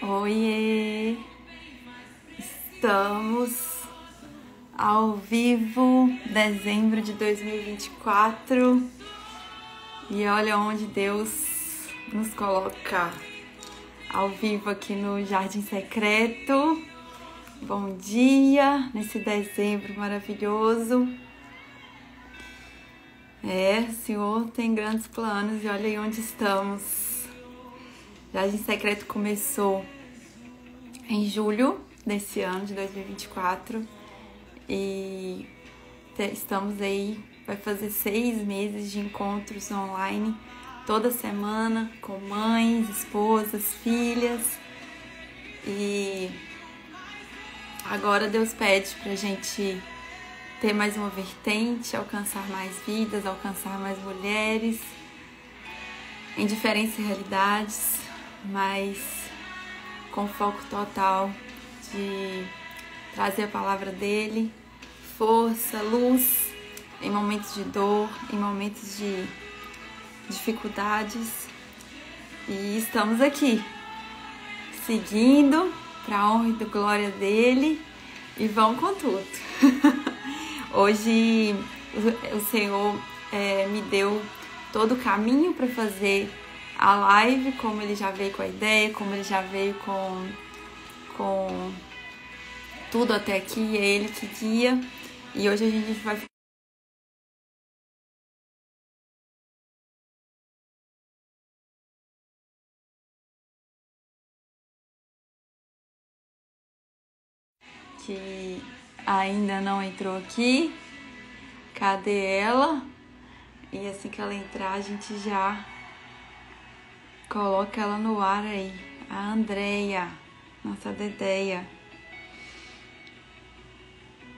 Oiê! Estamos ao vivo, dezembro de 2024, e olha onde Deus nos coloca, ao vivo aqui no Jardim Secreto. Bom dia, nesse dezembro maravilhoso. O Senhor tem grandes planos e olha aí onde estamos. Jardim Secreto começou em julho desse ano de 2024 e estamos aí, vai fazer 6 meses de encontros online toda semana com mães, esposas, filhas, e agora Deus pede pra gente ter mais uma vertente, alcançar mais vidas, alcançar mais mulheres em diferentes realidades, mas com foco total de trazer a palavra dele, força, luz em momentos de dor, em momentos de dificuldades. E estamos aqui, seguindo para a honra e da glória dele, e vamos com tudo. Hoje o Senhor me deu todo o caminho para fazer a live, como ele já veio com a ideia, como ele já veio com tudo até aqui, é ele que guia. E hoje a gente vai que ainda não entrou aqui. Cadê ela? E assim que ela entrar, a gente já coloca ela no ar aí. A Andreia, nossa Dedeia.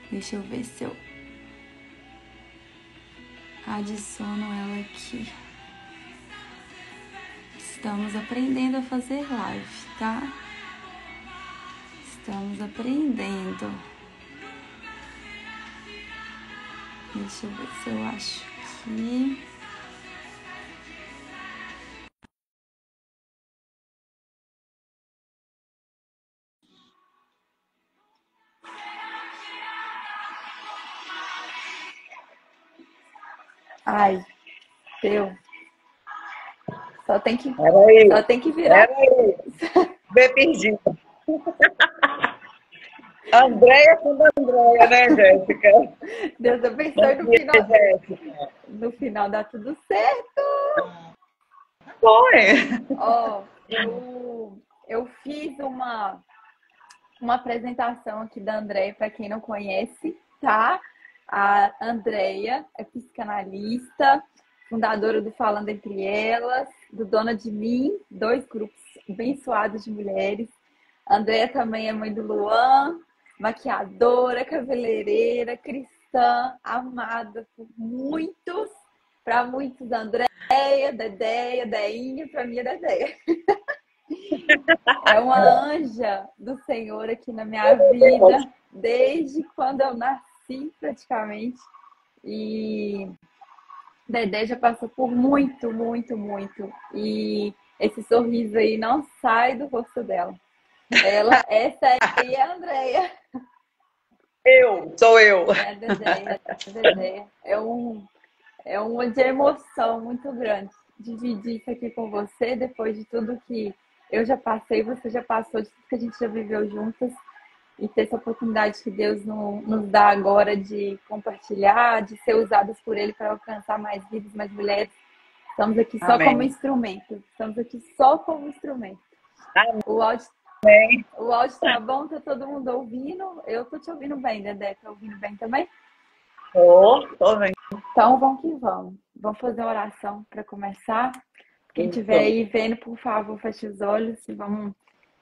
Deixa eu ver se eu adiciono ela aqui. Estamos aprendendo a fazer live, tá? Estamos aprendendo. Deixa eu ver se eu acho aqui. Ai, deu. Só tem que virar. Bem perdido. Andréia com Andréia, né, Jéssica? Deus abençoe no final. No final dá tudo certo. Foi. Ó, eu fiz uma apresentação aqui da Andréia para quem não conhece, tá? A Andréia é psicanalista, fundadora do Falando Entre Elas, do Dona de Mim, 2 grupos abençoados de mulheres. A Andréia também é mãe do Luan, maquiadora, cabeleireira, cristã, amada por muitos, para muitos Andréia, Dedéia, Deinha, para mim é Dedéia. É uma anja do Senhor aqui na minha vida, desde quando eu nasci, praticamente. E Dedé já passou por muito, muito, muito. E esse sorriso aí não sai do rosto dela. Essa aí é a Andréia. Sou eu. É a Dedé, é a Dedé. É uma de emoção muito grande dividir isso aqui com você, depois de tudo que eu já passei, você já passou, de tudo que a gente já viveu juntas, e ter essa oportunidade que Deus nos dá agora de compartilhar, de ser usadas por Ele para alcançar mais vidas, mais mulheres. Estamos aqui só Amém. como instrumento. Estamos aqui só como instrumento. Amém. O áudio tá bom? Tá todo mundo ouvindo? Eu tô te ouvindo bem, Dedé. Tá ouvindo bem também? Tô bem. Então, vamos que vamos. Vamos fazer uma oração para começar. Quem estiver aí vendo, por favor, feche os olhos e vamos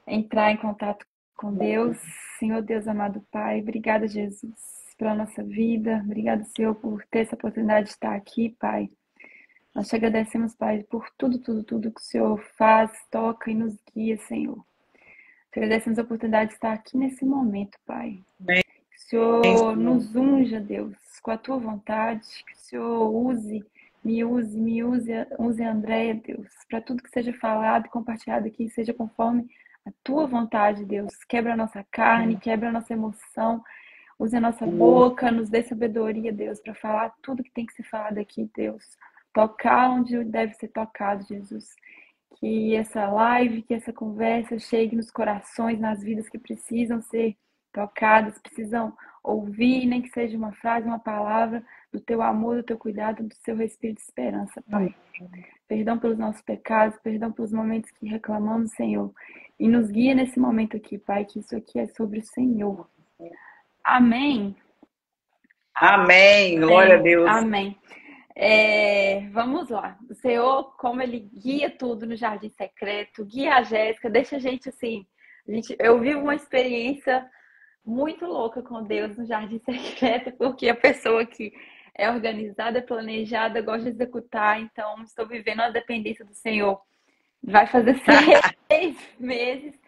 entrar em contato com Deus. Senhor Deus, amado Pai, obrigada, Jesus, pela nossa vida. Obrigada, Senhor, por ter essa oportunidade de estar aqui, Pai. Nós te agradecemos, Pai, por tudo que o Senhor faz, toca e nos guia, Senhor. Te agradecemos a oportunidade de estar aqui nesse momento, Pai. Amém. Que o Senhor nos unja, Deus, com a tua vontade. Que o Senhor use a Andréia, Deus, para tudo que seja falado e compartilhado aqui, seja conforme a tua vontade, Deus. Quebra a nossa carne, quebra a nossa emoção, use a nossa boca, nos dê sabedoria, Deus, para falar tudo que tem que ser falado aqui, Deus. Tocar onde deve ser tocado, Jesus. Que essa live, que essa conversa chegue nos corações, nas vidas que precisam ser tocadas, precisam ouvir, nem que seja uma frase, uma palavra, do teu amor, do teu cuidado, do seu respiro de esperança, Pai. Perdão pelos nossos pecados, perdão pelos momentos que reclamamos, Senhor. E nos guia nesse momento aqui, Pai, que isso aqui é sobre o Senhor. Amém. Amém. Glória a Deus. Amém. Vamos lá. O Senhor, como Ele guia tudo no Jardim Secreto, guia a Jéssica, deixa a gente assim. Eu vivo uma experiência muito louca com Deus no Jardim Secreto, porque a pessoa que é organizada, planejada, gosta de executar, então estou vivendo a dependência do Senhor. Vai fazer 6 meses.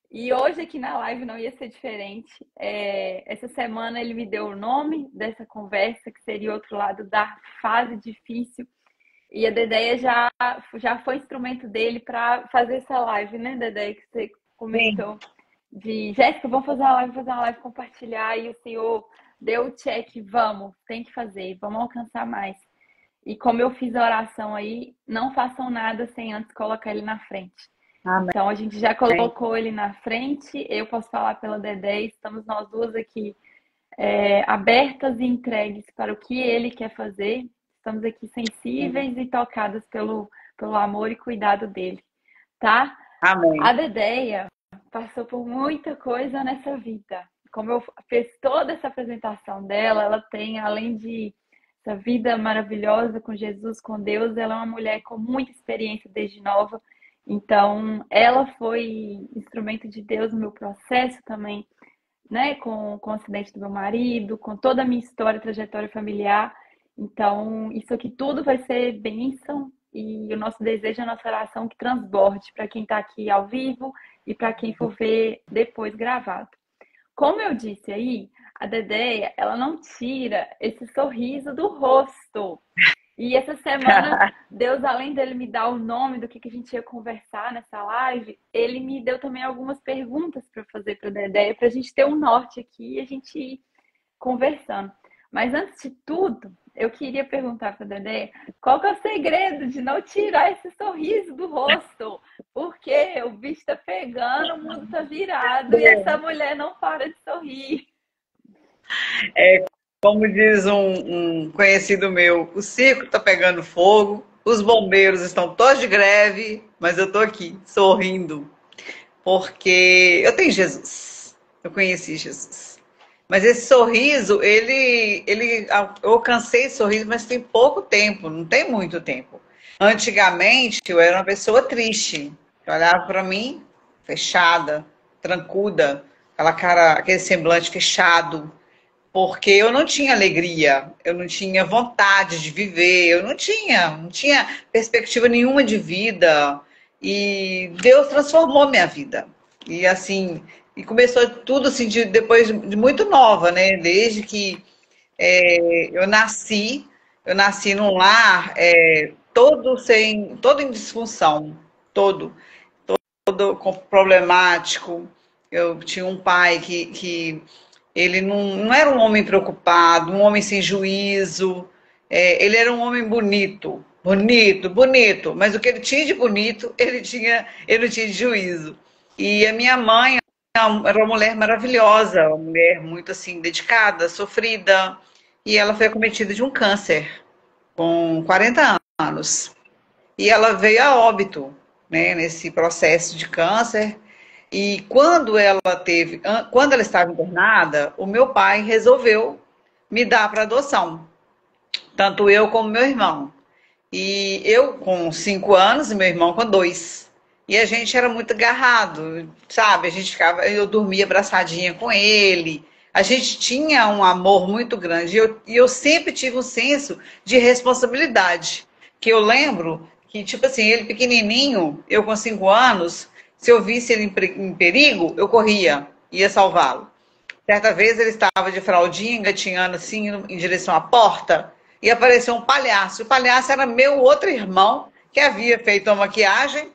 E hoje aqui na live não ia ser diferente. Essa semana ele me deu o nome dessa conversa, que seria outro lado da fase difícil. E a Dedéia já foi instrumento dele para fazer essa live, né, Dedéia? Que você comentou. De Jéssica, vamos fazer uma live, compartilhar. E o Senhor deu o check, vamos, tem que fazer, vamos alcançar mais. E como eu fiz a oração aí, não façam nada sem antes colocar ele na frente. Amém. Então, a gente já colocou ele na frente. Eu posso falar pela Dedé. Estamos nós duas aqui abertas e entregues para o que ele quer fazer. Estamos aqui sensíveis e tocadas pelo amor e cuidado dele. Tá? Amém. A Dedéia passou por muita coisa nessa vida. Como eu fiz toda essa apresentação dela, ela tem, além de essa vida maravilhosa com Jesus, com Deus, ela é uma mulher com muita experiência desde nova. Então, ela foi instrumento de Deus no meu processo também, né? Com o acidente do meu marido, com toda a minha história, trajetória familiar. Então, isso aqui tudo vai ser bênção e o nosso desejo, a nossa oração que transborde para quem está aqui ao vivo e para quem for ver depois gravado. Como eu disse aí, a Dedéia, ela não tira esse sorriso do rosto. E essa semana, Deus, além dele me dar o nome do que a gente ia conversar nessa live, ele me deu também algumas perguntas para fazer para a Dedéia, para a gente ter um norte aqui e a gente ir conversando. Mas antes de tudo, eu queria perguntar para a Dedéia qual que é o segredo de não tirar esse sorriso do rosto? Porque o bicho tá pegando, o mundo tá virado e essa mulher não para de sorrir. Como diz um conhecido meu, o circo está pegando fogo, os bombeiros estão todos de greve, mas eu estou aqui sorrindo, porque eu tenho Jesus, eu conheci Jesus. Mas esse sorriso, eu alcancei esse sorriso, mas tem pouco tempo, não tem muito tempo. Antigamente, eu era uma pessoa triste, que olhava para mim, fechada, trancuda, aquela cara, aquele semblante fechado, porque eu não tinha alegria, eu não tinha vontade de viver, eu não tinha perspectiva nenhuma de vida. E Deus transformou minha vida. E assim, começou tudo assim, depois de muito nova, né? Desde que eu nasci num lar todo em disfunção, todo problemático. Eu tinha um pai que ele não era um homem preocupado, um homem sem juízo. Ele era um homem bonito, mas o que ele tinha de bonito, ele não tinha de juízo. E a minha mãe era uma mulher maravilhosa, uma mulher muito assim dedicada, sofrida, e ela foi acometida de um câncer com 40 anos. E ela veio a óbito, né, nesse processo de câncer. E quando ela estava internada, o meu pai resolveu me dar para adoção, tanto eu como meu irmão. E eu com 5 anos e meu irmão com 2. E a gente era muito agarrado, sabe? Eu dormia abraçadinha com ele. A gente tinha um amor muito grande. E eu sempre tive um senso de responsabilidade. Que eu lembro que, tipo assim, ele pequenininho, eu com 5 anos, se eu visse ele em perigo, eu corria, ia salvá-lo. Certa vez ele estava de fraldinha, engatinhando assim, em direção à porta, e apareceu um palhaço. O palhaço era meu outro irmão, que havia feito uma maquiagem,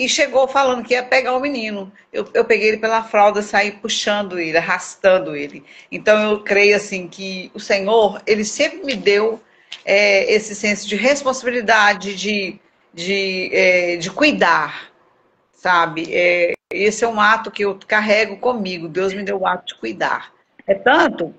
e chegou falando que ia pegar o menino. Eu peguei ele pela fralda, saí puxando ele, arrastando ele. Então eu creio assim que o Senhor, ele sempre me deu esse senso de responsabilidade, de cuidar, sabe? Esse é um ato que eu carrego comigo. Deus me deu o ato de cuidar. É tanto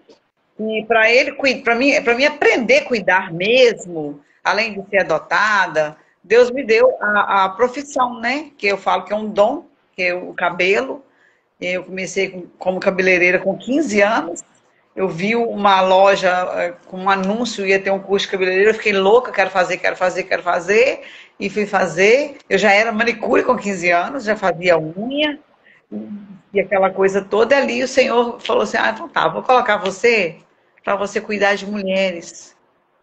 que para ele, para mim aprender a cuidar mesmo, além de ser adotada, Deus me deu a profissão, né? Que eu falo que é um dom, que é o cabelo. Eu comecei como cabeleireira com 15 anos. Eu vi uma loja com um anúncio, ia ter um curso de cabeleireira, eu fiquei louca, quero fazer, quero fazer, quero fazer, e fui fazer. Eu já era manicure com 15 anos, já fazia unha, e aquela coisa toda. E ali o Senhor falou assim, ah, então tá, vou colocar você para você cuidar de mulheres.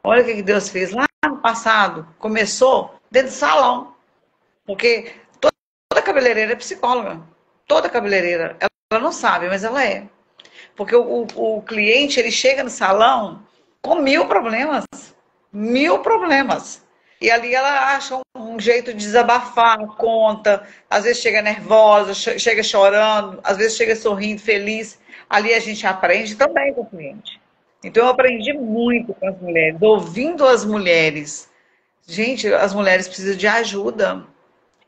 Olha o que Deus fez lá no passado. Começou dentro do salão, porque toda cabeleireira é psicóloga. Toda cabeleireira. Ela não sabe, mas ela é. Porque o cliente, ele chega no salão com 1000 problemas. 1000 problemas. E ali ela acha um jeito de desabafar, conta. Às vezes chega nervosa, chega chorando, às vezes chega sorrindo, feliz. Ali a gente aprende também com o cliente. Então eu aprendi muito com as mulheres, ouvindo as mulheres. Gente, as mulheres precisam de ajuda.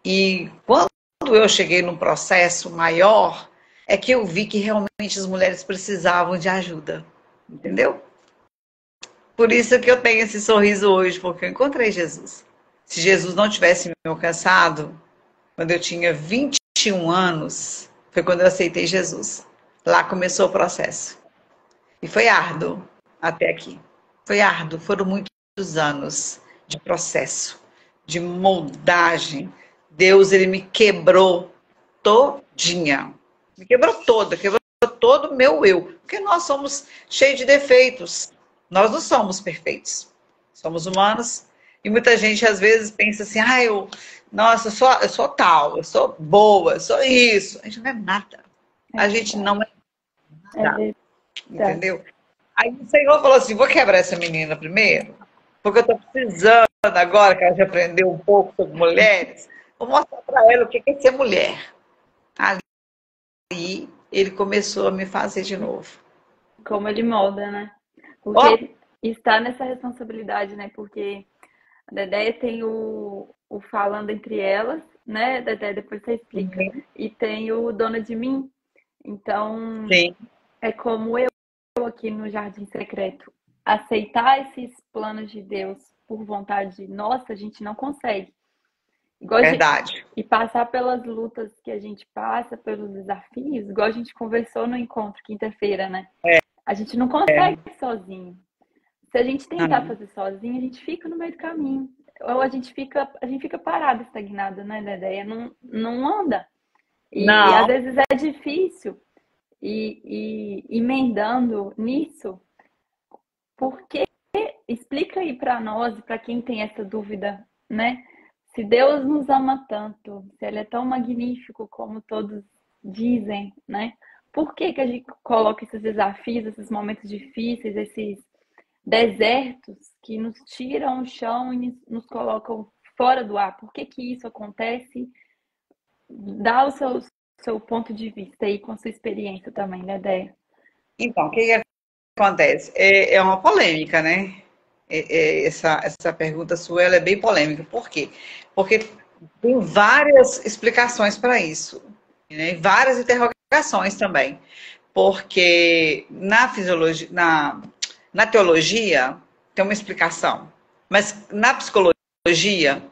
E quando eu cheguei num processo maior, é que eu vi que realmente as mulheres precisavam de ajuda. Entendeu? Por isso que eu tenho esse sorriso hoje, porque eu encontrei Jesus. Se Jesus não tivesse me alcançado, quando eu tinha 21 anos, foi quando eu aceitei Jesus. Lá começou o processo. E foi árduo até aqui. Foi árduo, foram muitos anos de processo, de moldagem. Deus, ele me quebrou todinha. Me quebrou toda, quebrou todo o meu eu. Porque nós somos cheios de defeitos. Nós não somos perfeitos. Somos humanos. E muita gente às vezes pensa assim, ah, nossa, eu sou tal, eu sou boa, eu sou isso. A gente não é nada. A gente não é É nada. verdade. Entendeu? Aí o Senhor falou assim, vou quebrar essa menina primeiro, porque eu estou precisando agora que ela já aprendeu um pouco sobre mulheres, vou mostrar para ela o que é ser mulher. Ali ele começou a me fazer de novo. Como ele molda, né? Ó, Porque está nessa responsabilidade, né? Porque a Dedé tem o falando entre elas, né? Dedé, depois você explica. E tem o Dona de Mim. Então, sim, é como eu aqui no Jardim Secreto. Aceitar esses planos de Deus por vontade nossa, a gente não consegue. Igual verdade. e passar pelas lutas que a gente passa, pelos desafios, igual a gente conversou no encontro quinta-feira, né? A gente não consegue sozinho. Se a gente tentar Não. fazer sozinho, a gente fica no meio do caminho. Ou a gente fica parado, estagnado, né, da ideia, não anda. E às Não. vezes é difícil. E emendando nisso, porque explica aí para nós, para quem tem essa dúvida, né? Se Deus nos ama tanto, se Ele é tão magnífico como todos dizem, né? Por que que a gente coloca esses desafios, esses momentos difíceis, esses desertos que nos tiram o chão e nos colocam fora do ar? Por que que isso acontece? Dá o seu ponto de vista aí com a sua experiência também, né, Déia? Então, o que acontece? É uma polêmica, né? Essa pergunta sua ela é bem polêmica. Por quê? Porque tem várias explicações para isso, né? Várias interrogações também. Porque na fisiologia, na teologia tem uma explicação, mas na psicologia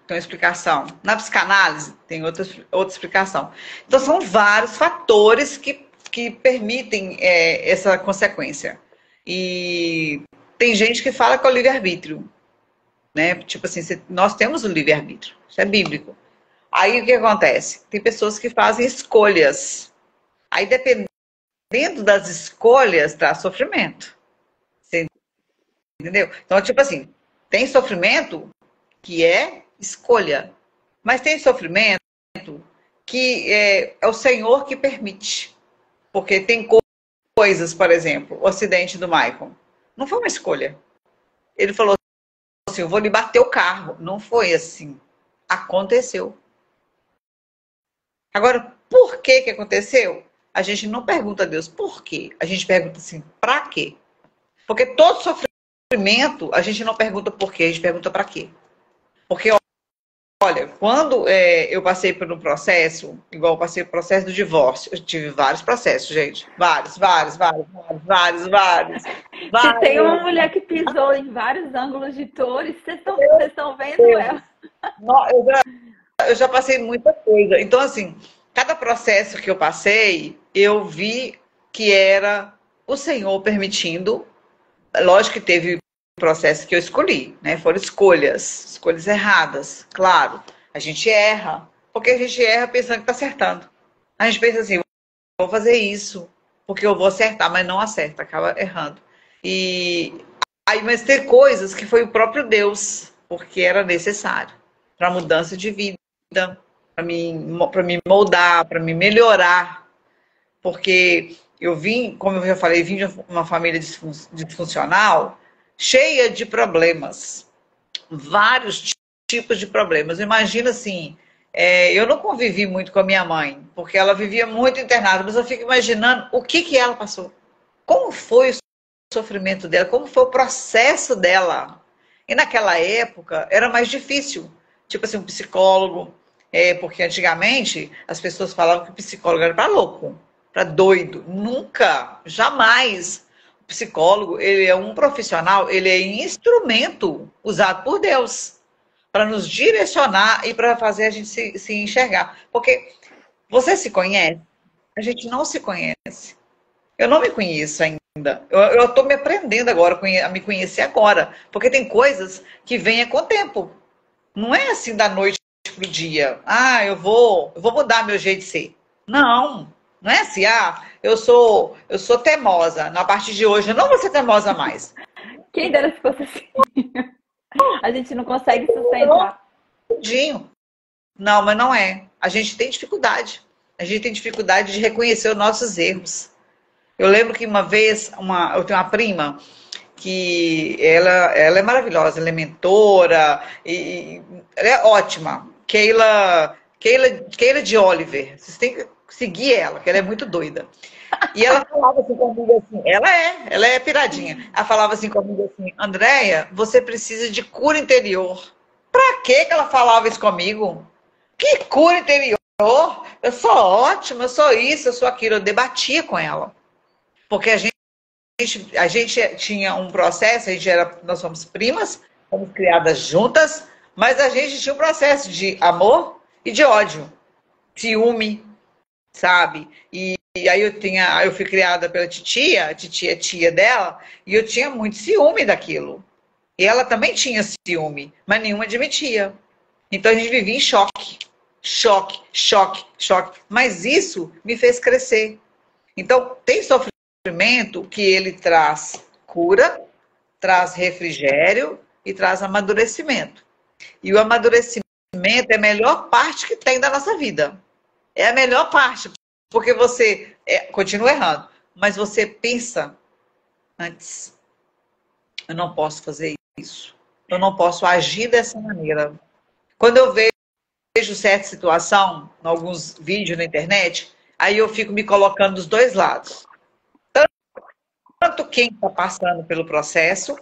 tem uma explicação, na psicanálise tem outra explicação. Então são vários fatores que permitem essa consequência. E tem gente que fala que é o livre-arbítrio, né? Tipo assim, nós temos o livre-arbítrio, isso é bíblico. Aí o que acontece? Tem pessoas que fazem escolhas. Aí dependendo das escolhas traz sofrimento. Você entendeu? Então, tipo assim, tem sofrimento que é escolha, mas tem sofrimento que é o Senhor que permite. Porque tem coisas, por exemplo, o acidente do Michael. Não foi uma escolha. Ele falou assim, eu vou lhe bater o carro. Não foi assim. Aconteceu. Agora, por que que aconteceu? A gente não pergunta a Deus por quê. A gente pergunta assim, pra quê? Porque todo sofrimento, a gente não pergunta por quê, a gente pergunta pra quê. Porque, olha, quando eu passei por um processo, igual eu passei por processo do divórcio, eu tive vários processos, gente. Vários, vários, vários, vários, vários, vários. Se tem uma Vários. mulher que pisou em vários ângulos de Torres, vocês estão vendo ela. Eu já passei muita coisa. Então, assim, cada processo que eu passei, eu vi que era o Senhor permitindo. Lógico que teve processo que eu escolhi, né? Foram escolhas erradas, claro. A gente erra, porque a gente erra pensando que está acertando. A gente pensa assim, vou fazer isso, porque eu vou acertar, mas não acerta, acaba errando. E aí, mas tem coisas que foi o próprio Deus, porque era necessário para mudança de vida, para me moldar, para me melhorar, porque eu vim, como eu já falei, vim de uma família disfuncional, cheia de problemas, vários tipos de problemas. Imagina assim, eu não convivi muito com a minha mãe, porque ela vivia muito internada, mas eu fico imaginando o que que ela passou. Como foi o sofrimento dela, como foi o processo dela. E naquela época era mais difícil. Tipo assim, um psicólogo, porque antigamente as pessoas falavam que o psicólogo era para louco, para doido. Nunca, jamais. O psicólogo, ele é um profissional, ele é instrumento usado por Deus para nos direcionar e para fazer a gente se enxergar. Porque você se conhece? A gente não se conhece. Eu não me conheço ainda. Eu estou me aprendendo agora, a me conhecer agora. Porque tem coisas que vêm com o tempo. Não é assim da noite pro dia. Ah, eu vou mudar meu jeito de ser. Não, não é assim. Ah, eu sou teimosa. Na partir de hoje eu não vou ser teimosa mais. Quem dera se fosse assim. A gente não consegue Pronto, sustentar. tudinho. Não, mas não é. A gente tem dificuldade. A gente tem dificuldade de reconhecer os nossos erros. Eu lembro que uma vez, eu tenho uma prima que ela é maravilhosa, ela é mentora, e ela é ótima. Keila de Oliver. Vocês têm que seguir ela, que ela é muito doida. E ela falava assim comigo assim, ela é piradinha. Ela falava assim comigo assim, Andréia, você precisa de cura interior. Pra que ela falava isso comigo? Que cura interior? Eu sou ótima, eu sou isso, eu sou aquilo. Eu debatia com ela. Porque a gente tinha um processo, nós somos primas, fomos criadas juntas, mas a gente tinha um processo de amor e de ódio, ciúme, sabe? E aí eu fui criada pela titia, a titia é tia dela, e eu tinha muito ciúme daquilo. E ela também tinha ciúme, mas nenhuma admitia. Então a gente vivia em choque, choque, choque, choque. Mas isso me fez crescer. Então tem sofrimento que ele traz cura, traz refrigério e traz amadurecimento. E o amadurecimento é a melhor parte que tem da nossa vida. É a melhor parte, porque você continua errando, mas você pensa antes. Eu não posso fazer isso. Eu não posso agir dessa maneira. Quando eu vejo certa situação, em alguns vídeos na internet, aí eu fico me colocando dos dois lados. Tanto quem está passando pelo processo,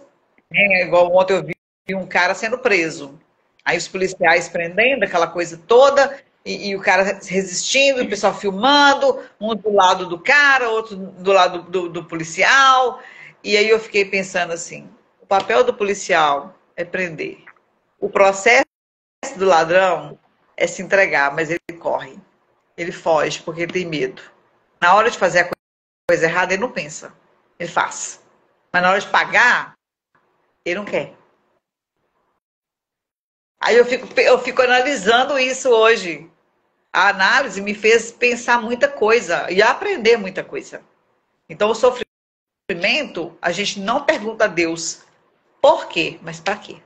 né, igual ontem eu vi um cara sendo preso. Aí os policiais prendendo, aquela coisa toda, e o cara resistindo, o pessoal filmando, um do lado do cara, outro do lado do policial. E aí eu fiquei pensando assim, o papel do policial é prender. O processo do ladrão é se entregar, mas ele corre. Ele foge porque ele tem medo. Na hora de fazer a coisa errada, ele não pensa. Ele faz. Mas na hora de pagar, ele não quer. Aí eu fico analisando isso hoje. A análise me fez pensar muita coisa e aprender muita coisa. Então, o sofrimento, a gente não pergunta a Deus por quê, mas para quê.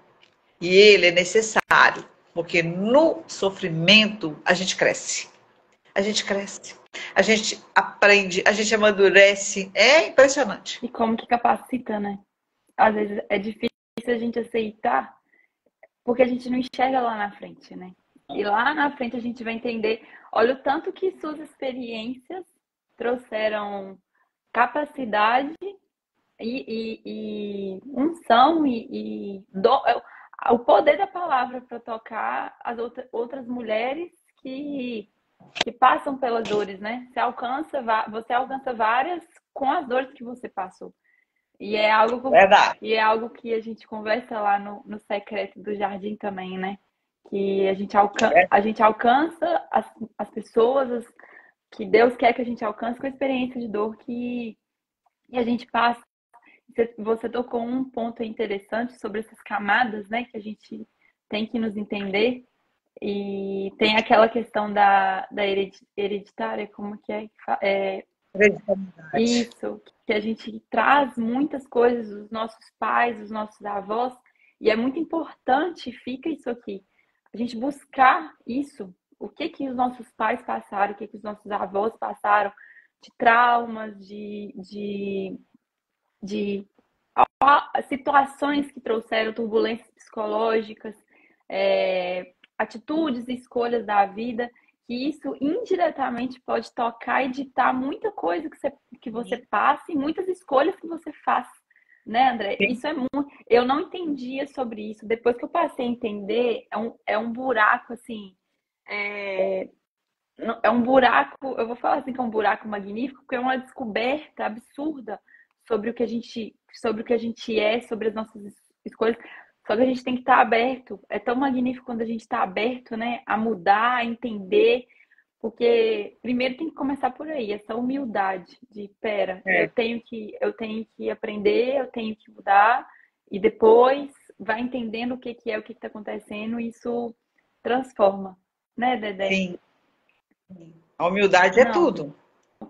E ele é necessário, porque no sofrimento a gente cresce. A gente cresce. A gente aprende, a gente amadurece. É impressionante. E como que capacita, né? Às vezes é difícil a gente aceitar, porque a gente não enxerga lá na frente, né? E lá na frente a gente vai entender olha o tanto que suas experiências trouxeram capacidade e unção o poder da palavra para tocar as outras mulheres que passam pelas dores, né? Você alcança várias com as dores que você passou. Verdade. E é algo que a gente conversa lá no secreto do jardim também, né? Que a gente alcança as pessoas que Deus quer que a gente alcance com a experiência de dor que a gente passa. Você tocou um ponto interessante sobre essas camadas, né? Que a gente tem que nos entender. E tem aquela questão da hereditária, como que é? Isso, que a gente traz muitas coisas dos nossos pais, dos nossos avós, e é muito importante, fica isso aqui, a gente buscar isso, o que os nossos pais passaram, o que os nossos avós passaram, de traumas, de situações que trouxeram turbulências psicológicas, atitudes e escolhas da vida, que isso indiretamente pode tocar e ditar muita coisa que você passa e muitas escolhas que você faz, né, André? Sim. Isso é muito... Eu não entendia sobre isso. Depois que eu passei a entender, é um buraco, assim... É um buraco, eu vou falar assim que é um buraco magnífico, porque é uma descoberta absurda sobre o que a gente é, sobre as nossas escolhas. Só que a gente tem que estar aberto. É tão magnífico quando a gente está aberto, né, a mudar, a entender, porque primeiro tem que começar por aí, essa humildade de, eu tenho que aprender, eu tenho que mudar, e depois vai entendendo o que está acontecendo, e isso transforma, né, Dedé? Sim. A humildade é tudo.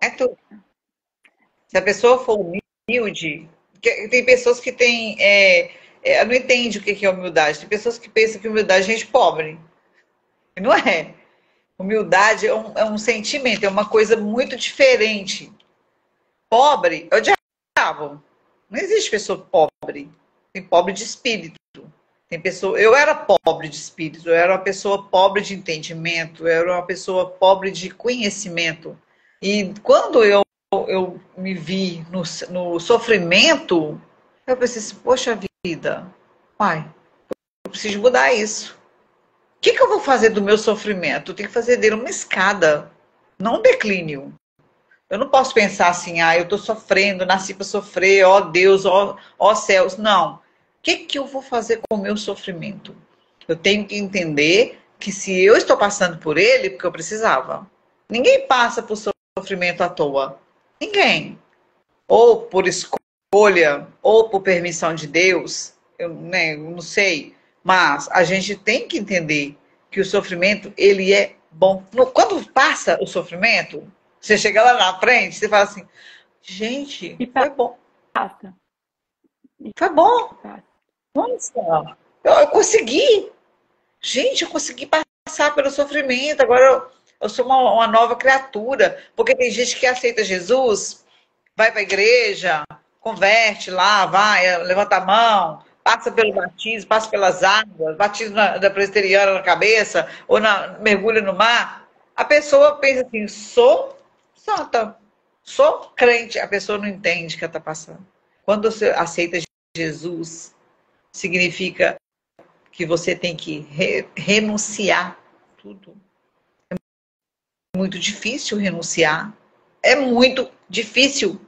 É tudo. Se a pessoa for humilde, tem pessoas que têm. Não entende o que é humildade. Tem pessoas que pensam que humildade é gente pobre. E não é. Humildade é um sentimento, é uma coisa muito diferente. Pobre é o diabo. Não existe pessoa pobre. Tem pobre de espírito. Tem pessoa. Eu era pobre de espírito, eu era uma pessoa pobre de entendimento, eu era uma pessoa pobre de conhecimento. E quando eu me vi no sofrimento, eu pensei assim, poxa vida, pai, eu preciso mudar isso. O que eu vou fazer do meu sofrimento? Eu tenho que fazer dele uma escada, não um declínio. Eu não posso pensar assim, eu estou sofrendo, nasci para sofrer, ó Deus, ó céus. Não. O que eu vou fazer com o meu sofrimento? Eu tenho que entender que se eu estou passando por ele, porque eu precisava. Ninguém passa por sofrimento à toa. Ninguém. Ou por escolha, ou por permissão de Deus, eu não sei. Mas a gente tem que entender que o sofrimento, ele é bom. Quando passa o sofrimento, você chega lá na frente, você fala assim, gente, foi bom. Passa. Foi bom. Nossa, eu consegui. Gente, eu consegui passar pelo sofrimento. Agora eu sou uma nova criatura. Porque tem gente que aceita Jesus, vai para a igreja, converte lá, vai, levanta a mão, passa pelo batismo, passa pelas águas, batismo da presbiteriana na cabeça, ou mergulha no mar. A pessoa pensa assim, sou santa, sou crente. A pessoa não entende o que ela está passando. Quando você aceita Jesus, significa que você tem que renunciar tudo. É muito difícil renunciar. É muito difícil.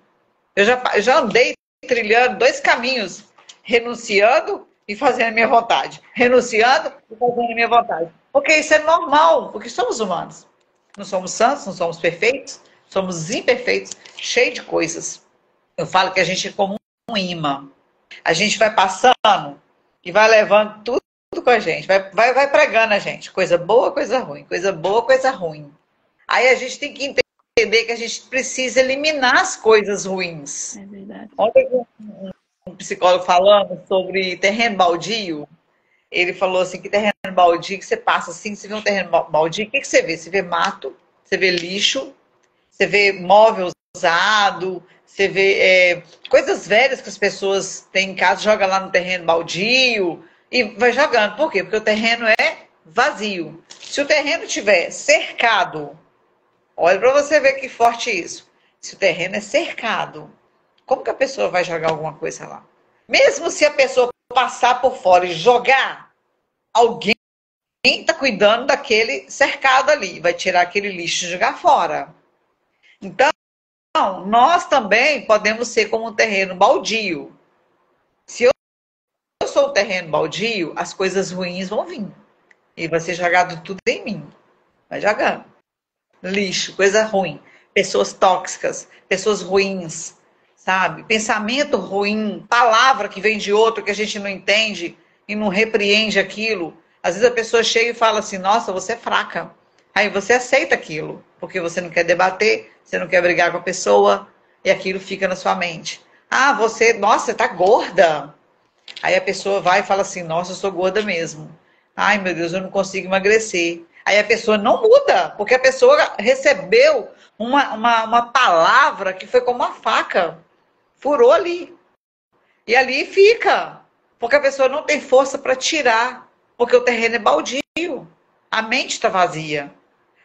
Eu já andei trilhando 2 caminhos, renunciando e fazendo a minha vontade. Renunciando e fazendo a minha vontade. Porque isso é normal, porque somos humanos. Não somos santos, não somos perfeitos, somos imperfeitos, cheios de coisas. Eu falo que a gente é como um imã. A gente vai passando e vai levando tudo com a gente, vai pregando a gente, coisa boa, coisa ruim, coisa boa, coisa ruim. Aí a gente tem que entender que a gente precisa eliminar as coisas ruins. É verdade. Ontem um psicólogo falando sobre terreno baldio, ele falou assim, que terreno baldio, que você passa assim, você vê um terreno baldio, o que você vê? Você vê mato, você vê lixo, você vê móvel usado, você vê coisas velhas que as pessoas têm em casa, joga lá no terreno baldio e vai jogando. Por quê? Porque o terreno é vazio. Se o terreno estiver cercado Olha para você ver que forte isso. Se o terreno é cercado, como que a pessoa vai jogar alguma coisa lá? Mesmo se a pessoa passar por fora e jogar, alguém está cuidando daquele cercado ali, vai tirar aquele lixo e jogar fora. Então, nós também podemos ser como um terreno baldio. Se eu sou um terreno baldio, as coisas ruins vão vir. E vai ser jogado tudo em mim. Vai jogando. Lixo, coisa ruim. Pessoas tóxicas, pessoas ruins, sabe? Pensamento ruim, palavra que vem de outro que a gente não entende e não repreende aquilo. Às vezes a pessoa chega e fala assim, nossa, você é fraca. Aí você aceita aquilo, porque você não quer debater, você não quer brigar com a pessoa, e aquilo fica na sua mente. Ah, nossa, você tá gorda. Aí a pessoa vai e fala assim, nossa, eu sou gorda mesmo. Ai, meu Deus, eu não consigo emagrecer. Aí a pessoa não muda, porque a pessoa recebeu uma palavra que foi como uma faca. Furou ali. E ali fica. Porque a pessoa não tem força para tirar. Porque o terreno é baldio. A mente está vazia.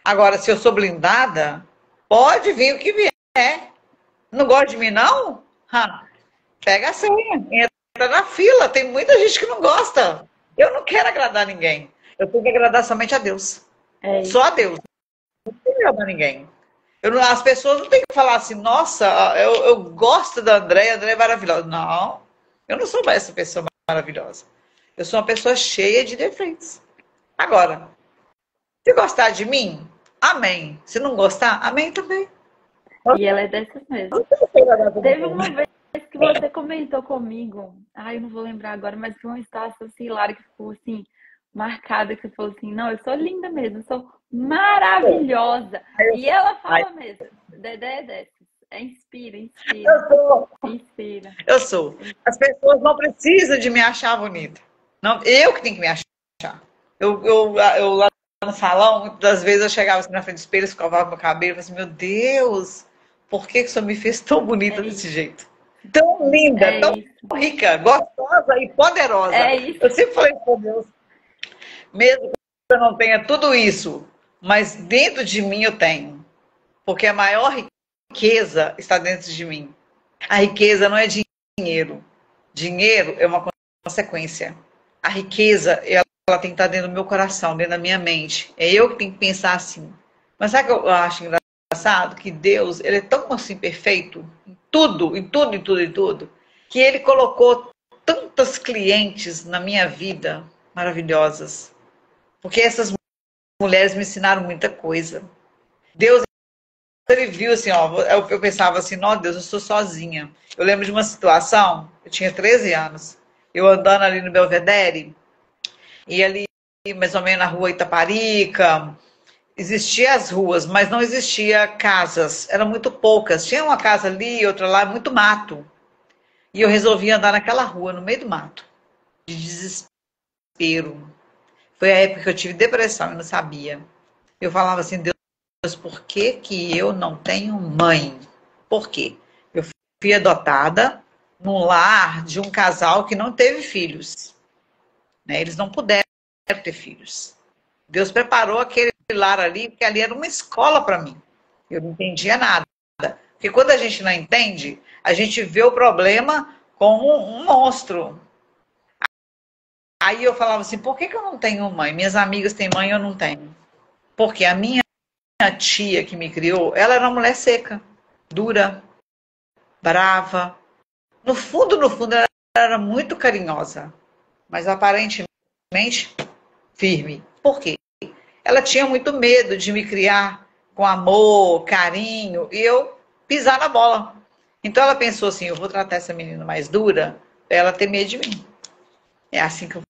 Agora, se eu sou blindada, pode vir o que vier. Não gosta de mim, não? Pega a senha. Entra na fila. Tem muita gente que não gosta. Eu não quero agradar ninguém. Eu tenho que agradar somente a Deus. Só a Deus. Não tenho que agradar ninguém. As pessoas não têm que falar assim, nossa, eu gosto da Andréia, a Andréia é maravilhosa. Não, eu não sou essa pessoa maravilhosa. Eu sou uma pessoa cheia de defeitos. Agora, se gostar de mim, amém. Se não gostar, amém também. E ela é dessas mesmo. Teve uma vez que você comentou comigo, eu não vou lembrar agora, mas foi uma situação assim, hilária que ficou assim, marcada, que você falou assim, não, eu sou linda mesmo, eu sou maravilhosa. E ela fala mesmo, Dedé é dessas. Inspira. Inspira. Eu sou. As pessoas não precisam de me achar bonita. Não, eu que tenho que me achar. Eu lá no salão, muitas das vezes eu chegava assim na frente do espelho, escovava meu cabelo e falava assim, meu Deus, por que você me fez tão bonita desse jeito? Tão linda, tão rica, gostosa e poderosa. Eu sempre falei com Deus, mesmo que eu não tenha tudo isso, mas dentro de mim eu tenho. Porque a maior riqueza está dentro de mim. A riqueza não é dinheiro. Dinheiro é uma consequência. A riqueza, ela tem que estar dentro do meu coração, dentro da minha mente. É eu que tenho que pensar assim. Mas sabe o que eu acho engraçado? Que Deus, ele é tão assim perfeito, em tudo, que ele colocou tantas clientes na minha vida maravilhosas. Porque essas mulheres me ensinaram muita coisa. Deus, ele viu assim, eu pensava assim, Deus, eu sou sozinha. Eu lembro de uma situação, eu tinha 13 anos, eu andando ali no Belvedere, e ali, mais ou menos na rua Itaparica, existiam as ruas, mas não existia casas, eram muito poucas. Tinha uma casa ali, outra lá, muito mato. E eu resolvi andar naquela rua, no meio do mato, de desespero. Foi a época que eu tive depressão, eu não sabia. Eu falava assim, Deus, por que que eu não tenho mãe? Por quê? Eu fui adotada num lar de um casal que não teve filhos. Né? Eles não puderam ter filhos. Deus preparou aquele lar ali, porque ali era uma escola para mim. Eu não entendia nada. Porque quando a gente não entende, a gente vê o problema como um monstro. Aí eu falava assim, por que que eu não tenho mãe? Minhas amigas têm mãe e eu não tenho. Porque a minha tia que me criou, ela era uma mulher seca, dura, brava. No fundo, ela era muito carinhosa. Mas aparentemente firme. Por quê? Ela tinha muito medo de me criar com amor, carinho, e eu pisar na bola. Então ela pensou assim, eu vou tratar essa menina mais dura, pra ela ter medo de mim. É assim que eu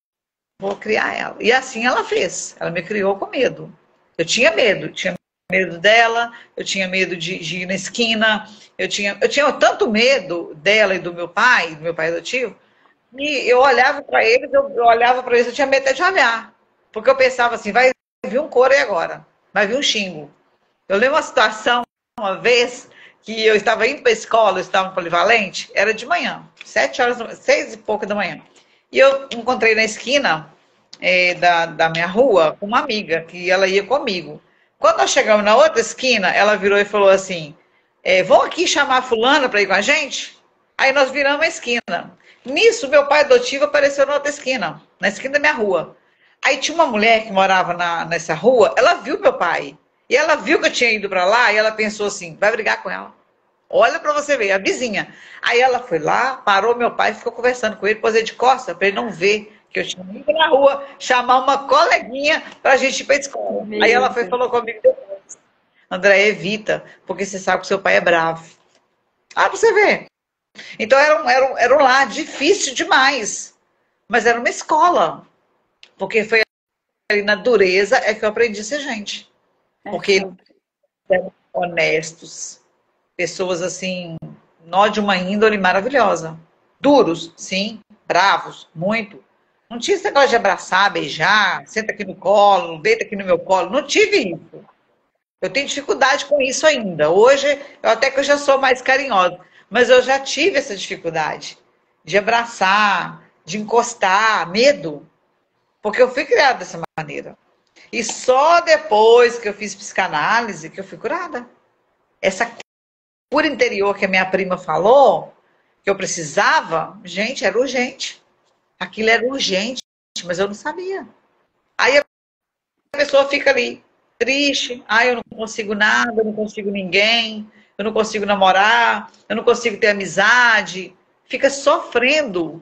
vou criar ela. E assim ela fez. Ela me criou com medo. Eu tinha medo dela, eu tinha medo de ir na esquina, eu tinha tanto medo dela e do meu pai adotivo, e eu olhava para eles, eu tinha medo até de olhar. Porque eu pensava assim, vai vir um coro aí agora, vai vir um xingo. Eu lembro uma situação, uma vez, que eu estava indo para a escola, eu estava no Polivalente, era de manhã, 6 e pouca da manhã. E eu encontrei na esquina da minha rua uma amiga, que ela ia comigo. Quando nós chegamos na outra esquina, ela virou e falou assim: vão aqui chamar a fulana para ir com a gente? Aí nós viramos a esquina. Nisso, meu pai adotivo apareceu na outra esquina, na esquina da minha rua. Aí tinha uma mulher que morava nessa rua, ela viu meu pai. E ela viu que eu tinha ido para lá e ela pensou assim: vai brigar com ela. Olha para você ver, a vizinha. Aí ela foi lá, parou meu pai, ficou conversando com ele, pôs ele de costa para ele não ver que eu tinha ido na rua chamar uma coleguinha para a gente ir para a escola. Aí ela foi e falou comigo depois: André, evita, porque você sabe que seu pai é bravo. Ah, pra você ver. Então era um lar difícil demais, mas era uma escola, porque foi ali na dureza é que eu aprendi a ser gente. Porque eles eram honestos, pessoas assim, nó de uma índole maravilhosa. Duros, sim, bravos, muito. Não tinha esse negócio de abraçar, beijar, senta aqui no colo, deita aqui no meu colo. Não tive isso. Eu tenho dificuldade com isso ainda. Hoje, até que eu já sou mais carinhosa. Mas eu já tive essa dificuldade de abraçar, de encostar, medo. Porque eu fui criada dessa maneira. E só depois que eu fiz psicanálise que eu fui curada. Essa cura interior que a minha prima falou, que eu precisava, gente, era urgente. Aquilo era urgente, mas eu não sabia. Aí a pessoa fica ali, triste. Eu não consigo nada, eu não consigo ninguém, eu não consigo namorar, eu não consigo ter amizade. Fica sofrendo,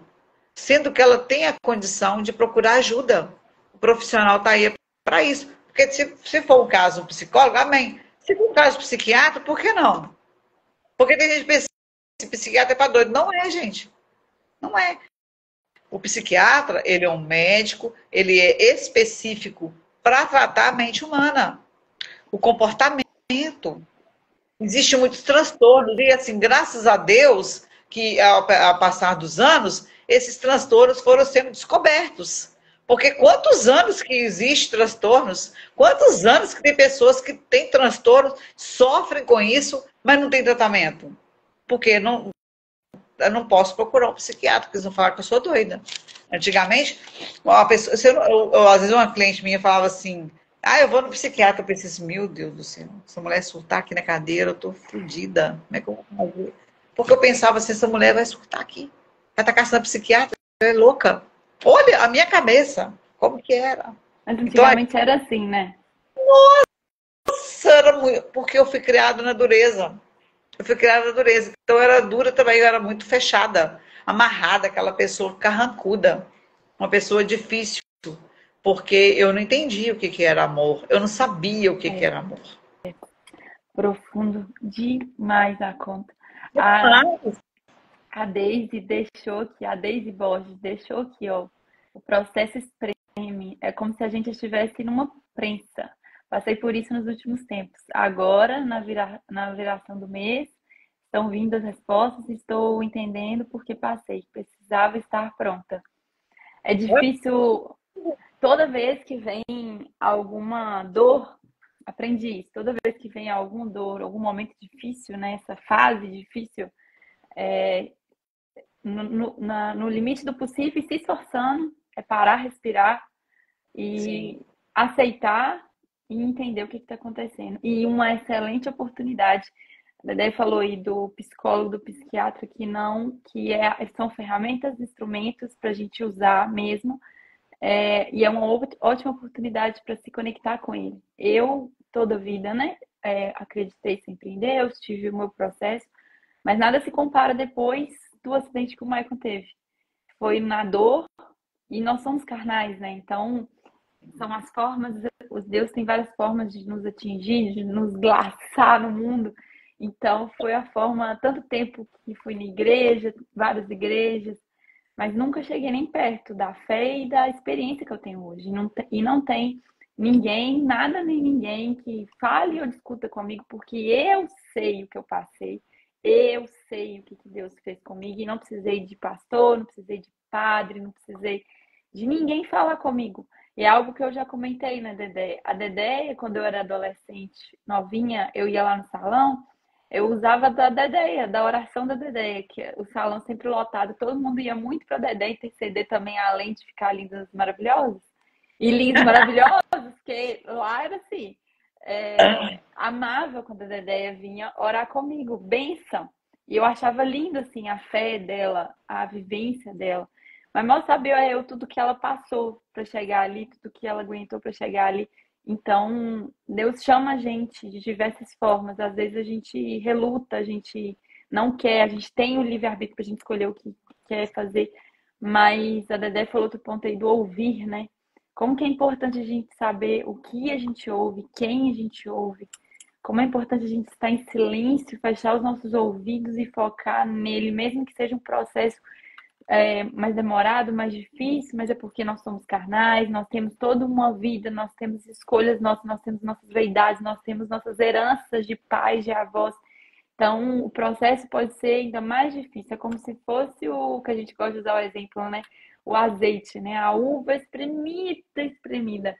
sendo que ela tem a condição de procurar ajuda. O profissional está aí para isso. Porque se for um caso psicólogo, amém. Se for um caso psiquiatra, por que não? Porque tem gente que pensa que psiquiatra é para doido. Não é, gente. Não é. O psiquiatra, ele é um médico, ele é específico para tratar a mente humana. O comportamento. Existem muitos transtornos. E, assim, graças a Deus, que ao passar dos anos, esses transtornos foram sendo descobertos. Porque quantos anos que existem transtornos, quantos anos que tem pessoas que têm transtornos, sofrem com isso, mas não tem tratamento. Porque eu não posso procurar um psiquiatra, porque eles vão falar que eu sou doida. Antigamente, uma pessoa, às vezes uma cliente minha falava assim: eu vou no psiquiatra. Eu pensei assim: meu Deus do céu, essa mulher surtar aqui na cadeira, eu tô fodida. Como é que eu vou fazer? Porque eu pensava assim: essa mulher vai surtar aqui, vai estar caçando psiquiatra, ela é louca. Olha a minha cabeça, como que era. Mas antigamente era assim, né? Nossa, era muito, porque eu fui criada na dureza. Eu fui criada na dureza. Então eu era dura também, eu era muito fechada, amarrada, aquela pessoa carrancuda, uma pessoa difícil, porque eu não entendia o que era amor, eu não sabia o que era amor. Profundo demais a conta. A Daisy deixou aqui, a Daisy Borges deixou aqui, ó, o processo espreme. É como se a gente estivesse numa prensa. Passei por isso nos últimos tempos. Agora, na viração do mês, estão vindo as respostas e estou entendendo porque passei. Precisava estar pronta. É difícil, toda vez que vem alguma dor, aprendi isso, toda vez que vem alguma dor, algum momento difícil, né, essa fase difícil, no limite do possível e se esforçando, é parar, respirar e Sim. aceitar e entender o que está acontecendo. E uma excelente oportunidade. A Dedé falou aí do psicólogo, do psiquiatra, são ferramentas, instrumentos para a gente usar mesmo. E é uma ótima oportunidade para se conectar com ele. Eu, toda a vida, né, acreditei sempre em Deus, tive o meu processo, mas nada se compara depois do acidente que o Michael teve. Foi na dor, e nós somos carnais, né? Então, são as formas, os Deus tem várias formas de nos atingir, de nos glaçar no mundo. Então, foi a forma, tanto tempo que fui na igreja, várias igrejas, mas nunca cheguei nem perto da fé e da experiência que eu tenho hoje. E não tem ninguém, nada nem ninguém que fale ou discuta comigo, porque eu sei o que eu passei, eu sei o que Deus fez comigo, e não precisei de pastor, não precisei de padre, não precisei de ninguém falar comigo. E é algo que eu já comentei na Dedé. A Dedé, quando eu era adolescente, novinha, eu ia lá no salão, eu usava da Dedé, da oração da Dedé, que o salão sempre lotado, todo mundo ia muito para Dedé interceder também, além de ficar lindas maravilhosas. E lindos maravilhosos, porque lá era assim, amava quando a Dedéia vinha orar comigo, bênção. E eu achava lindo, assim, a fé dela, a vivência dela. Mas mal sabia eu tudo que ela passou para chegar ali, tudo que ela aguentou para chegar ali. Então, Deus chama a gente de diversas formas. Às vezes a gente reluta, a gente não quer, a gente tem o livre-arbítrio para a gente escolher o que quer fazer. Mas a Dedé falou outro ponto aí do ouvir, né? Como que é importante a gente saber o que a gente ouve, quem a gente ouve. Como é importante a gente estar em silêncio, fechar os nossos ouvidos e focar nele, mesmo que seja um processo mais demorado, mais difícil, mas é porque nós somos carnais, nós temos toda uma vida, nós temos escolhas nossas, nós temos nossas vaidades, nós temos nossas heranças de pais, de avós. Então, o processo pode ser ainda mais difícil. É como se fosse o que a gente gosta de usar o exemplo, né? O azeite, né? A uva espremida, espremida.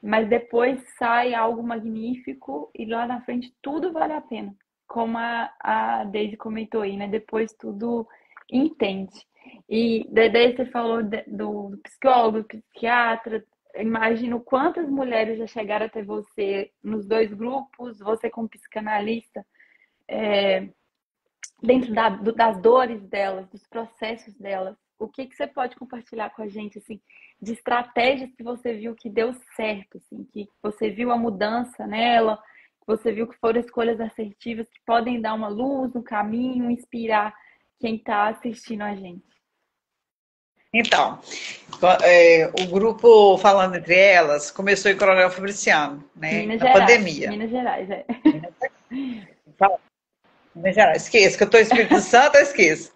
Mas depois sai algo magnífico e lá na frente tudo vale a pena. Como a Daisy comentou aí, né? Depois tudo entende. E daí você falou do psicólogo, do psiquiatra. Imagino quantas mulheres já chegaram até você nos dois grupos, você como psicanalista, dentro das dores delas, dos processos delas. O que você pode compartilhar com a gente, assim, de estratégias que você viu que deu certo, assim, que você viu a mudança nela, que você viu que foram escolhas assertivas que podem dar uma luz, um caminho, inspirar quem está assistindo a gente? Então, o grupo Falando Entre Elas começou em Coronel Fabriciano, né? Minas Na Gerais, pandemia. Minas Gerais, é. Minas Gerais, esqueço que eu estou em Espírito Santo, eu esqueço.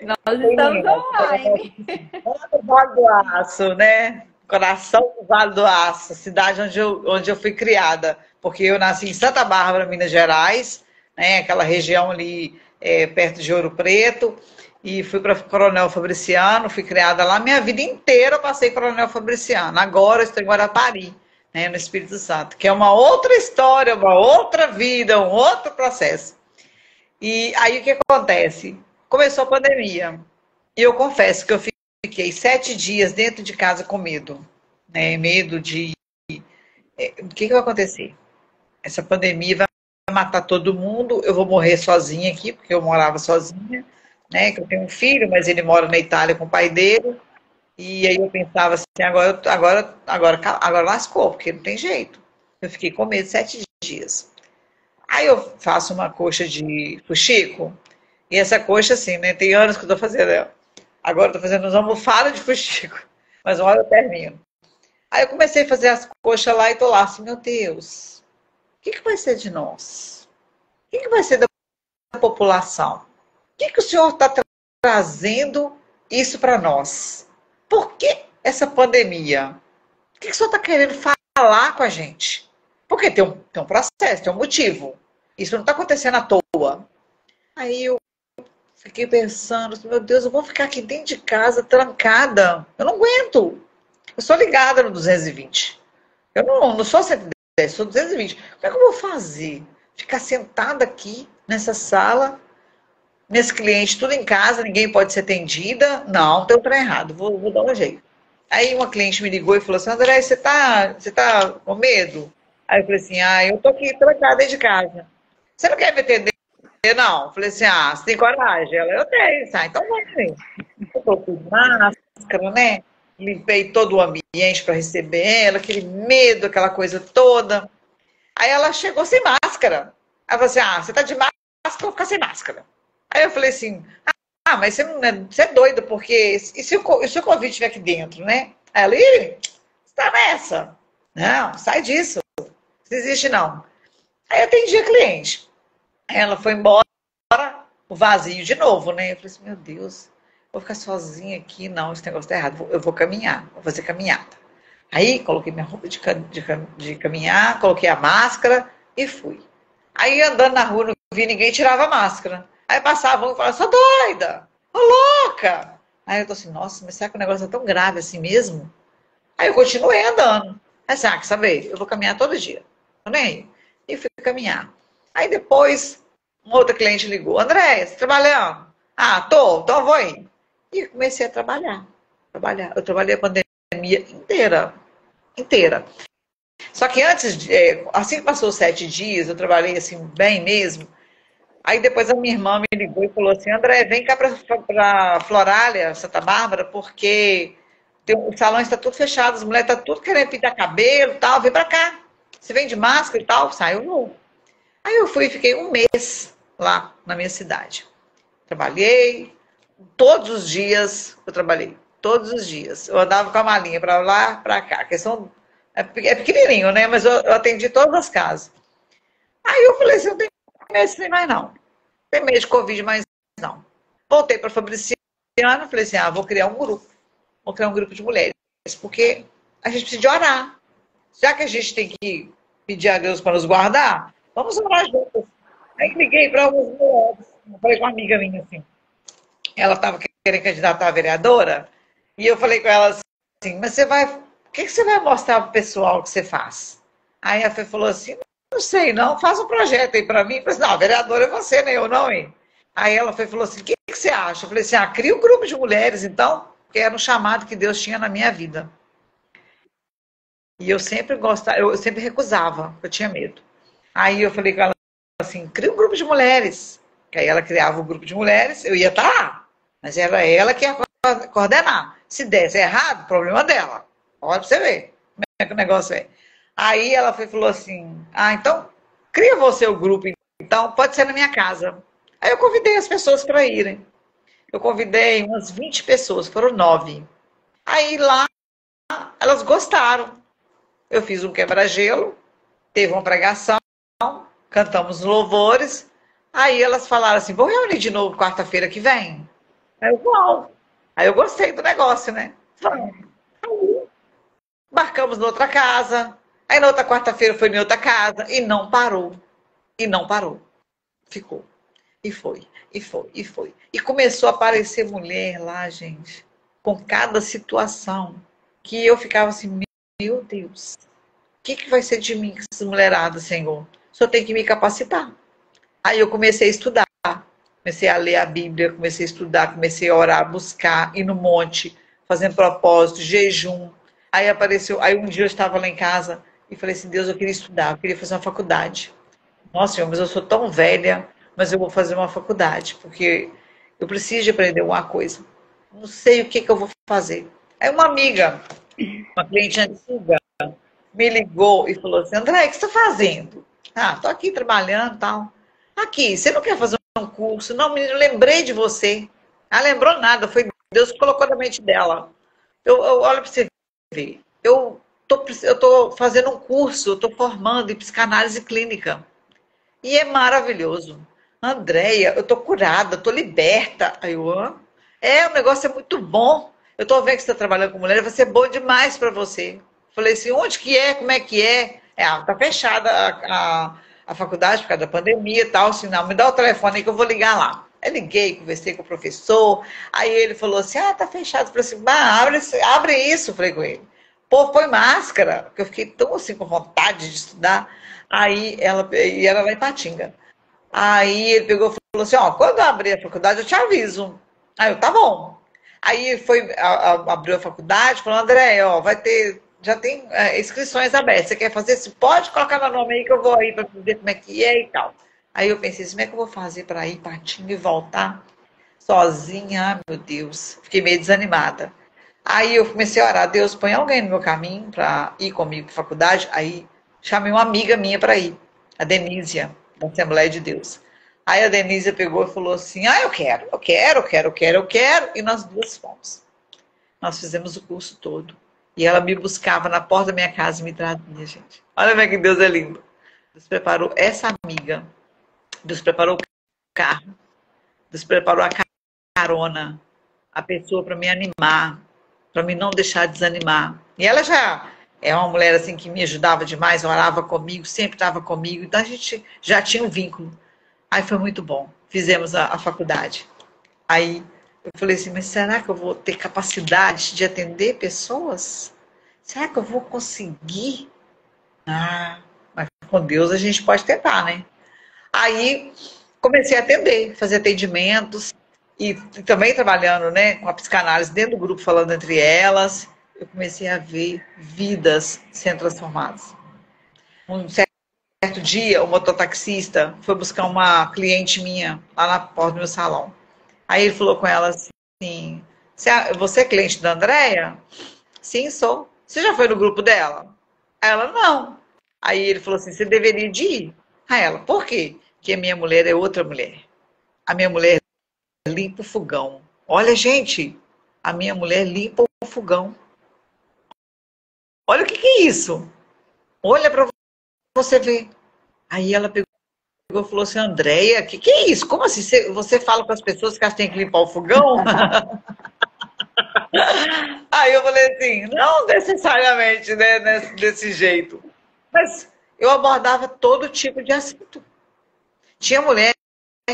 Nós estamos online. Do Vale do Aço, né? Coração do Vale do Aço, cidade onde eu fui criada, porque eu nasci em Santa Bárbara, Minas Gerais, né? Aquela região ali perto de Ouro Preto, e fui para Coronel Fabriciano, fui criada lá. Minha vida inteira eu passei Coronel Fabriciano. Agora eu estou em Guarapari, né, no Espírito Santo, que é uma outra história, uma outra vida, um outro processo. E aí o que acontece? Começou a pandemia. E eu confesso que eu fiquei 7 dias dentro de casa com medo. Né? Medo de... O que vai acontecer? Essa pandemia vai matar todo mundo, eu vou morrer sozinha aqui, porque eu morava sozinha, né? Que eu tenho um filho, mas ele mora na Itália com o pai dele. E aí eu pensava assim, agora lascou, porque não tem jeito. Eu fiquei com medo 7 dias. Aí eu faço uma coxa de fuxico, e essa coxa, assim, né? Tem anos que eu tô fazendo ela. Agora eu tô fazendo uns almofadas de fuxico, mas uma hora eu termino. Aí eu comecei a fazer as coxas lá e tô lá assim, meu Deus, o que vai ser de nós? O que vai ser da população? O que o senhor está trazendo isso para nós? Por que essa pandemia? O que o senhor está querendo falar com a gente? Porque tem um processo, tem um motivo. Isso não está acontecendo à toa. Aí eu fiquei pensando, meu Deus, eu vou ficar aqui dentro de casa, trancada. Eu não aguento. Eu sou ligada no 220. Eu não sou 110, sou 220. Como é que eu vou fazer? Ficar sentada aqui nessa sala, meus clientes tudo em casa, ninguém pode ser atendida? Não, tem um trem errado, vou dar um jeito. Aí uma cliente me ligou e falou assim, André, você tá com medo? Aí eu falei assim, eu tô aqui trancada dentro de casa. Você não quer me atender? Não. Eu falei assim, você tem coragem? Ela, eu tenho. Então vai. Eu tô com máscara, né? Limpei todo o ambiente para receber ela, aquele medo, aquela coisa toda. Aí ela chegou sem máscara. Ela falou assim, você tá de máscara, eu vou ficar sem máscara. Aí eu falei assim, mas você é doida, porque e se o Covid estiver aqui dentro, né? Aí ela, você tá nessa? Não, sai disso. Não existe não. Aí eu atendi a cliente. Ela foi embora, o vazio de novo, né? Eu falei assim, meu Deus, vou ficar sozinha aqui. Não, esse negócio tá errado. Eu vou caminhar, vou fazer caminhada. Aí coloquei minha roupa de caminhar, coloquei a máscara e fui. Aí andando na rua, não vi ninguém, tirava a máscara. Aí passava um e falava, sou doida, ô louca. Aí eu tô assim, nossa, mas será que o negócio é tão grave assim mesmo? Aí eu continuei andando. Aí quer saber? Eu vou caminhar todo dia. Tô nem aí. E fui caminhar. Aí depois, um outro cliente ligou, André, você tá trabalhando? Tô, então eu vou ir. E comecei a trabalhar. Eu trabalhei a pandemia inteira. Só que antes, assim que passou os 7 dias, eu trabalhei assim bem mesmo. Aí depois a minha irmã me ligou e falou assim, André, vem cá para Florália, Santa Bárbara, porque o salão está tudo fechado, as mulheres estão tudo querendo pintar cabelo e tal, vem para cá. Você vem de máscara e tal? Saiu, não. Aí eu fui e fiquei um mês lá na minha cidade. Trabalhei, todos os dias eu trabalhei, todos os dias. Eu andava com a malinha para lá, para cá. A questão é pequenininho, né? Mas eu atendi todas as casas. Aí eu falei assim, eu tenho medo sem mais não. Tem medo de Covid, mas não. Voltei para Fabriciana, falei assim, vou criar um grupo. Vou criar um grupo de mulheres, porque a gente precisa de orar. Já que a gente tem que pedir a Deus para nos guardar, vamos orar juntos. Aí liguei para algumas mulheres, falei com uma amiga minha assim, ela estava querendo candidatar a vereadora, e eu falei com ela assim, mas o que você vai mostrar para o pessoal que você faz? Aí a Fê falou assim, não sei não, faz um projeto aí para mim. Eu falei assim, não, a vereadora é você, nem eu não, hein? Aí ela falou assim, o que você acha? Eu falei assim, cria um grupo de mulheres então, que era um chamado que Deus tinha na minha vida. E eu sempre gostava, eu sempre recusava, eu tinha medo. Aí eu falei com ela assim, cria um grupo de mulheres. Que aí ela criava um grupo de mulheres, eu ia estar lá. Mas era ela que ia coordenar. Se desse errado, problema dela. Olha pra você ver como é que o negócio é. Aí ela falou assim, então, cria você o grupo, então, pode ser na minha casa. Aí eu convidei as pessoas para irem. Eu convidei umas 20 pessoas, foram 9. Aí lá, elas gostaram. Eu fiz um quebra-gelo, teve uma pregação, cantamos louvores. Aí elas falaram assim, vou reunir de novo quarta-feira que vem? Aí eu, uau! Aí eu gostei do negócio, né? Aí, marcamos noutra casa. Aí na outra quarta-feira foi em outra casa. E não parou. E não parou. Ficou. E foi. E foi. E foi. E começou a aparecer mulher lá, gente. Com cada situação. Que eu ficava assim, meu Deus. O que vai ser de mim com essas mulheradas, Senhor? Só tem que me capacitar. Aí eu comecei a estudar. Comecei a ler a Bíblia. Comecei a estudar. Comecei a orar, buscar. Ir no monte. Fazendo propósito, jejum. Aí apareceu. Aí um dia eu estava lá em casa. E falei assim, Deus, eu queria estudar, eu queria fazer uma faculdade. Nossa, Senhor, mas eu sou tão velha, mas eu vou fazer uma faculdade, porque eu preciso de aprender alguma coisa. Não sei o que eu vou fazer. Aí uma amiga, uma cliente antiga, me ligou e falou assim, André, o que você está fazendo? Tô aqui trabalhando e tal. Aqui, você não quer fazer um curso? Não, menino, lembrei de você. Lembrou nada, foi Deus que colocou na mente dela. Olha para você ver. Eu estou fazendo um curso, estou formando em psicanálise clínica. E é maravilhoso. Andréia, eu estou curada, estou liberta. Aí eu, o negócio é muito bom. Eu estou vendo que você está trabalhando com mulher, vai ser bom demais para você. Falei assim, onde que é? Como é que é? Está fechada a faculdade por causa da pandemia e tal. Assim, não, me dá o telefone aí que eu vou ligar lá. Aí liguei, conversei com o professor. Aí ele falou assim, tá fechado. Eu falei assim, abre isso. Falei com ele. Pô, põe máscara, porque eu fiquei tão assim com vontade de estudar. Aí e era lá em Patinga. Aí ele pegou e falou assim, quando eu abrir a faculdade eu te aviso. Aí eu, tá bom. Aí abriu a faculdade, falou, André, já tem inscrições abertas. Você quer fazer? Você pode colocar meu nome aí que eu vou aí para ver como é que é e tal. Aí eu pensei assim, como é que eu vou fazer para ir Patinga e voltar sozinha? Meu Deus. Fiquei meio desanimada. Aí eu comecei a orar, Deus, põe alguém no meu caminho para ir comigo para a faculdade. Aí chamei uma amiga minha para ir, a Denísia, da Assembleia de Deus. Aí a Denísia pegou e falou assim, eu quero. E nós duas fomos. Nós fizemos o curso todo. E ela me buscava na porta da minha casa e me trazia, gente. Olha como é que Deus é lindo. Deus preparou essa amiga. Deus preparou o carro. Deus preparou a carona. A pessoa para me animar. Para me não deixar desanimar. E ela já é uma mulher assim que me ajudava demais, orava comigo, sempre estava comigo. Então a gente já tinha um vínculo. Aí foi muito bom. Fizemos a faculdade. Aí eu falei assim, mas será que eu vou ter capacidade de atender pessoas? Será que eu vou conseguir? Mas com Deus a gente pode tentar, né? Aí comecei a atender, fazer atendimentos. E também trabalhando, né, com a psicanálise dentro do grupo, falando entre elas, eu comecei a ver vidas sendo transformadas. Um certo dia, o mototaxista foi buscar uma cliente minha lá na porta do meu salão. Aí ele falou com ela assim: Você é cliente da Andréia? Sim, sou. Você já foi no grupo dela? Aí ela, não. Aí ele falou assim: Você deveria de ir. Aí ela, por quê? Porque a minha mulher é outra mulher. A minha mulher limpa o fogão. Olha, gente, a minha mulher limpa o fogão. Olha o que é isso. Olha para você ver. Aí ela pegou e falou assim: Andréia, o que é isso? Como assim? Você fala com as pessoas que elas têm que limpar o fogão? Aí eu falei assim: não necessariamente, né, desse jeito. Mas eu abordava todo tipo de assunto. Tinha mulher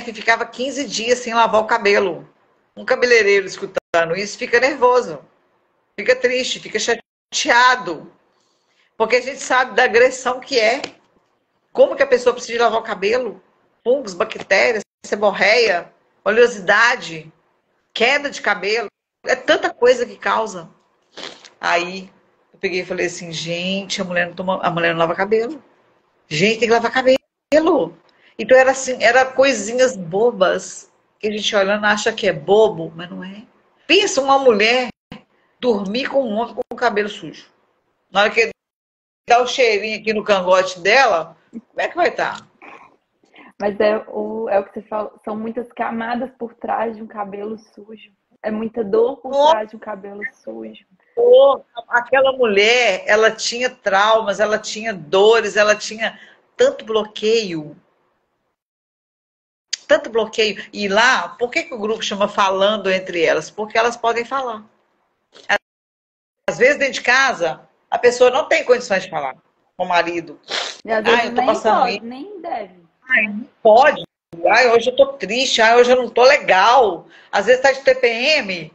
que ficava 15 dias sem lavar o cabelo. Um cabeleireiro escutando isso fica nervoso, fica triste, fica chateado. Porque a gente sabe da agressão que é. Como que a pessoa precisa lavar o cabelo? Fungos, bactérias, seborreia, oleosidade, queda de cabelo. É tanta coisa que causa. Aí eu peguei e falei assim, gente, a mulher não lava cabelo. Gente, tem que lavar cabelo. Então era assim, era coisinhas bobas que a gente olhando acha que é bobo, mas não é. Pensa uma mulher dormir com um homem com o cabelo sujo. Na hora que dá o cheirinho aqui no cangote dela, como é que vai estar? Mas é o que você falou, são muitas camadas por trás de um cabelo sujo. É muita dor por trás de um cabelo sujo. Aquela mulher, ela tinha traumas, ela tinha dores, ela tinha tanto bloqueio. Tanto bloqueio. E lá, por que o grupo chama Falando Entre Elas? Porque elas podem falar. Às vezes, dentro de casa, a pessoa não tem condições de falar com o marido. E às vezes Eu tô nem passando pode, isso. nem deve. Não pode. Hoje eu tô triste. Hoje eu não tô legal. Às vezes tá de TPM.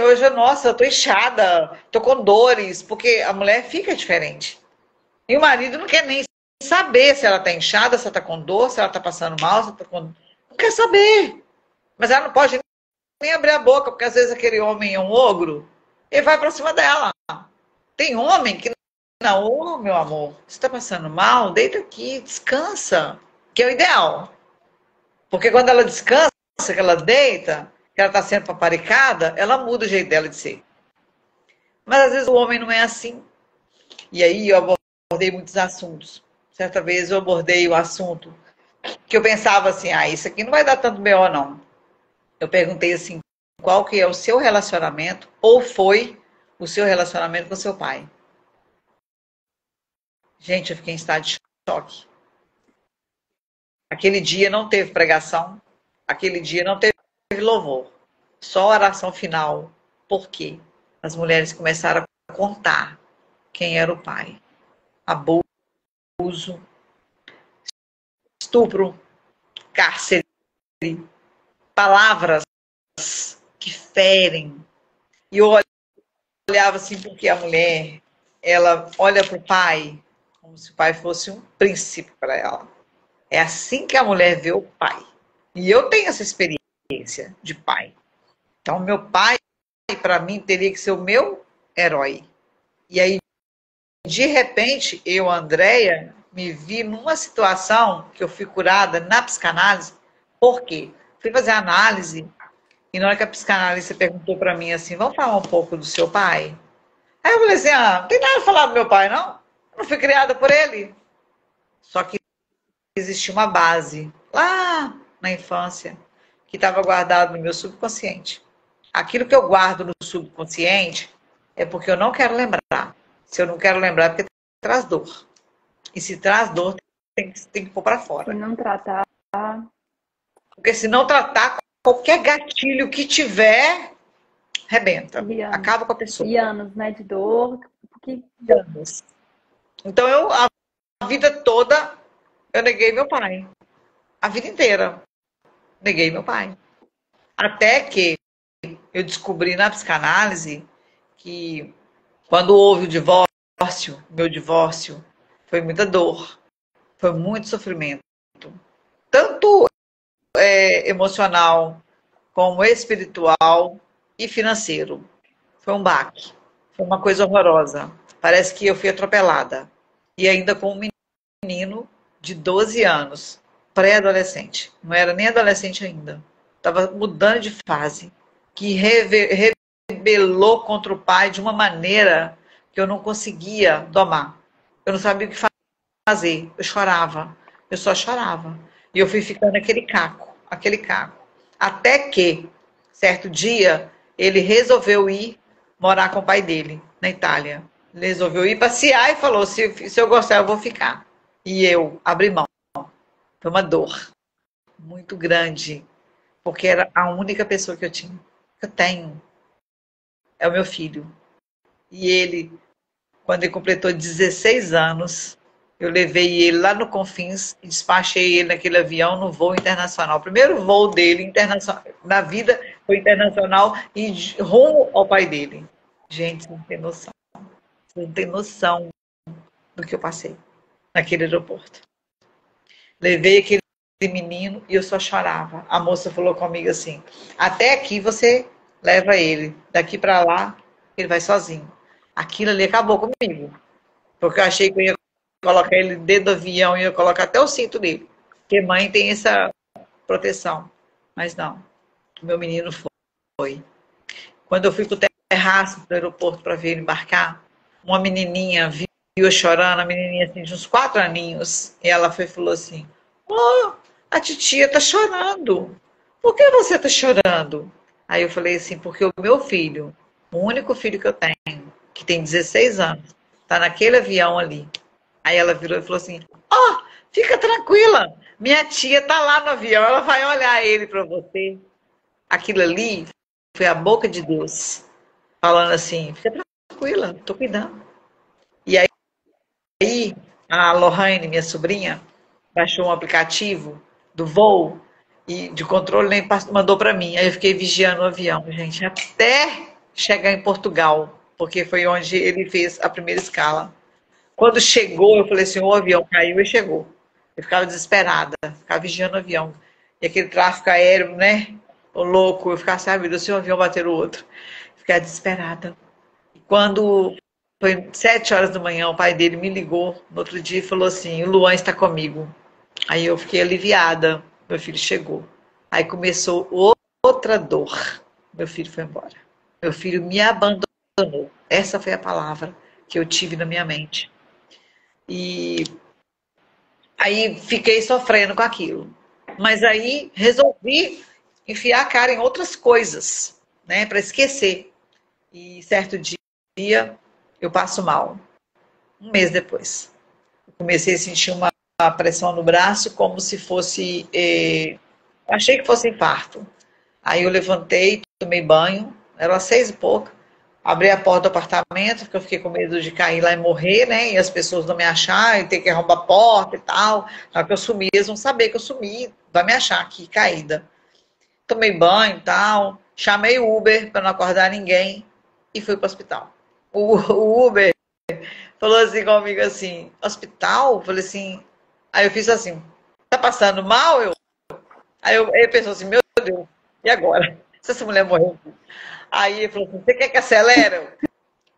Hoje, nossa, eu tô inchada. Tô com dores. Porque a mulher fica diferente. E o marido não quer nem saber se ela tá inchada, se ela tá com dor, se ela tá passando mal, se ela tá com... Não quer saber. Mas ela não pode nem abrir a boca, porque às vezes aquele homem é um ogro, ele vai pra cima dela. Tem homem que não, ô meu amor, você tá passando mal? Deita aqui, descansa, que é o ideal. Porque quando ela descansa, que ela deita, que ela tá sendo paparicada, ela muda o jeito dela de ser. Mas às vezes o homem não é assim. E aí eu abordei muitos assuntos. Certa vez eu abordei o assunto que eu pensava assim, isso aqui não vai dar tanto BO não. Eu perguntei assim, qual que é o seu relacionamento, ou foi o seu relacionamento com seu pai? Gente, eu fiquei em estado de choque. Aquele dia não teve pregação, aquele dia não teve louvor, só oração final. Por quê? As mulheres começaram a contar quem era o pai. Abuso, estupro, cárcere, palavras que ferem. E eu olhava assim, porque a mulher, ela olha para o pai como se o pai fosse um príncipe para ela. É assim que a mulher vê o pai. E eu tenho essa experiência de pai. Então, meu pai, para mim, teria que ser o meu herói. E aí, de repente, eu, Andréia, me vi numa situação que eu fui curada na psicanálise. Por quê? Fui fazer análise e na hora que a psicanalista perguntou para mim assim, vamos falar um pouco do seu pai? Aí eu falei assim, não tem nada a falar do meu pai, não. Eu não fui criada por ele. Só que existia uma base lá na infância que estava guardado no meu subconsciente. Aquilo que eu guardo no subconsciente é porque eu não quero lembrar. Se eu não quero lembrar, é porque traz dor. E se traz dor, tem que pôr para fora. Se não tratar... Porque se não tratar, qualquer gatilho que tiver, rebenta. Acaba com a pessoa. E anos, né, de dor. Porque... Anos. Então, a vida toda, eu neguei meu pai. A vida inteira. Neguei meu pai. Até que eu descobri na psicanálise que quando houve o divórcio, meu divórcio, foi muita dor, foi muito sofrimento. Tanto emocional, como espiritual e financeiro. Foi um baque. Foi uma coisa horrorosa. Parece que eu fui atropelada. E ainda com um menino de 12 anos, pré-adolescente, não era nem adolescente ainda, estava mudando de fase, que rebelou contra o pai de uma maneira que eu não conseguia domar. Eu não sabia o que fazer, eu chorava, eu só chorava. E eu fui ficando aquele caco. Até que, certo dia, ele resolveu ir morar com o pai dele, na Itália. Ele resolveu ir passear e falou, se eu gostar, eu vou ficar. E eu abri mão. Foi uma dor muito grande, porque era a única pessoa que eu tinha. Eu tenho. É o meu filho. E ele, quando ele completou 16 anos, eu levei ele lá no Confins e despachei ele naquele avião no voo internacional. O primeiro voo dele internacional, na vida foi internacional e rumo ao pai dele. Gente, você não tem noção. Você não tem noção do que eu passei naquele aeroporto. Levei aquele menino e eu só chorava. A moça falou comigo assim, até aqui você leva ele, daqui para lá ele vai sozinho. Aquilo ali acabou comigo, porque eu achei que eu ia colocar ele dentro do avião e ia colocar até o cinto dele, porque mãe tem essa proteção, mas não, o meu menino foi. Quando eu fui pro terraço do aeroporto para ver ele embarcar, uma menininha viu eu chorando, a menininha assim, de uns 4 aninhos, e ela falou assim, oh, a titia tá chorando, por que você tá chorando? Aí eu falei assim, porque o meu filho, o único filho que eu tenho, que tem 16 anos, tá naquele avião ali. Aí ela virou e falou assim, ó, fica tranquila, minha tia tá lá no avião, ela vai olhar ele para você. Aquilo ali foi a boca de Deus, falando assim, fica tranquila, tô cuidando. E aí a Lohane, minha sobrinha, baixou um aplicativo do voo e de controle nem mandou para mim. Aí eu fiquei vigiando o avião, gente, até chegar em Portugal, porque foi onde ele fez a primeira escala. Quando chegou, eu falei assim, o avião caiu e chegou. Eu ficava desesperada, ficava vigiando o avião. E aquele tráfego aéreo, né? O louco, eu ficava, sabe, se o avião bater o outro. Eu ficava desesperada. E quando foi 7 horas da manhã, o pai dele me ligou no outro dia e falou assim, o Luan está comigo. Aí eu fiquei aliviada, meu filho chegou. Aí começou outra dor. Meu filho foi embora. Meu filho me abandonou. Essa foi a palavra que eu tive na minha mente. E aí fiquei sofrendo com aquilo. Mas aí resolvi enfiar a cara em outras coisas, né, para esquecer. E certo dia eu passo mal. Um mês depois. Eu comecei a sentir uma pressão no braço como se fosse... achei que fosse infarto. Aí eu levantei, tomei banho, era 6 e pouco. Abri a porta do apartamento, porque eu fiquei com medo de cair lá e morrer, né? E as pessoas não me achar, e ter que arrombar a porta e tal. Na hora que eu sumi, eles vão saber que eu sumi, vai me achar aqui, caída. Tomei banho e tal, chamei o Uber para não acordar ninguém e fui para o hospital. O Uber falou assim comigo assim, hospital? Eu falei assim, aí eu fiz assim, tá passando mal? Aí ele pensou assim, meu Deus, e agora? Se essa mulher morreu? Aí ele falou assim, você quer que acelere?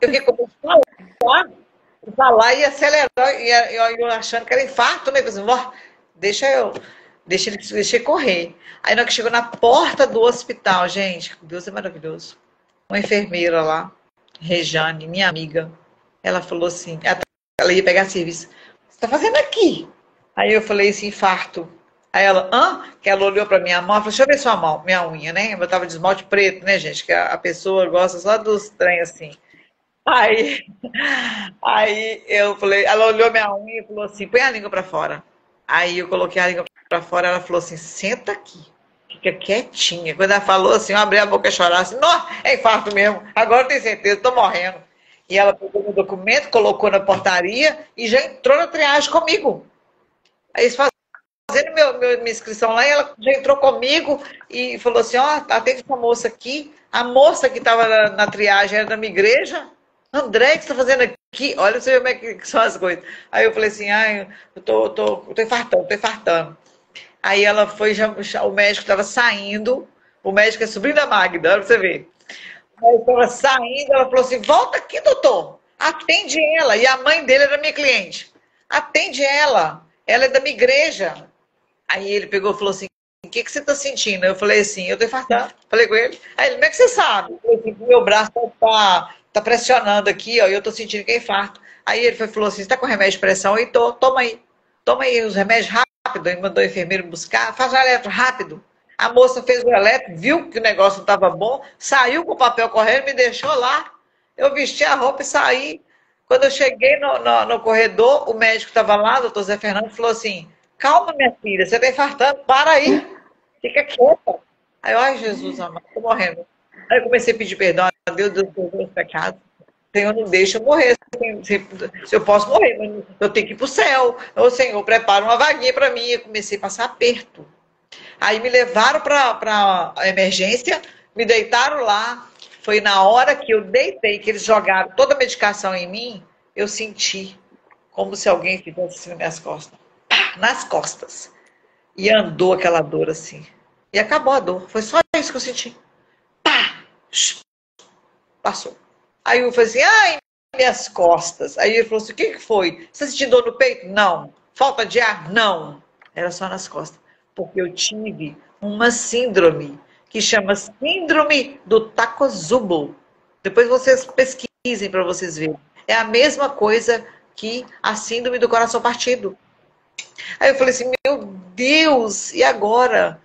Eu fiquei começando a falar e acelerar, e eu achando que era infarto, né? Eu falei assim, deixa ele correr. Aí na hora que chegou na porta do hospital, gente, Deus é maravilhoso. Uma enfermeira lá, Rejane, minha amiga, ela falou assim, ela ia pegar serviço, o que você está fazendo aqui? Aí eu falei assim, infarto. Aí ela, que ela olhou pra minha mão, ela falou, deixa eu ver sua mão, minha unha, né? Eu tava de esmalte preto, né, gente? Que a pessoa gosta só dos trem assim. Aí eu falei, ela olhou minha unha e falou assim, põe a língua pra fora. Aí eu coloquei a língua pra fora, ela falou assim, senta aqui, fica quietinha. Quando ela falou assim, eu abri a boca e chorar assim, não, é infarto mesmo, agora eu tenho certeza, tô morrendo. E ela pegou meu documento, colocou na portaria e já entrou na triagem comigo. Aí eles fazendo minha inscrição lá, e ela já entrou comigo e falou assim, atende essa moça aqui. A moça que estava na triagem era da minha igreja. André, o que você está fazendo aqui? Olha, você vê como é que são as coisas. Aí eu falei assim, eu tô infartando. Aí ela foi, o médico estava saindo, o médico é sobrinho da Magda, olha pra você ver. Aí estava saindo, ela falou assim, volta aqui, doutor, atende ela. E a mãe dele era minha cliente. atende ela. Ela é da minha igreja. Aí ele pegou e falou assim, o que você está sentindo? Eu falei assim, eu tô infartando. Falei com ele. Aí ele, como é que você sabe? Eu falei assim, meu braço tá pressionando aqui, ó, e eu tô sentindo que é infarto. Aí ele falou assim, você tá com remédio de pressão? E tô, toma aí. Toma aí os remédios rápido. Ele mandou o enfermeiro buscar, faz o eletro rápido. A moça fez o eletro, viu que o negócio não estava bom, saiu com o papel correndo, me deixou lá. Eu vesti a roupa e saí. Quando eu cheguei no corredor, o médico estava lá, o doutor Zé Fernando, falou assim, calma, minha filha, você está infartando, para aí, fica quieta. Aí eu, ai, Jesus amado, estou morrendo. Aí eu comecei a pedir perdão a Deus, Deus perdoa os pecados. Senhor, não deixa eu morrer. Se eu posso morrer, mas eu tenho que ir para o céu. Ô, Senhor, prepara uma vaguinha para mim. Eu comecei a passar aperto. Aí me levaram para a emergência, me deitaram lá. Foi na hora que eu deitei, que eles jogaram toda a medicação em mim, eu senti como se alguém fizesse assim nas minhas costas. Pá, nas costas. E andou aquela dor assim. E acabou a dor. Foi só isso que eu senti. Pá! Passou. Aí eu falei assim, ai, minhas costas. Aí ele falou assim, o que foi? Você sentiu dor no peito? Não. Falta de ar? Não. Era só nas costas. Porque eu tive uma síndrome que chama Síndrome do Takotsubo. Depois vocês pesquisem para vocês verem. É a mesma coisa que a síndrome do coração partido. Aí eu falei assim, meu Deus, e agora?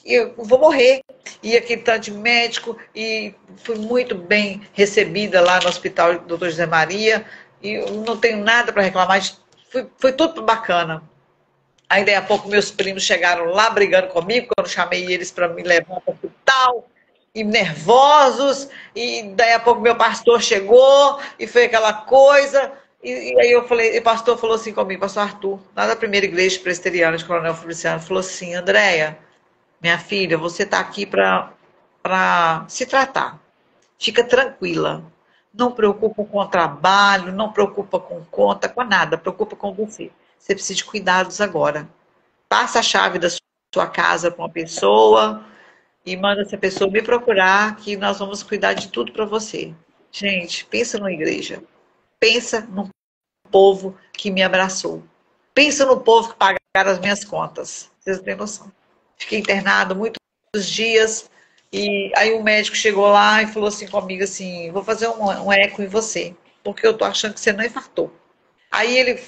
Eu vou morrer. E aquele tanto de médico, e fui muito bem recebida lá no hospital do Dr. José Maria, e eu não tenho nada para reclamar, foi tudo bacana. Aí daí a pouco meus primos chegaram lá brigando comigo, quando eu chamei eles para me levar para o hospital, e nervosos, e daí a pouco meu pastor chegou, e foi aquela coisa, e aí eu falei, o pastor falou assim comigo, pastor Arthur, lá da primeira igreja presbiteriana de Coronel Feliciano, falou assim, Andréia, minha filha, você está aqui para se tratar. Fica tranquila. Não preocupa com o trabalho, não preocupa com conta, com nada. Preocupa com você. Você precisa de cuidados agora. Passa a chave da sua casa para uma pessoa e manda essa pessoa me procurar que nós vamos cuidar de tudo para você. Gente, pensa numa igreja. Pensa no povo que me abraçou. Pensa no povo que pagaram as minhas contas. Vocês não têm noção. Fiquei internado muitos dias e aí o médico chegou lá e falou assim comigo assim, vou fazer um eco em você, porque eu tô achando que você não infartou. Aí ele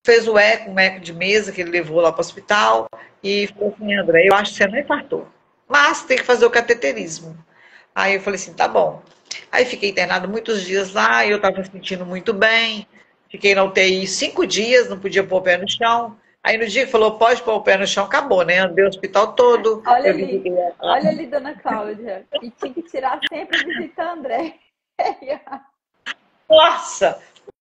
fez o eco, um eco de mesa que ele levou lá para o hospital e falou assim, André, eu acho que você não infartou, mas tem que fazer o cateterismo. Aí eu falei assim, tá bom. Aí fiquei internado muitos dias lá, eu estava sentindo muito bem, fiquei na UTI 5 dias, não podia pôr o pé no chão. Aí no dia que falou, pode pôr o pé no chão, acabou, né? Andei o hospital todo. Olha ali, dona Cláudia. E tinha que tirar sempre a visita a André. Nossa,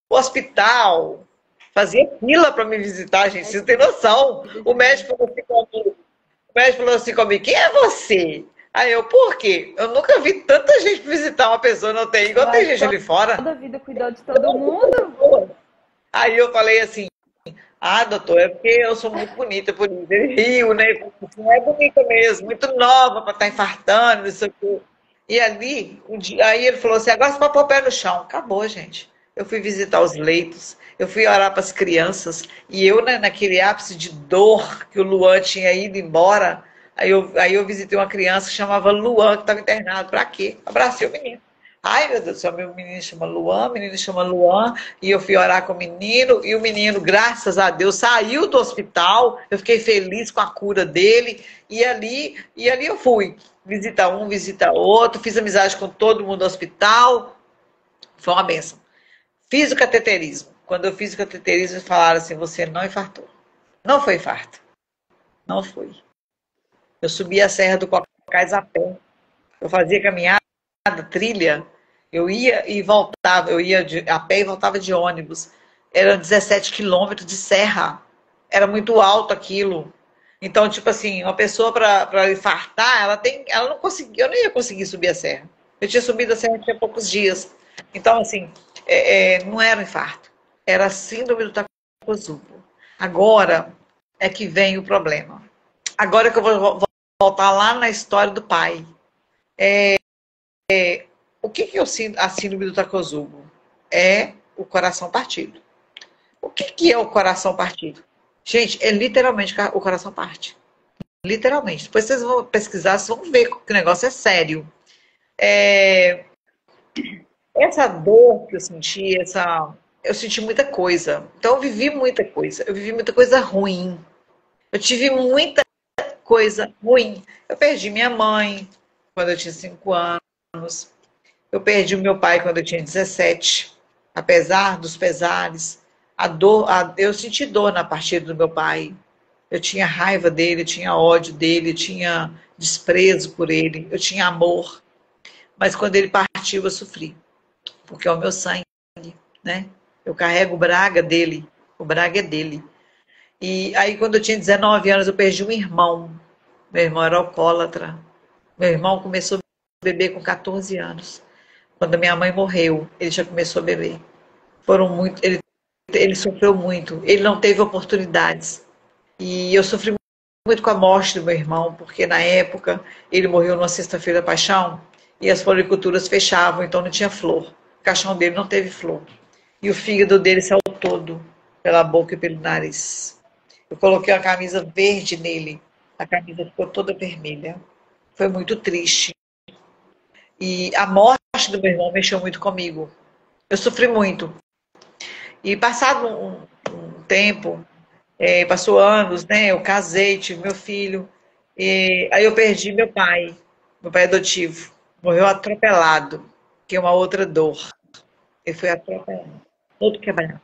o hospital fazia fila para me visitar, gente, vocês não têm noção. O médico falou assim comigo, quem é você? Aí eu, por quê? Eu nunca vi tanta gente visitar uma pessoa na UTI, igual tem gente ali fora. Toda a vida cuidou de todo mundo. Aí eu falei assim, ah, doutor, é porque eu sou muito bonita por isso. Ele riu, né? Não é bonita mesmo, muito nova para estar infartando, isso aqui. E ali, aí ele falou assim, agora você vai pôr o pé no chão. Acabou, gente. Eu fui visitar os leitos, eu fui orar para as crianças, e eu, né, naquele ápice de dor que o Luan tinha ido embora, aí eu visitei uma criança que chamava Luan, que estava internado. Para quê? Abracei o menino. Ai, meu Deus do céu, meu menino chama Luan, menino chama Luan, e eu fui orar com o menino, e o menino, graças a Deus, saiu do hospital, eu fiquei feliz com a cura dele, e ali eu fui, visita um, visita outro, fiz amizade com todo mundo do hospital, foi uma bênção. Fiz o cateterismo. Quando eu fiz o cateterismo, falaram assim, você não infartou. Não foi infarto. Não foi. Eu subi a Serra do Cocais a pé. Eu fazia caminhada, trilha, eu ia e voltava, eu ia a pé e voltava de ônibus. Eram 17 quilômetros de serra. Era muito alto aquilo. Então, tipo assim, uma pessoa para infartar, ela não conseguia, eu não ia conseguir subir a serra. Eu tinha subido a serra tinha poucos dias. Então, assim, não era um infarto. Era a síndrome do Takotsubo. Agora é que vem o problema. Agora que eu vou voltar lá na história do pai. O que é a síndrome do Takotsubo? É o coração partido. O que que é o coração partido? Gente, é literalmente o coração parte. Literalmente. Depois vocês vão pesquisar, vocês vão ver que o negócio é sério. É, essa dor que eu senti, eu senti muita coisa. Então eu vivi muita coisa. Eu vivi muita coisa ruim. Eu tive muita coisa ruim. Eu perdi minha mãe quando eu tinha 5 anos. Eu perdi o meu pai quando eu tinha 17. Apesar dos pesares, eu senti dor na partida do meu pai. Eu tinha raiva dele, eu tinha ódio dele, eu tinha desprezo por ele, eu tinha amor. Mas quando ele partiu, eu sofri, porque é o meu sangue, né? Eu carrego o Braga dele, o Braga é dele. E aí, quando eu tinha 19 anos, eu perdi um irmão. Meu irmão era alcoólatra. Meu irmão começou a beber com 14 anos. Quando a minha mãe morreu, ele já começou a beber. Ele sofreu muito, ele não teve oportunidades. E eu sofri muito com a morte do meu irmão, porque na época ele morreu numa sexta-feira paixão e as floriculturas fechavam, então não tinha flor. O caixão dele não teve flor. E o fígado dele saiu todo pela boca e pelo nariz. Eu coloquei uma camisa verde nele, a camisa ficou toda vermelha. Foi muito triste. E a morte do meu irmão mexeu muito comigo. Eu sofri muito. E passado um tempo, passou anos, né? Eu casei, tive meu filho. E aí eu perdi meu pai adotivo. Morreu atropelado, que é uma outra dor. Ele foi atropelado, todo quebrado.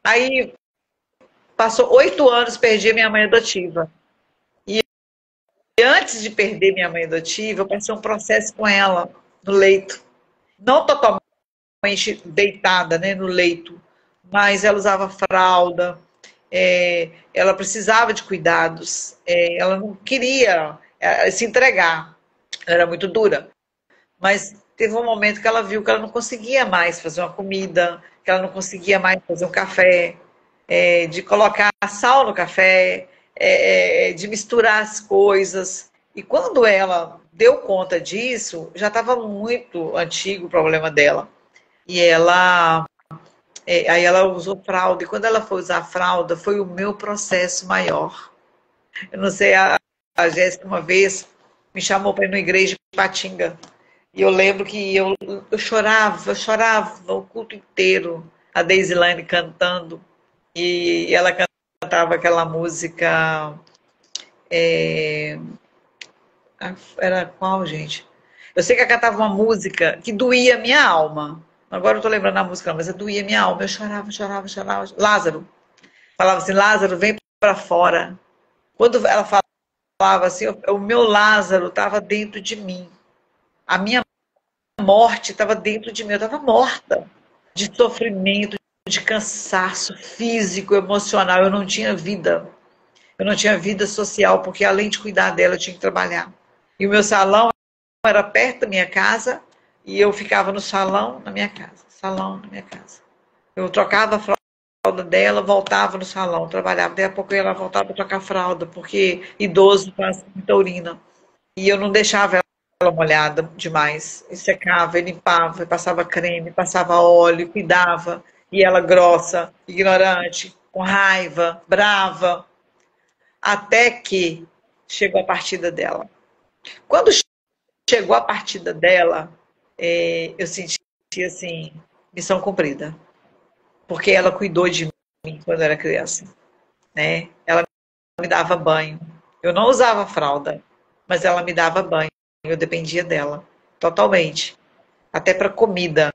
Aí passou 8 anos, perdi a minha mãe adotiva. E antes de perder minha mãe adotiva, eu passei um processo com ela no leito. Não totalmente deitada, né, no leito, mas ela usava fralda, ela precisava de cuidados, ela não queria se entregar, ela era muito dura, mas teve um momento que ela viu que ela não conseguia mais fazer uma comida, que ela não conseguia mais fazer um café, de colocar sal no café, de misturar as coisas. E quando ela deu conta disso, já estava muito antigo o problema dela. E aí ela usou fralda, e quando ela foi usar a fralda, foi o meu processo maior. Eu não sei, a Jéssica uma vez me chamou para ir na igreja de Patinga, e eu lembro que eu chorava o culto inteiro, a Deisilane cantando, e ela cantava aquela música, era qual, gente? Eu sei que ela cantava uma música que doía a minha alma. Agora eu não tô lembrando a música, não, mas doía a minha alma. Eu chorava. Lázaro. Falava assim, Lázaro, vem para fora. Quando ela falava assim, o meu Lázaro estava dentro de mim. A minha morte estava dentro de mim. Eu estava morta de sofrimento, de cansaço físico, emocional. Eu não tinha vida. Eu não tinha vida social, porque além de cuidar dela, eu tinha que trabalhar. E o meu salão era perto da minha casa, e eu ficava no salão na minha casa. Salão na minha casa. Eu trocava a fralda dela, voltava no salão, trabalhava. Daí a pouco ela voltava para trocar a fralda, porque idoso faz muita urina. E eu não deixava ela molhada demais. E secava, e limpava, e passava creme, passava óleo, cuidava. E ela grossa, ignorante, com raiva, brava. Até que chegou a partida dela. Quando chegou a partida dela, eu senti assim, missão cumprida. Porque ela cuidou de mim quando eu era criança, né? Ela me dava banho. Eu não usava fralda, mas ela me dava banho. Eu dependia dela, totalmente. Até para comida.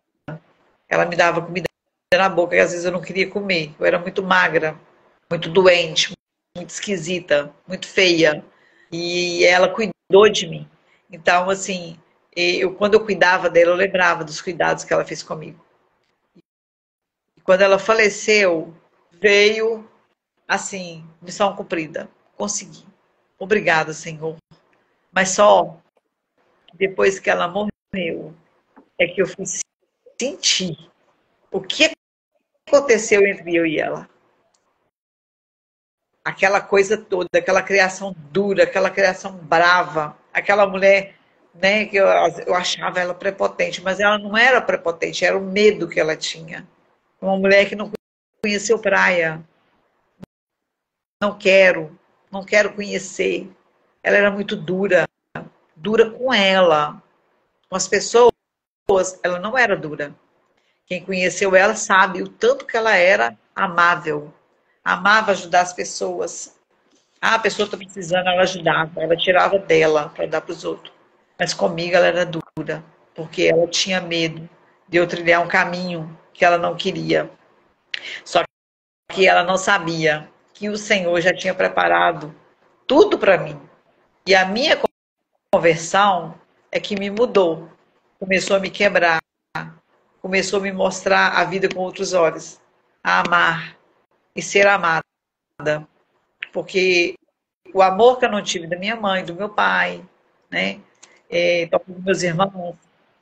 Ela me dava comida na boca, que às vezes eu não queria comer. Eu era muito magra, muito doente, muito esquisita, muito feia. E ela cuidou de mim. Então, assim, quando eu cuidava dela, eu lembrava dos cuidados que ela fez comigo. E quando ela faleceu, veio, assim, missão cumprida. Consegui. Obrigada, Senhor. Mas só depois que ela morreu, é que eu fui sentir o que aconteceu entre eu e ela. Aquela coisa toda, aquela criação dura, aquela criação brava, aquela mulher, né, que eu achava ela prepotente, mas ela não era prepotente, era o medo que ela tinha. Uma mulher que não conheceu praia. Não quero, não quero conhecer. Ela era muito dura, dura com ela. Com as pessoas, ela não era dura. Quem conheceu ela sabe o tanto que ela era amável. Amava ajudar as pessoas. Ah, a pessoa está precisando, ela ajudava. Ela tirava dela para dar para os outros. Mas comigo ela era dura, porque ela tinha medo de eu trilhar um caminho que ela não queria. Só que ela não sabia que o Senhor já tinha preparado tudo para mim. E a minha conversão é que me mudou. Começou a me quebrar. Começou a me mostrar a vida com outros olhos. A amar e ser amada. Porque o amor que eu não tive da minha mãe, do meu pai, né? Dos meus irmãos,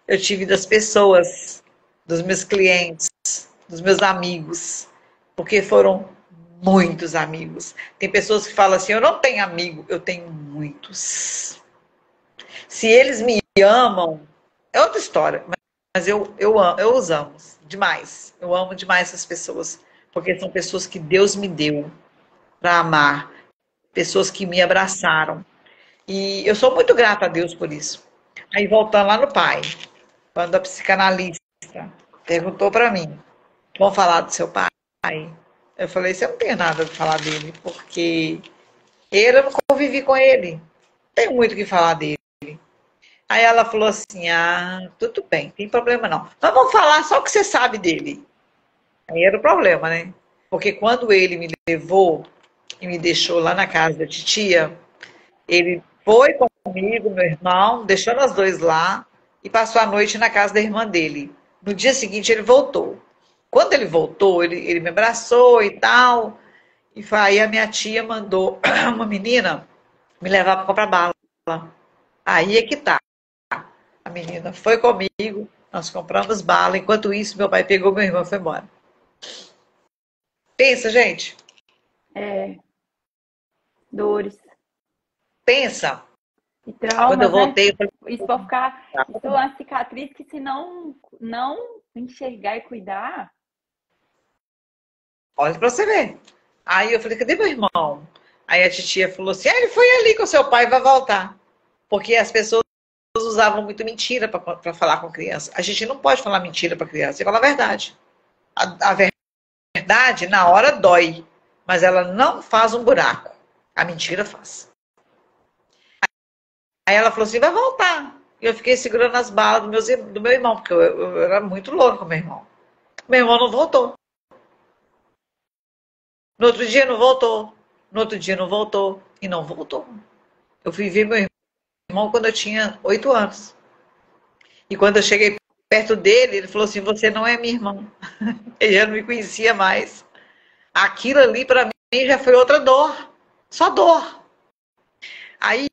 eu tive das pessoas, dos meus clientes, dos meus amigos. Porque foram muitos amigos. Tem pessoas que falam assim, eu não tenho amigo, eu tenho muitos. Se eles me amam, é outra história, mas eu os amo demais. Eu amo demais essas pessoas, porque são pessoas que Deus me deu para amar, pessoas que me abraçaram. E eu sou muito grata a Deus por isso. Aí voltando lá no pai, quando a psicanalista perguntou para mim, vamos falar do seu pai? Eu falei, você não tem nada para falar dele, porque eu não convivi com ele. Não tenho muito o que falar dele. Aí ela falou assim, ah, tudo bem, não tem problema não. Mas vamos falar só o que você sabe dele. Aí era o problema, né? Porque quando ele me levou e me deixou lá na casa da titia, ele foi comigo, meu irmão, deixou nós dois lá e passou a noite na casa da irmã dele. No dia seguinte ele voltou. Quando ele voltou, ele me abraçou e tal. E aí a minha tia mandou uma menina me levar para comprar bala. Aí é que tá. A menina foi comigo, nós compramos bala. Enquanto isso, meu pai pegou meu irmão e foi embora. Pensa, gente. Dores. Pensa. E traumas, quando eu voltei, né? Isso vai ficar. Isso é uma cicatriz que se não enxergar e cuidar. Olha pra você ver. Aí eu falei, cadê meu irmão? Aí a titia falou assim, ele foi ali com seu pai, vai voltar. Porque as pessoas usavam muito mentira para falar com criança. A gente não pode falar mentira para criança, você fala a verdade. A verdade, na hora, dói. Mas ela não faz um buraco. A mentira faz. Aí ela falou assim, vai voltar. E eu fiquei segurando as balas do meu irmão, porque eu era muito louco com meu irmão. Meu irmão não voltou. No outro dia não voltou. No outro dia não voltou. E não voltou. Eu fui ver meu irmão quando eu tinha 8 anos. E quando eu cheguei perto dele, ele falou assim, você não é meu irmão. Ele já não me conhecia mais. Aquilo ali para mim já foi outra dor. Só dor. Aí,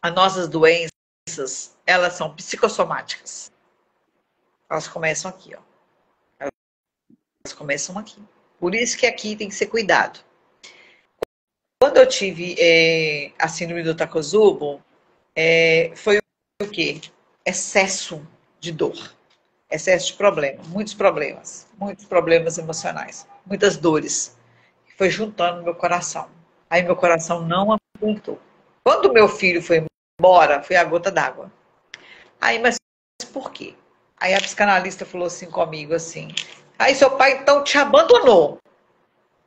as nossas doenças, elas são psicossomáticas. Elas começam aqui, ó. Elas começam aqui. Por isso que aqui tem que ser cuidado. Quando eu tive a síndrome do Takotsubo, foi o quê? Excesso de dor. Excesso de problema. Muitos problemas emocionais. Muitas dores. Foi juntando no meu coração. Aí meu coração não aguentou. Quando meu filho foi embora, foi a gota d'água. Aí, mas por quê? Aí a psicanalista falou assim comigo, assim, aí seu pai então te abandonou.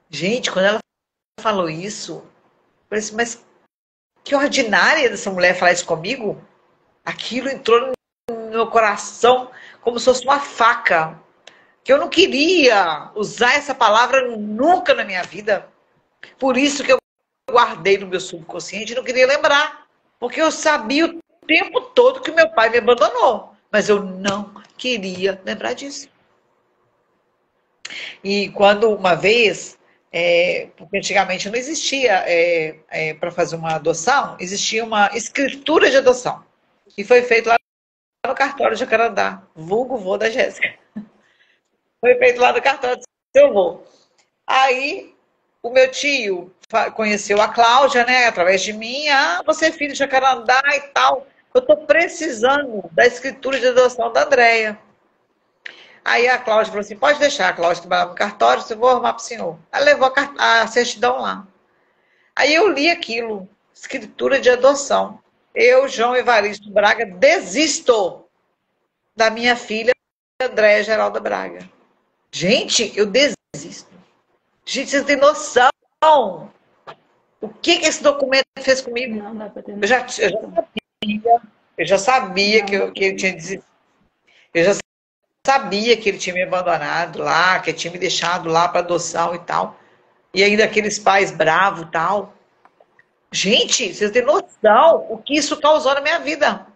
Gente, quando ela falou isso, eu falei assim, mas que ordinária dessa mulher falar isso comigo? Aquilo entrou no meu coração como se fosse uma faca. Que eu não queria usar essa palavra nunca na minha vida. Por isso que eu guardei no meu subconsciente e não queria lembrar. Porque eu sabia o tempo todo que meu pai me abandonou. Mas eu não queria lembrar disso. E quando uma vez, porque antigamente não existia, para fazer uma adoção, existia uma escritura de adoção. E foi feito lá no cartório de Jacarandá, vulgo vô da Jéssica. Foi feito lá no cartório do seu vô. Aí, o meu tio conheceu a Cláudia, né, através de mim. Ah, você é filho de Jacarandá e tal. Eu estou precisando da escritura de adoção da Andréia. Aí a Cláudia falou assim, pode deixar, a Cláudia trabalhava no cartório, eu vou arrumar para o senhor. Ela levou a certidão lá. Aí eu li aquilo, escritura de adoção. Eu, João Evaristo Braga, desisto da minha filha, Andréia Geralda Braga. Gente, eu desisto. Gente, vocês têm noção o que esse documento fez comigo? Não dá pra ter Eu já sabia que ele tinha desistido. Eu já sabia que ele tinha me abandonado lá, que ele tinha me deixado lá para adoção e tal. E ainda aqueles pais bravos e tal. Gente, vocês têm noção o que isso causou na minha vida.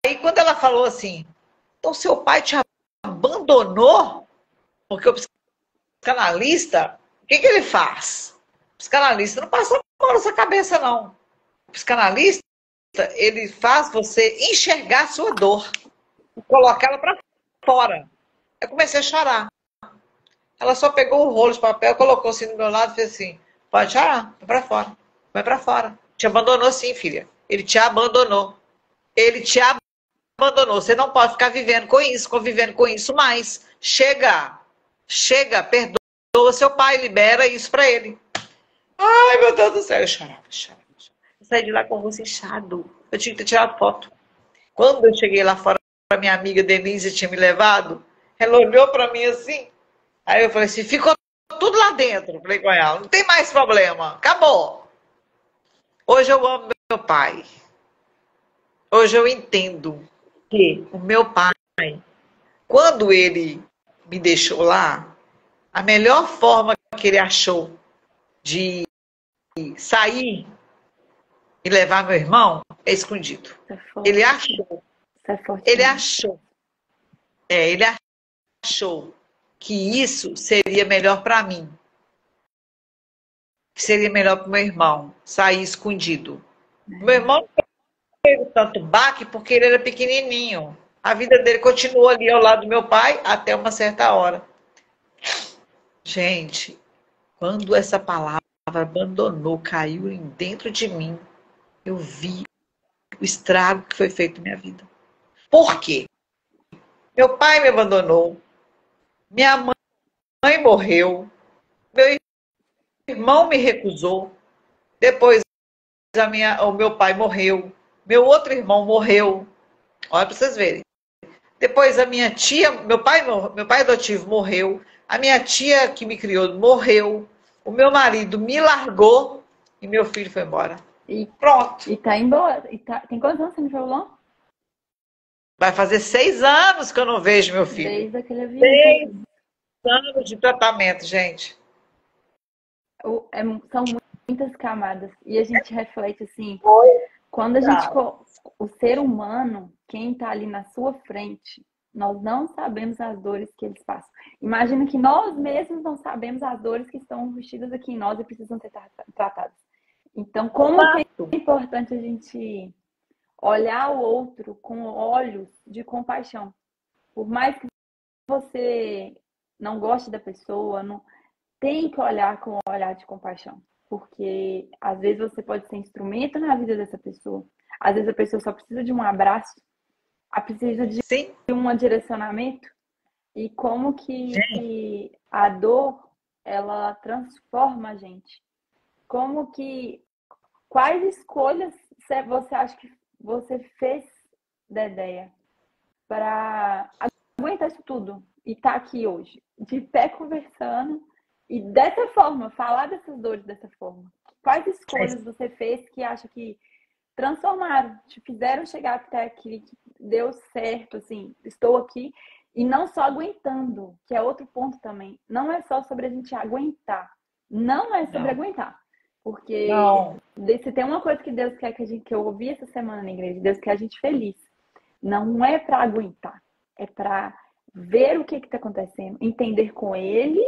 Aí quando ela falou assim, então seu pai te abandonou? Porque o psicanalista, o que ele faz? O psicanalista não passa a mão nessa cabeça, não. O psicanalista, ele faz você enxergar a sua dor e colocar ela para fora. Eu comecei a chorar. Ela só pegou o rolo de papel, colocou assim do meu lado e fez assim, pode chorar, vai para fora. Vai para fora. Te abandonou sim, filha. Ele te abandonou. Ele te abandonou. Você não pode ficar vivendo com isso, convivendo com isso mais. Chega. Chega, perdoa seu pai, libera isso para ele. Ai, meu Deus do céu. Eu chorava. Eu saí de lá com o rosto inchado. Eu tinha que ter tirado foto. Quando eu cheguei lá fora, a minha amiga Denise tinha me levado, ela olhou para mim assim. Aí eu falei assim, ficou tudo lá dentro. Falei com ela, não tem mais problema. Acabou. Hoje eu amo meu pai. Hoje eu entendo que o meu pai, quando ele me deixou lá, a melhor forma que ele achou de sair e levar meu irmão é escondido. Ele achou. Ele achou que isso seria melhor para mim. Que seria melhor para o meu irmão sair escondido. Meu irmão não teve tanto baque porque ele era pequenininho. A vida dele continuou ali ao lado do meu pai até uma certa hora. Gente, quando essa palavra abandonou, caiu dentro de mim, eu vi o estrago que foi feito na minha vida. Por quê? Meu pai me abandonou, minha mãe morreu, meu irmão me recusou, depois o meu pai morreu, meu outro irmão morreu. Olha para vocês verem. Depois a minha tia, meu pai adotivo morreu, a minha tia que me criou morreu, o meu marido me largou e meu filho foi embora. E pronto. E tá embora. Tem quantos anos você me falou? Vai fazer 6 anos que eu não vejo meu filho. Desde aquele avião. 6 anos de tratamento, gente. São muitas camadas. E a gente reflete assim, quando a gente... O ser humano, quem tá ali na sua frente, nós não sabemos as dores que eles passam. Imagina que nós mesmos não sabemos as dores que estão vestidas aqui em nós e precisam ser tratadas. Então, como que é importante a gente olhar o outro com olhos de compaixão. Por mais que você não goste da pessoa, não tem que olhar com um olhar de compaixão. Porque às vezes você pode ser instrumento na vida dessa pessoa. Às vezes a pessoa só precisa de um abraço, precisa de um direcionamento. E como que a dor, ela transforma a gente. Quais escolhas você acha que você fez, Dedéia, para aguentar isso tudo e estar aqui hoje, de pé conversando e dessa forma, falar dessas dores dessa forma? Quais escolhas você fez que acha que transformaram, te fizeram chegar até aqui, que deu certo, assim, estou aqui, e não só aguentando, que é outro ponto também. Não é só sobre a gente aguentar. Não é sobre aguentar. Porque se tem uma coisa que Deus quer que eu ouvi essa semana na igreja, Deus quer a gente feliz. Não é para aguentar, é para ver o que está acontecendo, entender com Ele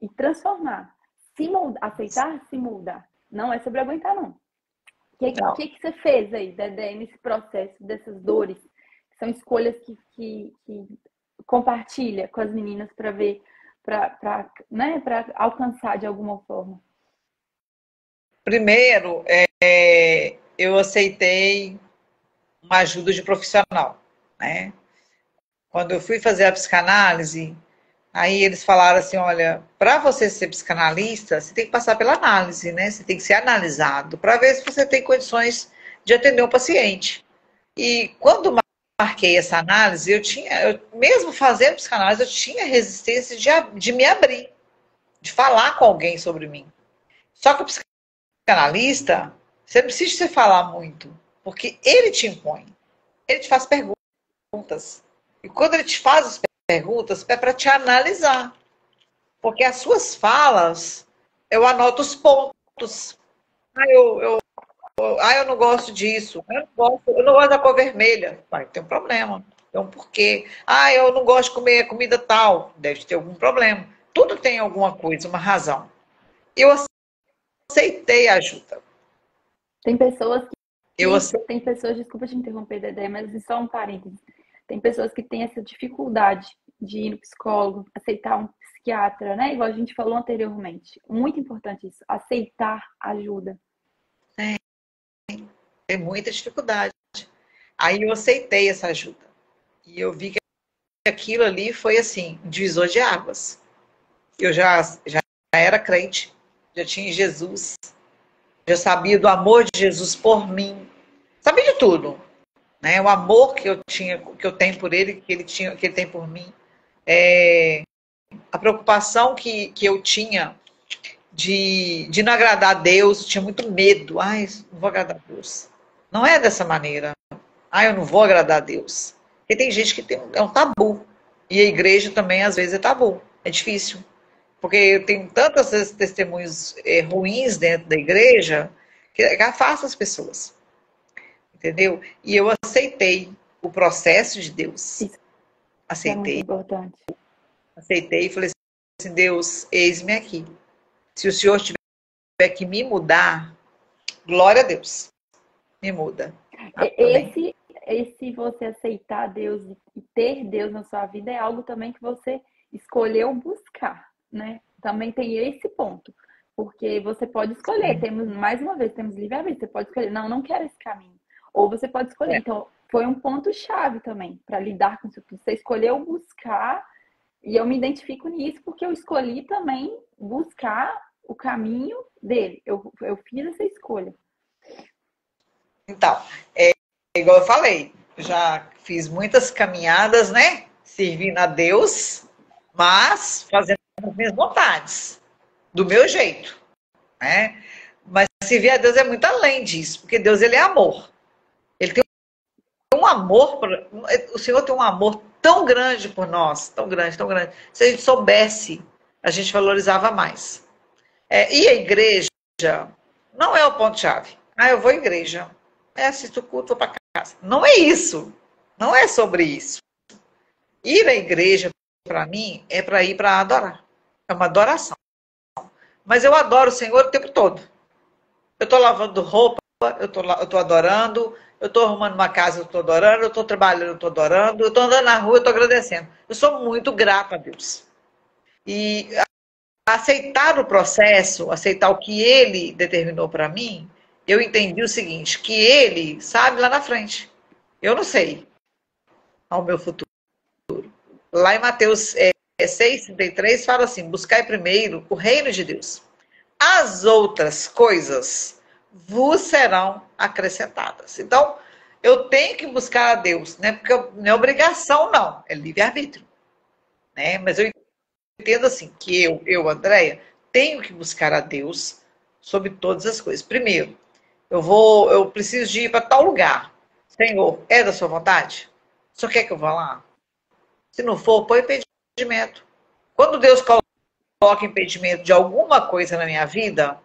e transformar. Se moldar, aceitar, se moldar. Não é sobre aguentar, não. O que você fez aí, Dedé, nesse processo dessas dores? São escolhas que compartilha com as meninas para ver, para alcançar de alguma forma. Primeiro, eu aceitei uma ajuda de profissional, né? Quando eu fui fazer a psicanálise, aí eles falaram assim, olha, para você ser psicanalista, você tem que passar pela análise, né? Você tem que ser analisado para ver se você tem condições de atender um paciente. E quando marquei essa análise, mesmo fazendo psicanálise, eu tinha resistência de me abrir, de falar com alguém sobre mim. Só que o psicanalista, você não precisa você falar muito, porque ele te impõe, ele te faz perguntas. E quando ele te faz as perguntas, é para te analisar. Porque as suas falas, eu anoto os pontos. Eu não gosto disso. Eu não gosto da cor vermelha. Vai, tem um problema. Tem um porquê. Eu não gosto de comer comida tal. Deve ter algum problema. Tudo tem alguma coisa, uma razão. Eu aceitei a ajuda. Tem pessoas tem pessoas, desculpa te interromper, Dedé, mas só um parênteses. Tem pessoas que têm essa dificuldade de ir no psicólogo, aceitar um psiquiatra, né? Igual a gente falou anteriormente. Muito importante isso, aceitar ajuda. Tem muita dificuldade. Aí eu aceitei essa ajuda. E eu vi que aquilo ali foi assim, um divisor de águas. Eu já era crente, já tinha Jesus, já sabia do amor de Jesus por mim. Sabia de tudo. Né? O amor que eu tenho por ele, que ele tem por mim. A preocupação que eu tinha de não agradar a Deus, tinha muito medo. Não vou agradar a Deus. Não é dessa maneira. Eu não vou agradar a Deus. Porque tem gente que é um tabu. E a igreja também, às vezes, é tabu. É difícil. Porque eu tenho tantos testemunhos ruins dentro da igreja que afasta as pessoas. Entendeu? E eu aceitei o processo de Deus. Isso aceitei. É muito importante. Aceitei e falei assim, Deus, eis-me aqui. Se o Senhor tiver que me mudar, glória a Deus. Me muda. Esse você aceitar Deus e ter Deus na sua vida é algo também que você escolheu buscar, né? Também tem esse ponto. Porque você pode escolher, mais uma vez, temos livre-arbítrio, você pode escolher, não quero esse caminho. Ou você pode escolher. Então, foi um ponto-chave também para lidar com isso. Você escolheu buscar, e eu me identifico nisso, porque eu escolhi também buscar o caminho dele. Eu fiz essa escolha. Então, igual eu falei, já fiz muitas caminhadas, né? Servindo a Deus, mas fazendo as minhas vontades, do meu jeito, né? Mas servir a Deus é muito além disso, porque Deus, ele é amor. Ele tem um amor, o Senhor tem um amor tão grande por nós, tão grande, tão grande. Se a gente soubesse, a gente valorizava mais. E a igreja não é o ponto-chave. Eu vou à igreja, assisto o culto, vou para casa. Não é isso. Não é sobre isso. Ir à igreja, para mim, é para ir para adorar. É uma adoração. Mas eu adoro o Senhor o tempo todo. Eu estou lavando roupa, eu estou adorando. Eu estou arrumando uma casa, eu estou adorando. Eu estou trabalhando, eu estou adorando. Eu estou andando na rua, eu estou agradecendo. Eu sou muito grata a Deus. E aceitar o processo, aceitar o que Ele determinou para mim, eu entendi o seguinte, que Ele sabe lá na frente. Eu não sei ao meu futuro. Lá em Mateus 6,33 fala assim, buscai primeiro o reino de Deus. As outras coisas vos serão acrescentadas. Então, eu tenho que buscar a Deus, né? Porque não é obrigação, não. É livre-arbítrio. Né? Mas eu entendo assim, que eu, Andréia, tenho que buscar a Deus sobre todas as coisas. Primeiro, eu preciso de ir para tal lugar. Senhor, é da sua vontade? O senhor quer que eu vá lá? Se não for, põe impedimento. Quando Deus coloca impedimento de alguma coisa na minha vida,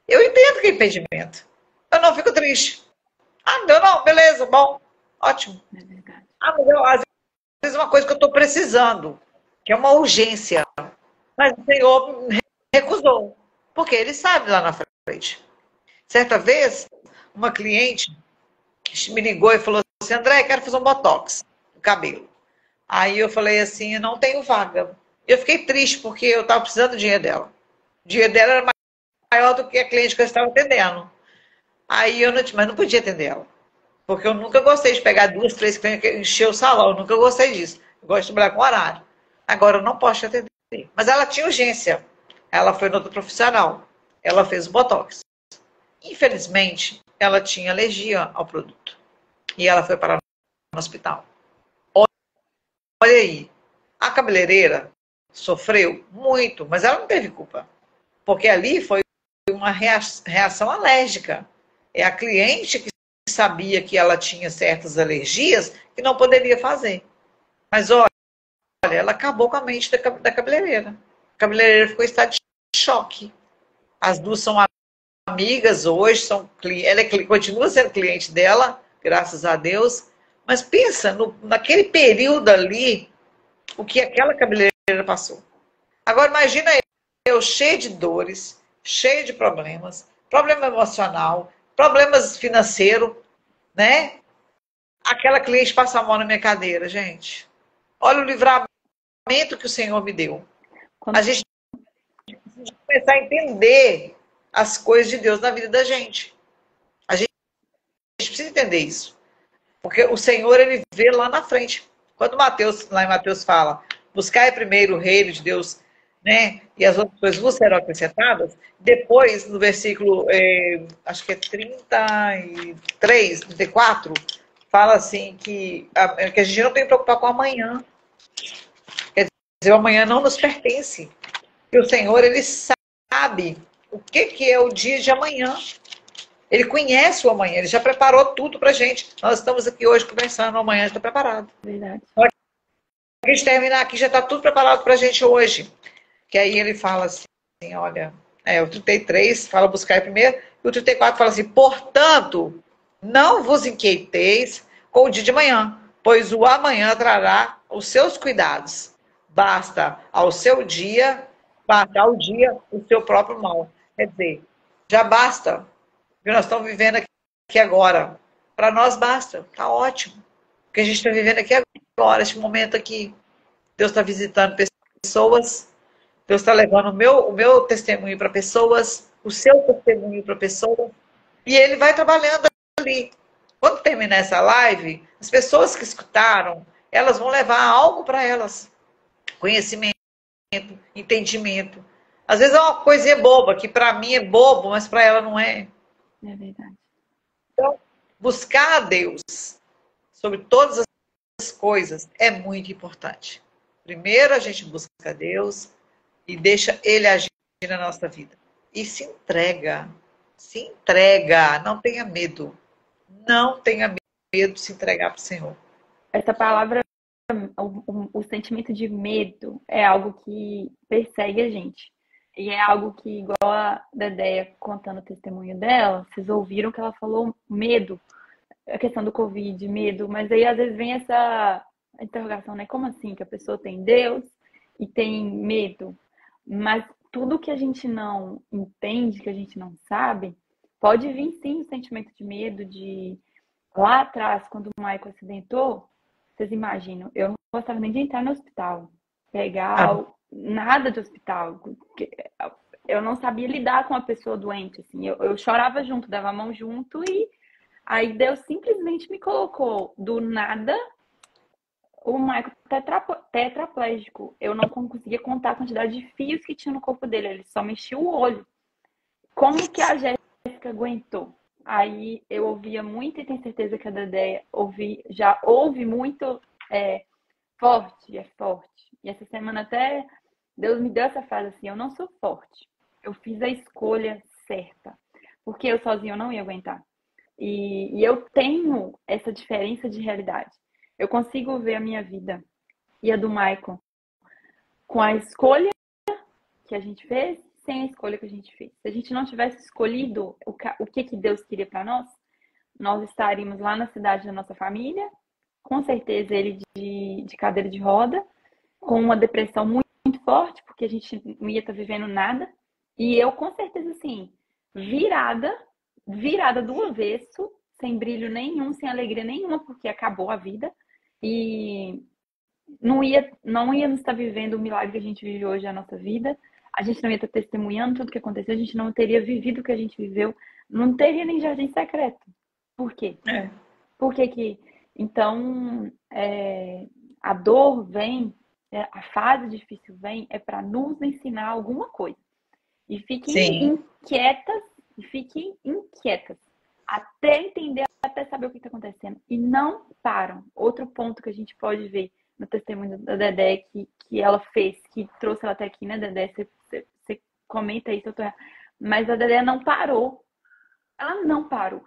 eu entendo que é impedimento. Eu não fico triste. Não, beleza, bom, ótimo. Mas às vezes é uma coisa que eu estou precisando, que é uma urgência. Mas o Senhor recusou, porque Ele sabe lá na frente. Certa vez, uma cliente me ligou e falou assim, André, quero fazer um botox no cabelo. Aí eu falei assim, eu não tenho vaga. Eu fiquei triste, porque eu estava precisando do dinheiro dela. O dinheiro dela era maior do que a cliente que eu estava atendendo. Aí mas não podia atender ela. Porque eu nunca gostei de pegar 2, 3 clientes e encher o salão. Eu nunca gostei disso. Eu gosto de trabalhar com horário. Agora eu não posso te atender. Mas ela tinha urgência. Ela foi noutra profissional. Ela fez o Botox. Infelizmente, ela tinha alergia ao produto. E ela foi parar no hospital. Olha aí. A cabeleireira sofreu muito, mas ela não teve culpa. Porque ali foi uma reação alérgica. É a cliente que sabia que ela tinha certas alergias que não poderia fazer. Mas olha, ela acabou com a mente da cabeleireira. A cabeleireira ficou em estado de choque. As duas são amigas hoje, ela continua sendo cliente dela, graças a Deus. Mas pensa naquele período ali, o que aquela cabeleireira passou. Agora imagina eu cheio de dores, cheio de problemas, problema emocional, problemas financeiros, né? Aquela cliente passa a mão na minha cadeira, gente. Olha o livramento que o Senhor me deu. A gente precisa começar a entender as coisas de Deus na vida da gente. A gente precisa entender isso. Porque o Senhor, ele vê lá na frente. Quando Mateus, lá em Mateus fala, buscai primeiro o reino de Deus, né? E as outras coisas vos serão acrescentadas. Depois, no versículo, acho que é 33, 34, fala assim que a gente não tem que preocupar com amanhã. Quer dizer, o amanhã não nos pertence. E o Senhor, ele sabe o que é o dia de amanhã. Ele conhece o amanhã, ele já preparou tudo pra gente. Nós estamos aqui hoje conversando, o amanhã está preparado. Verdade. A gente terminar aqui, já está tudo preparado pra gente hoje. Que aí ele fala assim, olha, o 33 fala buscar primeiro, e o 34 fala assim, portanto, não vos inquieteis com o dia de amanhã, pois o amanhã trará os seus cuidados. Basta ao dia o seu próprio mal. Quer dizer, já basta o que nós estamos vivendo aqui agora. Para nós basta, tá ótimo. O que a gente está vivendo aqui agora, este momento aqui. Deus está visitando pessoas, Deus está levando o meu testemunho para pessoas, o seu testemunho para pessoas, e ele vai trabalhando ali. Quando terminar essa live, as pessoas que escutaram, elas vão levar algo para elas. Conhecimento, entendimento. Às vezes é uma coisinha boba, que para mim é bobo, mas para ela não é. É verdade. Então, buscar a Deus sobre todas as coisas é muito importante. Primeiro a gente busca a Deus e deixa Ele agir na nossa vida. E se entrega, não tenha medo. Não tenha medo de se entregar para o Senhor. Essa palavra, o sentimento de medo é algo que persegue a gente. E é algo que, igual a Dedéia contando o testemunho dela, vocês ouviram que ela falou medo, a questão do Covid, medo, mas aí às vezes vem essa interrogação, né? Como assim? Que a pessoa tem Deus e tem medo? Mas tudo que a gente não entende, que a gente não sabe, pode vir sim o sentimento de medo, de lá atrás, quando o Michael acidentou, vocês imaginam, eu não gostava nem de entrar no hospital, pegar nada de hospital. Eu não sabia lidar com a pessoa doente, assim. Eu chorava junto, dava a mão junto e aí Deus simplesmente me colocou do nada o Michael tetraplégico. Eu não conseguia contar a quantidade de fios que tinha no corpo dele, ele só mexia o olho. Como que a Jéssica aguentou? Aí eu ouvia muito e tenho certeza que a Dedéia já ouve muito forte, é forte. E essa semana até Deus me deu essa frase assim, eu não sou forte. Eu fiz a escolha certa. Porque eu sozinha eu não ia aguentar. E eu tenho essa diferença de realidade. Eu consigo ver a minha vida e a do Michael com a escolha que a gente fez, sem a escolha que a gente fez. Se a gente não tivesse escolhido o que Deus queria para nós estaríamos lá na cidade da nossa família, com certeza ele de cadeira de roda, com uma depressão muito, muito forte, porque a gente não ia estar vivendo nada. E eu, com certeza, assim, virada do avesso, sem brilho nenhum, sem alegria nenhuma, porque acabou a vida. E não íamos estar vivendo o milagre que a gente vive hoje na nossa vida. A gente não ia estar testemunhando tudo que aconteceu, a gente não teria vivido o que a gente viveu, não teria nem jardim secreto. Por quê? Por que que... Então, A dor vem, a fase difícil vem, é para nos ensinar alguma coisa. E fiquem inquietas, até entender, até saber o que está acontecendo. E não param. Outro ponto que a gente pode ver no testemunho da Dedé, que ela fez, que trouxe ela até aqui, né, Dedé? Você comenta isso, mas a Dedé não parou. Ela não parou.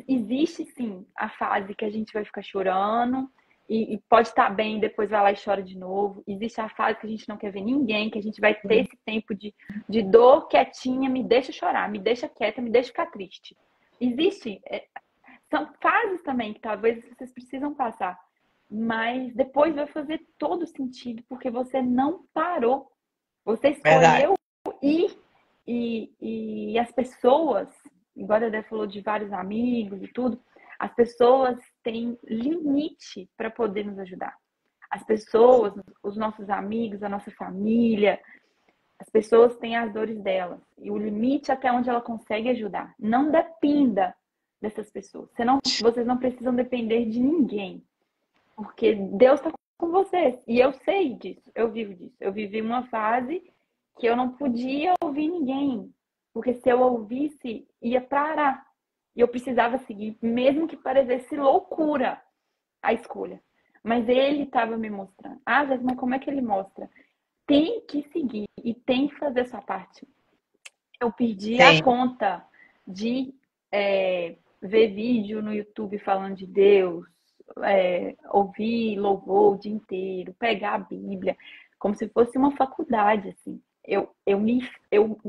Existe sim a fase que a gente vai ficar chorando e pode estar bem, depois vai lá e chora de novo. Existe a fase que a gente não quer ver ninguém, que a gente vai ter esse tempo de dor quietinha, me deixa chorar, me deixa quieta, me deixa ficar triste. São fases também que talvez vocês precisam passar, mas depois vai fazer todo sentido, porque você não parou. Você escolheu ir e as pessoas, igual a Dedé falou de vários amigos e tudo, as pessoas têm limite para poder nos ajudar. As pessoas, os nossos amigos, a nossa família, as pessoas têm as dores delas. E o limite até onde ela consegue ajudar. Não dependa dessas pessoas. Vocês não precisam depender de ninguém. Porque Deus está com vocês. E eu sei disso, eu vivo disso. Eu vivi uma fase que eu não podia ouvir ninguém. Porque se eu ouvisse, ia parar. E eu precisava seguir, mesmo que parecesse loucura a escolha. Mas ele estava me mostrando. Jéssica, mas como é que ele mostra? Tem que seguir e tem que fazer a sua parte. Eu perdi a conta de ver vídeo no YouTube falando de Deus, ouvir louvor o dia inteiro, pegar a Bíblia, como se fosse uma faculdade, assim. Eu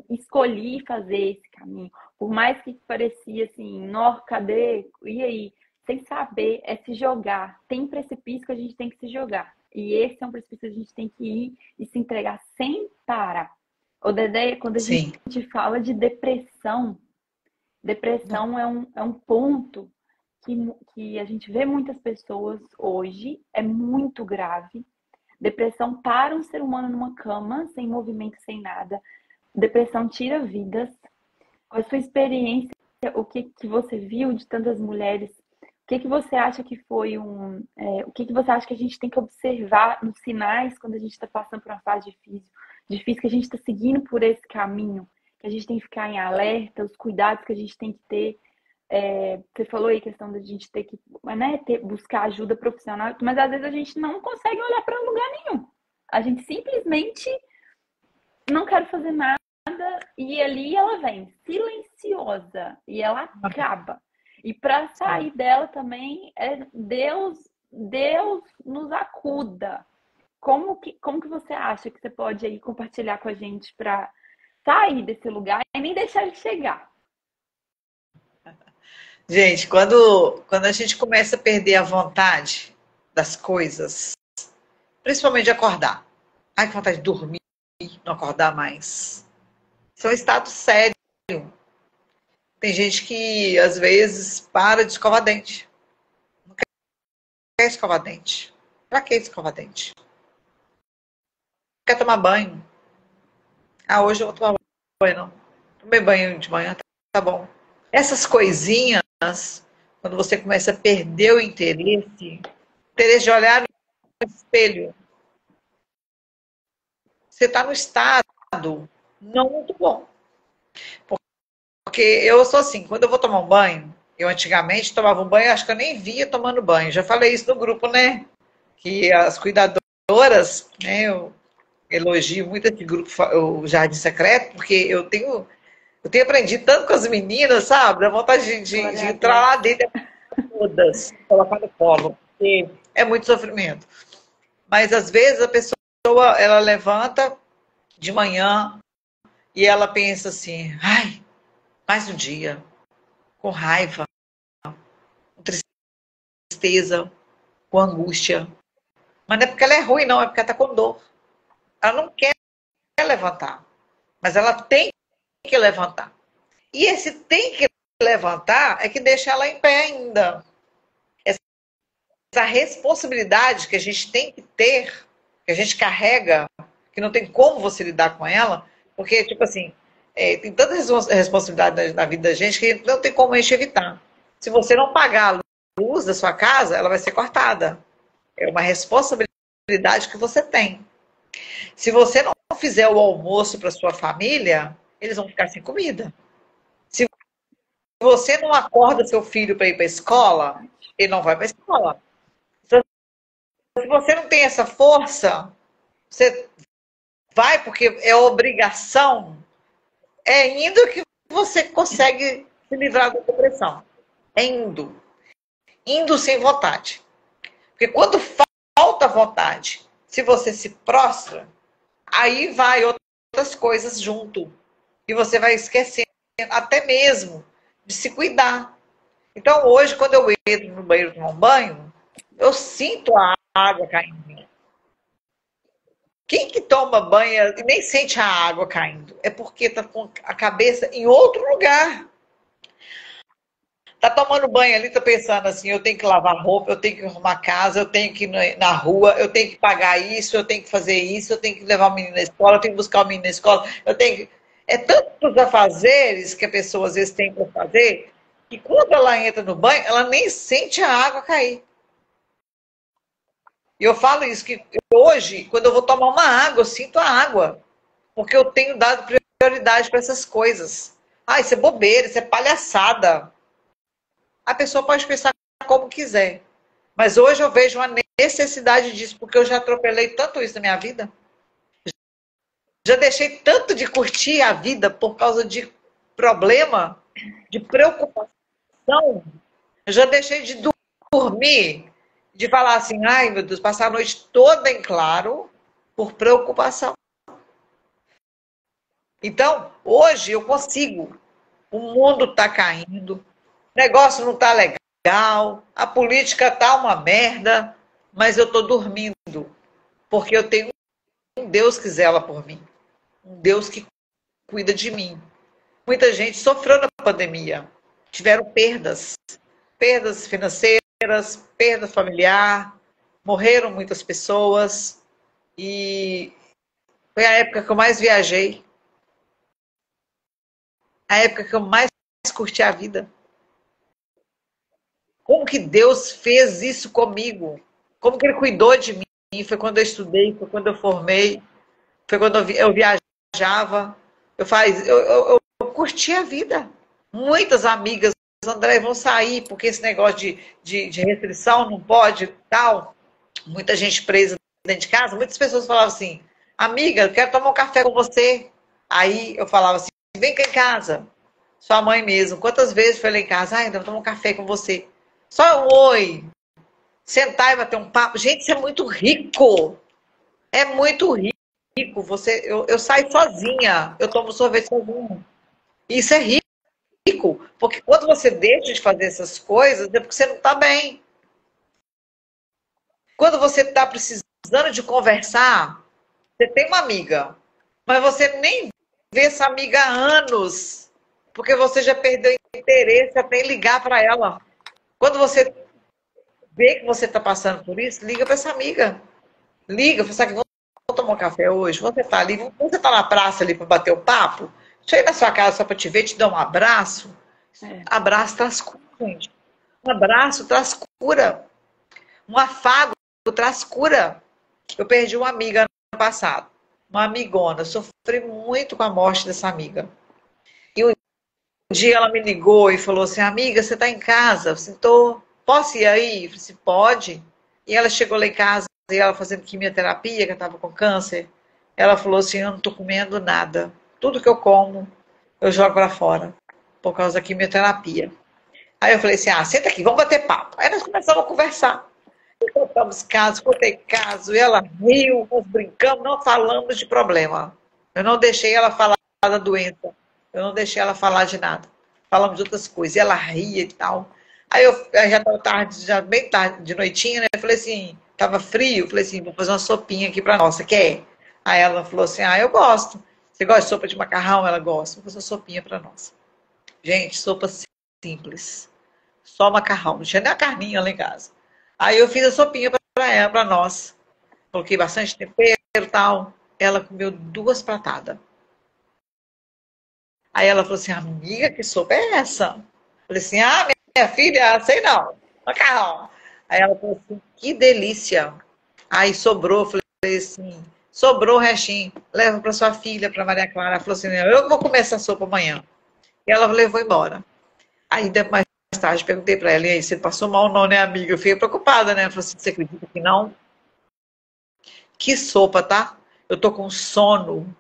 escolhi fazer esse caminho, por mais que parecia assim, cadê? E aí? Sem saber, é se jogar. Tem precipício que a gente tem que se jogar. E esse é um precipício que a gente tem que ir e se entregar sem parar. O Dedé, quando a gente fala de depressão é um ponto que a gente vê muitas pessoas hoje, é muito grave. Depressão para um ser humano numa cama, sem movimento, sem nada. Depressão tira vidas. Com a sua experiência, o que você viu de tantas mulheres, o que você acha que foi o que você acha que a gente tem que observar nos sinais quando a gente está passando por uma fase difícil, que a gente está seguindo por esse caminho, que a gente tem que ficar em alerta, os cuidados que a gente tem que ter. Você falou aí a questão da gente ter que buscar ajuda profissional, mas às vezes a gente não consegue olhar para lugar nenhum. A gente simplesmente não quer fazer nada e ali ela vem silenciosa e ela acaba. E para sair dela também Deus nos acuda. Como que você acha que você pode aí compartilhar com a gente para sair desse lugar e nem deixar ele chegar? Gente, quando a gente começa a perder a vontade das coisas, principalmente de acordar. Ai, que vontade de dormir, não acordar mais. Isso é um estado sério. Tem gente que, às vezes, para de escovar dente. Não quer escovar dente. Pra que escovar dente? Quer tomar banho. Hoje eu vou tomar banho, não. Tomei banho de manhã, tá bom. Essas coisinhas, quando você começa a perder o interesse de olhar no espelho, você está no estado não muito bom. Porque eu sou assim, quando eu vou tomar um banho, eu antigamente tomava um banho, acho que eu nem via tomando banho. Já falei isso no grupo, né? Que as cuidadoras, né? Eu elogio muito esse grupo, o Jardim Secreto, porque eu tenho aprendido tanto com as meninas, sabe? Dá vontade de entrar lá dentro, todas, colocar no colo, porque é muito sofrimento. Mas às vezes a pessoa, ela levanta de manhã e ela pensa assim, ai, mais um dia, com raiva, com tristeza, com angústia. Mas não é porque ela é ruim, não, é porque ela está com dor. Ela não quer levantar, mas ela tem que levantar. E esse tem que levantar é que deixa ela em pé ainda. Essa responsabilidade que a gente tem que ter, que a gente carrega, que não tem como você lidar com ela, porque, tipo assim, tem tanta responsabilidade na vida da gente que não tem como a gente evitar. Se você não pagar a luz da sua casa, ela vai ser cortada. É uma responsabilidade que você tem. Se você não fizer o almoço para sua família, eles vão ficar sem comida. Se você não acorda seu filho para ir para a escola, ele não vai para a escola. Então, se você não tem essa força, você vai porque é obrigação, é indo que você consegue se livrar da depressão. É indo. Indo sem vontade. Porque quando falta vontade, se você se prostra, aí vai outras coisas junto. E você vai esquecendo até mesmo de se cuidar. Então hoje, quando eu entro no banheiro tomar um banho, eu sinto a água caindo. Quem que toma banho e nem sente a água caindo? É porque está com a cabeça em outro lugar. Tá tomando banho ali, tá pensando assim, eu tenho que lavar roupa, eu tenho que arrumar casa, eu tenho que ir na rua, eu tenho que pagar isso, eu tenho que fazer isso, eu tenho que levar o menino na escola, eu tenho que buscar o menino na escola, eu tenho que... É tantos afazeres que a pessoa às vezes tem para fazer, que quando ela entra no banho, ela nem sente a água cair. E eu falo isso, que hoje, quando eu vou tomar uma água, eu sinto a água, porque eu tenho dado prioridade para essas coisas. Ah, isso é bobeira, isso é palhaçada. A pessoa pode pensar como quiser. Mas hoje eu vejo uma necessidade disso, porque eu já atropelei tanto isso na minha vida. Já deixei tanto de curtir a vida por causa de problema, de preocupação. Eu já deixei de dormir, de falar assim, ai meu Deus, passar a noite toda em claro por preocupação. Então, hoje eu consigo. O mundo está caindo, o negócio não está legal, a política está uma merda, mas eu estou dormindo, porque eu tenho um Deus que zela por mim, um Deus que cuida de mim. Muita gente sofreu na pandemia, tiveram perdas, perdas financeiras, perda familiar, morreram muitas pessoas, e foi a época que eu mais viajei, a época que eu mais curti a vida. Como que Deus fez isso comigo? Como que Ele cuidou de mim? Foi quando eu estudei, foi quando eu formei, foi quando eu viajava. Eu curti a vida. Muitas amigas, André, vão sair, porque esse negócio de restrição não pode, tal. Muita gente presa dentro de casa. Muitas pessoas falavam assim, amiga, eu quero tomar um café com você. Aí eu falava assim, vem cá em casa. Sua mãe mesmo. Quantas vezes foi lá em casa? Ai, eu vou tomar um café com você. Só um oi. Sentar e bater um papo. Gente, isso é muito rico. É muito rico. Eu saio sozinha. Eu tomo sorvete sozinha. Isso é rico. Porque quando você deixa de fazer essas coisas, é porque você não está bem. Quando você está precisando de conversar, você tem uma amiga, mas você nem vê essa amiga há anos, porque você já perdeu interesse até em ligar para ela. Quando você vê que você está passando por isso, liga para essa amiga. Liga, fala assim, vamos tomar um café hoje? Você está ali, você está na praça ali para bater o papo? Deixa eu ir na sua casa só para te ver, te dar um abraço. Abraço traz cura, gente. Um abraço traz cura. Um afago traz cura. Eu perdi uma amiga ano passado, uma amigona. Eu sofri muito com a morte dessa amiga. E um dia ela me ligou e falou assim, amiga, você está em casa? Eu disse, tô. Posso ir aí? Eu falei assim, pode. E ela chegou lá em casa, e ela fazendo quimioterapia, que eu estava com câncer. Ela falou assim, eu não estou comendo nada. Tudo que eu como, eu jogo para fora, por causa da quimioterapia. Aí eu falei assim, senta aqui, vamos bater papo. Aí nós começamos a conversar. Contamos casos, contei caso, e ela riu, nós brincamos, não falamos de problema. Eu não deixei ela falar da doença. Eu não deixei ela falar de nada. Falamos de outras coisas. E ela ria e tal. Aí eu já estava tarde, já bem tarde, de noitinha, né? Eu falei assim, estava frio, eu falei assim, vou fazer uma sopinha aqui para nós, você quer? Aí ela falou assim, eu gosto. Você gosta de sopa de macarrão? Ela gosta. Vou fazer uma sopinha para nós. Gente, sopa simples. Só macarrão. Não tinha nem a carninha lá em casa. Aí eu fiz a sopinha para ela, para nós. Coloquei bastante tempero e tal. Ela comeu 2 pratadas. Aí ela falou assim, amiga, que sopa é essa? Eu falei assim, minha filha, sei não. Macarrão. Aí ela falou assim, que delícia. Aí sobrou, eu falei assim, sobrou o restinho, leva para sua filha, para Maria Clara. Ela falou assim, eu vou comer essa sopa amanhã. E ela levou embora. Aí mais tarde perguntei para ela, e aí, você passou mal não, né, amiga? Eu fiquei preocupada, né? Ela falou assim, você acredita que não? Que sopa, tá? Eu tô com sono.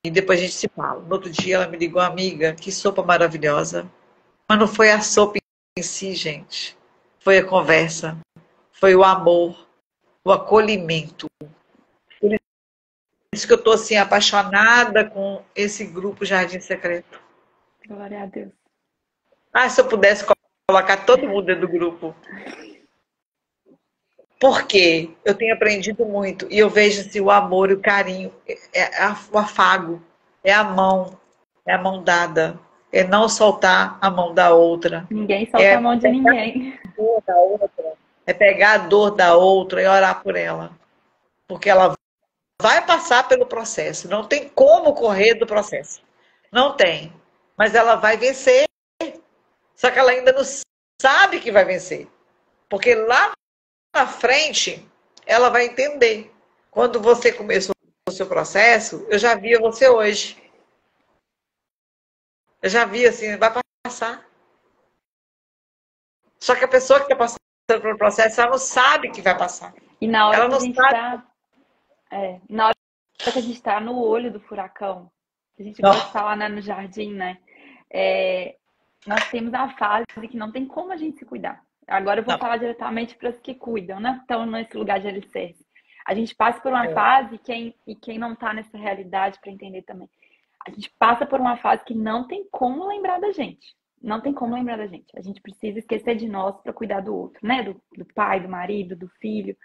E depois a gente se fala. No outro dia ela me ligou, amiga, que sopa maravilhosa. Mas não foi a sopa em si, gente. Foi a conversa, foi o amor, o acolhimento. Por isso que eu tô assim apaixonada com esse grupo Jardim Secreto. Glória a Deus. Ah, se eu pudesse colocar todo mundo dentro do grupo. Porque eu tenho aprendido muito e eu vejo assim, o amor e o carinho, o afago, é a mão dada, é não soltar a mão da outra, Ninguém solta a é mão de pegar ninguém. a dor da outra, é pegar a dor da outra e orar por ela, porque ela vai passar pelo processo, não tem como correr do processo, não tem, mas ela vai vencer, só que ela ainda não sabe que vai vencer, porque lá na frente, ela vai entender. Quando você começou o seu processo, eu já via você hoje. Eu já via assim, vai passar. Só que a pessoa que está passando pelo processo, ela não sabe que vai passar. E na hora Ela que a não gente sabe. está, na hora que a gente está no olho do furacão, que a gente Não, gosta de falar, né, no jardim, né? É, nós temos a fase que não tem como a gente se cuidar. Agora eu vou não. falar diretamente para os que cuidam, né? Estão nesse lugar de alicerce. A gente passa por uma fase, e quem não está nessa realidade para entender também, a gente passa por uma fase que não tem como lembrar da gente. Não tem como lembrar da gente. A gente precisa esquecer de nós para cuidar do outro, né? Do pai, do marido, do filho.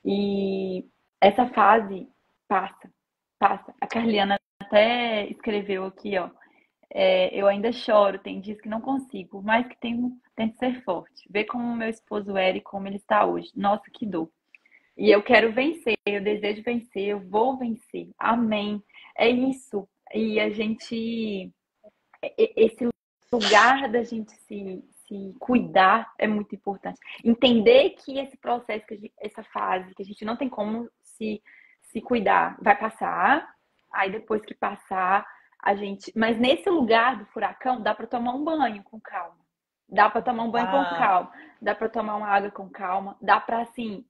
E essa fase passa, passa. A Carliana até escreveu aqui, ó. Eu ainda choro, tem dias que não consigo, por mais que tento ser forte. Ver como meu esposo era e como ele está hoje. Nossa, que dor. E eu quero vencer, eu desejo vencer, eu vou vencer. Amém. É isso. E a gente, esse lugar da gente se cuidar é muito importante. Entender que esse processo, essa fase, que a gente não tem como se cuidar, vai passar. Aí depois que passar, a gente. Mas nesse lugar do furacão, dá para tomar um banho com calma. Dá para tomar um banho com calma. Dá para tomar uma água com calma. Dá para, assim,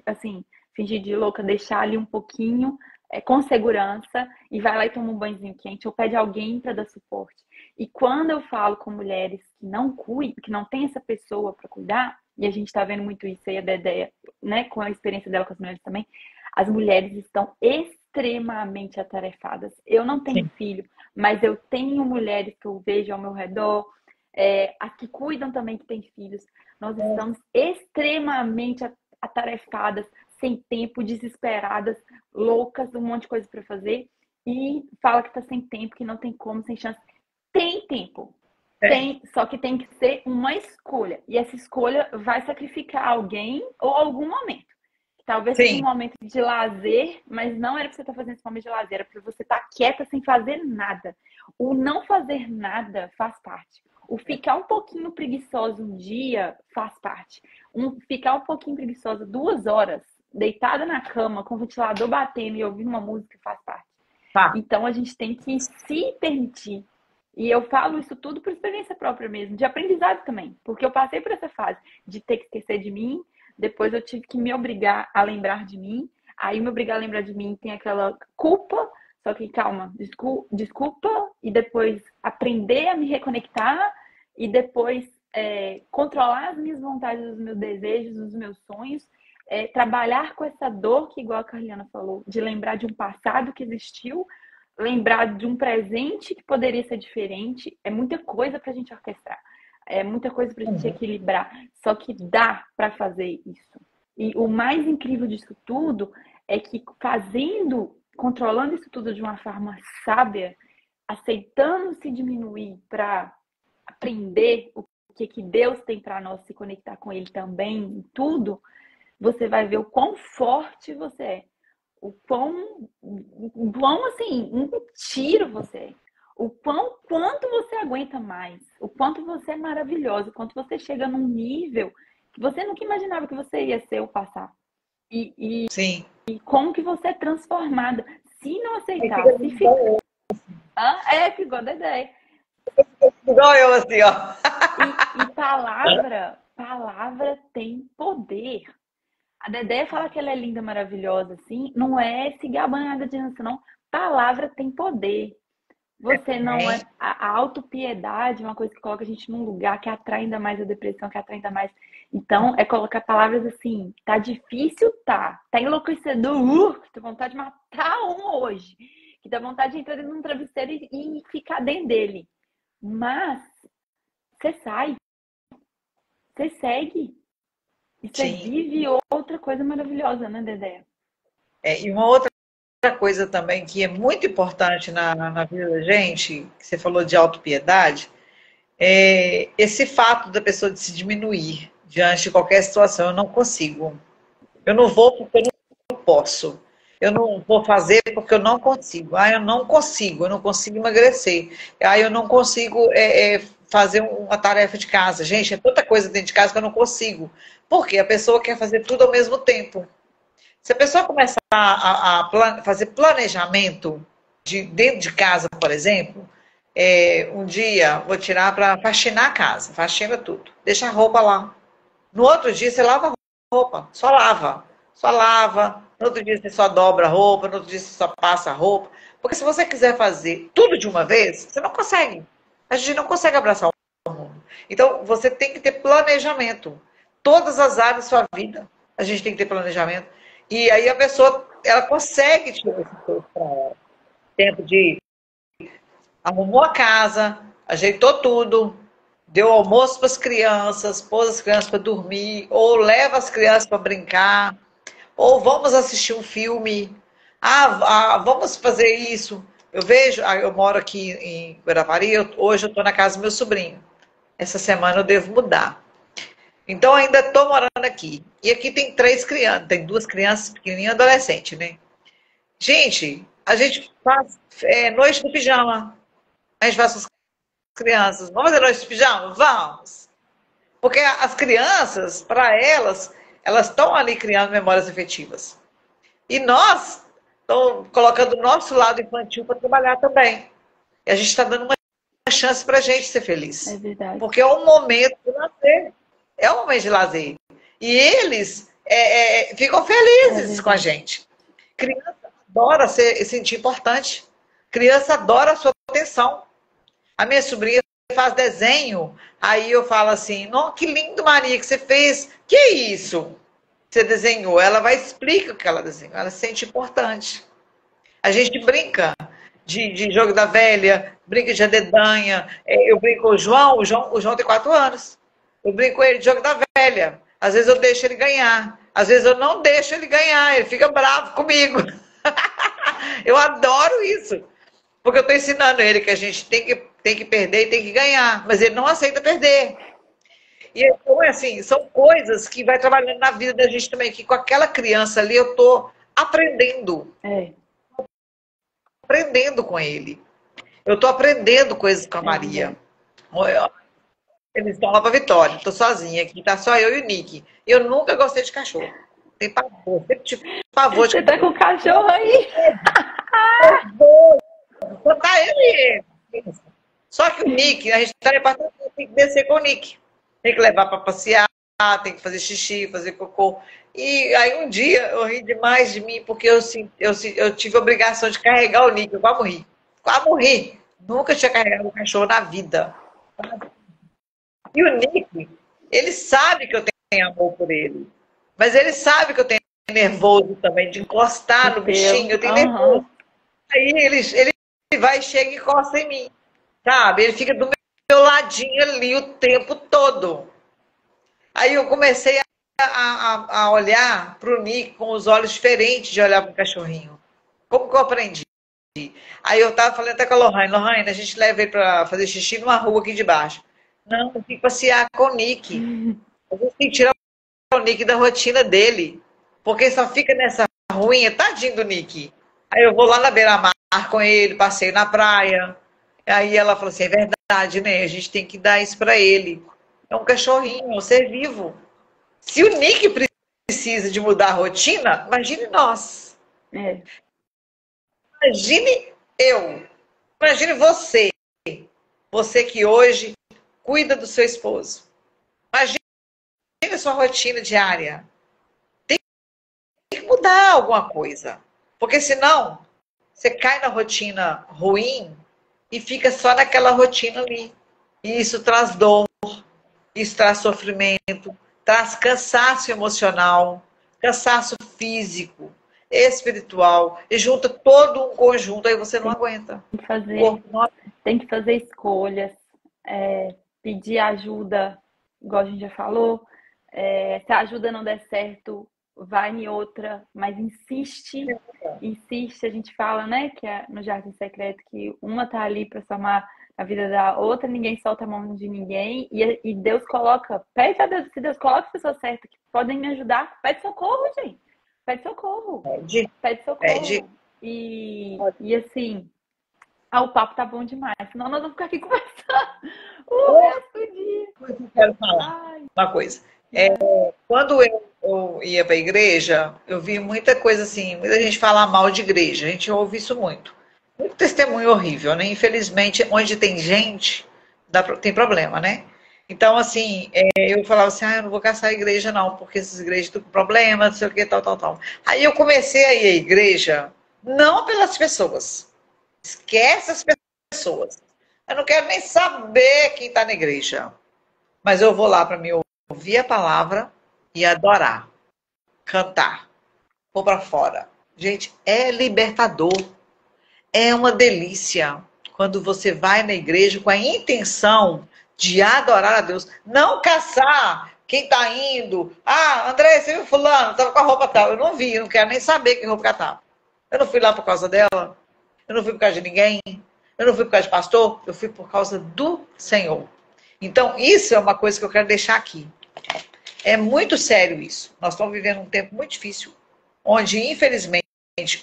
assim, fingir de louca, deixar ali um pouquinho com segurança e vai lá e toma um banhozinho quente ou pede alguém para dar suporte. E quando eu falo com mulheres que não cuidam, que não tem essa pessoa para cuidar, e a gente está vendo muito isso aí, a Dedé, né, com a experiência dela com as mulheres também, as mulheres estão extremamente atarefadas. Eu não tenho filho, mas eu tenho mulheres que eu vejo ao meu redor, as que cuidam também que têm filhos. Nós estamos extremamente atarefadas, sem tempo, desesperadas, loucas, um monte de coisa para fazer, e fala que está sem tempo, que não tem como, sem chance. Tem tempo. Tem, só que tem que ser uma escolha. E essa escolha vai sacrificar alguém ou algum momento. Talvez seja um momento de lazer, mas não era para você estar fazendo esse momento de lazer, era para você estar quieta sem fazer nada. O não fazer nada faz parte. O ficar um pouquinho preguiçoso um dia faz parte. Ficar um pouquinho preguiçosa 2 horas, deitada na cama, com o ventilador batendo e ouvindo uma música faz parte. Então a gente tem que se permitir. E eu falo isso tudo por experiência própria mesmo, de aprendizado também. Porque eu passei por essa fase de ter que esquecer de mim, depois eu tive que me obrigar a lembrar de mim. Aí me obrigar a lembrar de mim tem aquela culpa, só que calma, desculpa, e depois aprender a me reconectar, e depois controlar as minhas vontades, os meus desejos, os meus sonhos, trabalhar com essa dor que, igual a Carliana falou, de lembrar de um passado que existiu, lembrar de um presente que poderia ser diferente. É muita coisa pra gente orquestrar. É muita coisa pra gente equilibrar. Só que dá pra fazer isso. E o mais incrível disso tudo é que controlando isso tudo de uma forma sábia, aceitando se diminuir para aprender o que Deus tem para nós, se conectar com Ele também em tudo, você vai ver o quão forte você é. O quão assim, um tiro você é. Quanto você aguenta mais. O quanto você é maravilhoso. O quanto você chega num nível que você nunca imaginava que você ia ser ou passar. Sim. E como que você é transformada. Se não Aí aceitar, fica se ficar. igual eu, Fica igual a Dedé. igual eu, assim, ó. E palavra tem poder. A Dedé fala que ela é linda, maravilhosa, assim. Não é se gabanhada de dança, não. Palavra tem poder. Você não é. A autopiedade é uma coisa que coloca a gente num lugar que atrai ainda mais a depressão, que atrai ainda mais. Então, é colocar palavras assim: tá difícil, tá. Tá enlouquecedor, que dá vontade de matar um hoje. Que dá vontade de entrar dentro de um travesseiro e ficar dentro dele. Mas, você sai, você segue. E você Sim. vive outra coisa maravilhosa, né, Dedé? E uma outra coisa também que é muito importante na vida da gente, que você falou de autopiedade, é esse fato da pessoa de se diminuir diante de qualquer situação. Eu não consigo. Eu não vou porque eu não posso. Eu não vou fazer porque eu não consigo. Eu não consigo emagrecer. Eu não consigo fazer uma tarefa de casa. Gente, é tanta coisa dentro de casa que eu não consigo. Porque a pessoa quer fazer tudo ao mesmo tempo. Se a pessoa começar a fazer planejamento dentro de casa, por exemplo, um dia vou tirar para faxinar a casa, faxina tudo, deixa a roupa lá. No outro dia você lava a roupa, só lava. Só lava. No outro dia você só dobra a roupa, no outro dia você só passa a roupa. Porque se você quiser fazer tudo de uma vez, você não consegue. A gente não consegue abraçar o mundo. Então, você tem que ter planejamento. Todas as áreas da sua vida, a gente tem que ter planejamento. E aí a pessoa, ela consegue tirar esse tempo para ela. Tempo de arrumou a casa, ajeitou tudo, deu almoço para as crianças, pôs as crianças para dormir, ou leva as crianças para brincar, ou vamos assistir um filme. Vamos fazer isso. Eu vejo, eu moro aqui em Guarapari, hoje eu estou na casa do meu sobrinho. Essa semana eu devo mudar. Então ainda estou morando aqui. E aqui tem 3 crianças, tem 2 crianças pequenininhas e adolescente, né? Gente, a gente faz noite no pijama. A gente faz com as crianças. Vamos fazer noite de pijama? Vamos. Porque as crianças, para elas estão ali criando memórias afetivas. E nós estamos colocando o nosso lado infantil para trabalhar também. E a gente está dando uma chance para a gente ser feliz. É verdade. Porque é um momento de lazer. É um momento de lazer. E eles ficam felizes com a gente. Criança adora se sentir importante. Criança adora a sua atenção. A minha sobrinha faz desenho, aí eu falo assim, não, que lindo, Maria, que você fez. Que é isso? Você desenhou. Ela vai explicar o que ela desenhou. Ela se sente importante. A gente brinca de jogo da velha, brinca de adedanha. Eu brinco com o João tem 4 anos. Eu brinco com ele de jogo da velha. Às vezes eu deixo ele ganhar. Às vezes eu não deixo ele ganhar. Ele fica bravo comigo. Eu adoro isso. Porque eu estou ensinando ele que a gente tem que perder e tem que ganhar. Mas ele não aceita perder. E então, assim, são coisas que vai trabalhando na vida da gente também. Que com aquela criança ali eu estou aprendendo. Aprendendo com ele. Eu estou aprendendo coisas com a Maria. Eles estão lá para Vitória. Estou sozinha aqui. Tá só eu e o Nick. Eu nunca gostei de cachorro. Tem pavor. Sempre tive pavor de Você tá com o cachorro aí? Só tá ele. Só que o Nick, a gente tá no apartamento, tem que descer com o Nick. Tem que levar para passear, tem que fazer xixi, fazer cocô. E aí um dia eu ri demais de mim, porque eu tive a obrigação de carregar o Nick. Eu quase morri. Quase morri. Nunca tinha carregado um cachorro na vida. E o Nick, ele sabe que eu tenho amor por ele. Mas ele sabe que eu tenho nervoso também, de encostar no bichinho. Eu tenho nervoso. Aí ele vai, chega e encosta em mim. Sabe? Ele fica do meu ladinho ali o tempo todo. Aí eu comecei a olhar para o Nick com os olhos diferentes de olhar para o cachorrinho. Como que eu aprendi? Aí eu estava falando até com a Lohane, a gente leva ele para fazer xixi numa rua aqui de baixo. Não, eu tenho que passear com o Nick. A gente tem que tirar o Nick da rotina dele. Porque só fica nessa ruinha, tadinho do Nick. Aí eu vou lá na beira-mar com ele, passeio na praia. Aí ela falou assim, é verdade, né? A gente tem que dar isso para ele. É um cachorrinho, é um ser vivo. Se o Nick precisa de mudar a rotina, imagine nós. É, Imagine eu. Imagine você. Você que hoje cuida do seu esposo. Imagine a sua rotina diária. Tem que mudar alguma coisa. Porque senão, você cai na rotina ruim e fica só naquela rotina ali. E isso traz dor, isso traz sofrimento, traz cansaço emocional, cansaço físico, espiritual, e junta todo um conjunto, aí você não aguenta. tem que O fazer, corpo não tem que fazer escolhas, pedir ajuda, igual a gente já falou. Se a ajuda não der certo, vai em outra, mas insiste, insiste. A gente fala, né, que é no Jardim Secreto que uma tá ali para somar a vida da outra, ninguém solta a mão de ninguém, e Deus coloca, pede a Deus, se Deus coloca as pessoas certas que podem me ajudar, pede socorro, gente. Pede socorro, pede, pede pede. socorro. E assim, o papo tá bom demais, senão nós vamos ficar aqui conversando o resto do dia. Eu quero falar Ai, uma coisa. Quando eu ia para a igreja, eu vi muita coisa assim, muita gente falar mal de igreja, a gente ouve isso muito. Muito testemunho horrível, né? Infelizmente, onde tem gente, tem problema, né? Então, assim, eu falava assim, eu não vou caçar a igreja não, porque essas igrejas estão com problema, não sei o que, tal, tal, tal. Aí eu comecei a ir à igreja, não pelas pessoas. Esquece as pessoas. Eu não quero nem saber quem está na igreja. Mas eu vou lá para me ouvir a palavra e adorar, cantar, pôr para fora. Gente, é libertador. É uma delícia quando você vai na igreja com a intenção de adorar a Deus, não caçar quem está indo. Ah, André, você viu fulano, estava com a roupa tal. Eu não vi, eu não quero nem saber que roupa que ela estava. Eu não fui lá por causa dela, eu não fui por causa de ninguém, eu não fui por causa de pastor, eu fui por causa do Senhor. Então, isso é uma coisa que eu quero deixar aqui. É muito sério isso. Nós estamos vivendo um tempo muito difícil, onde, infelizmente,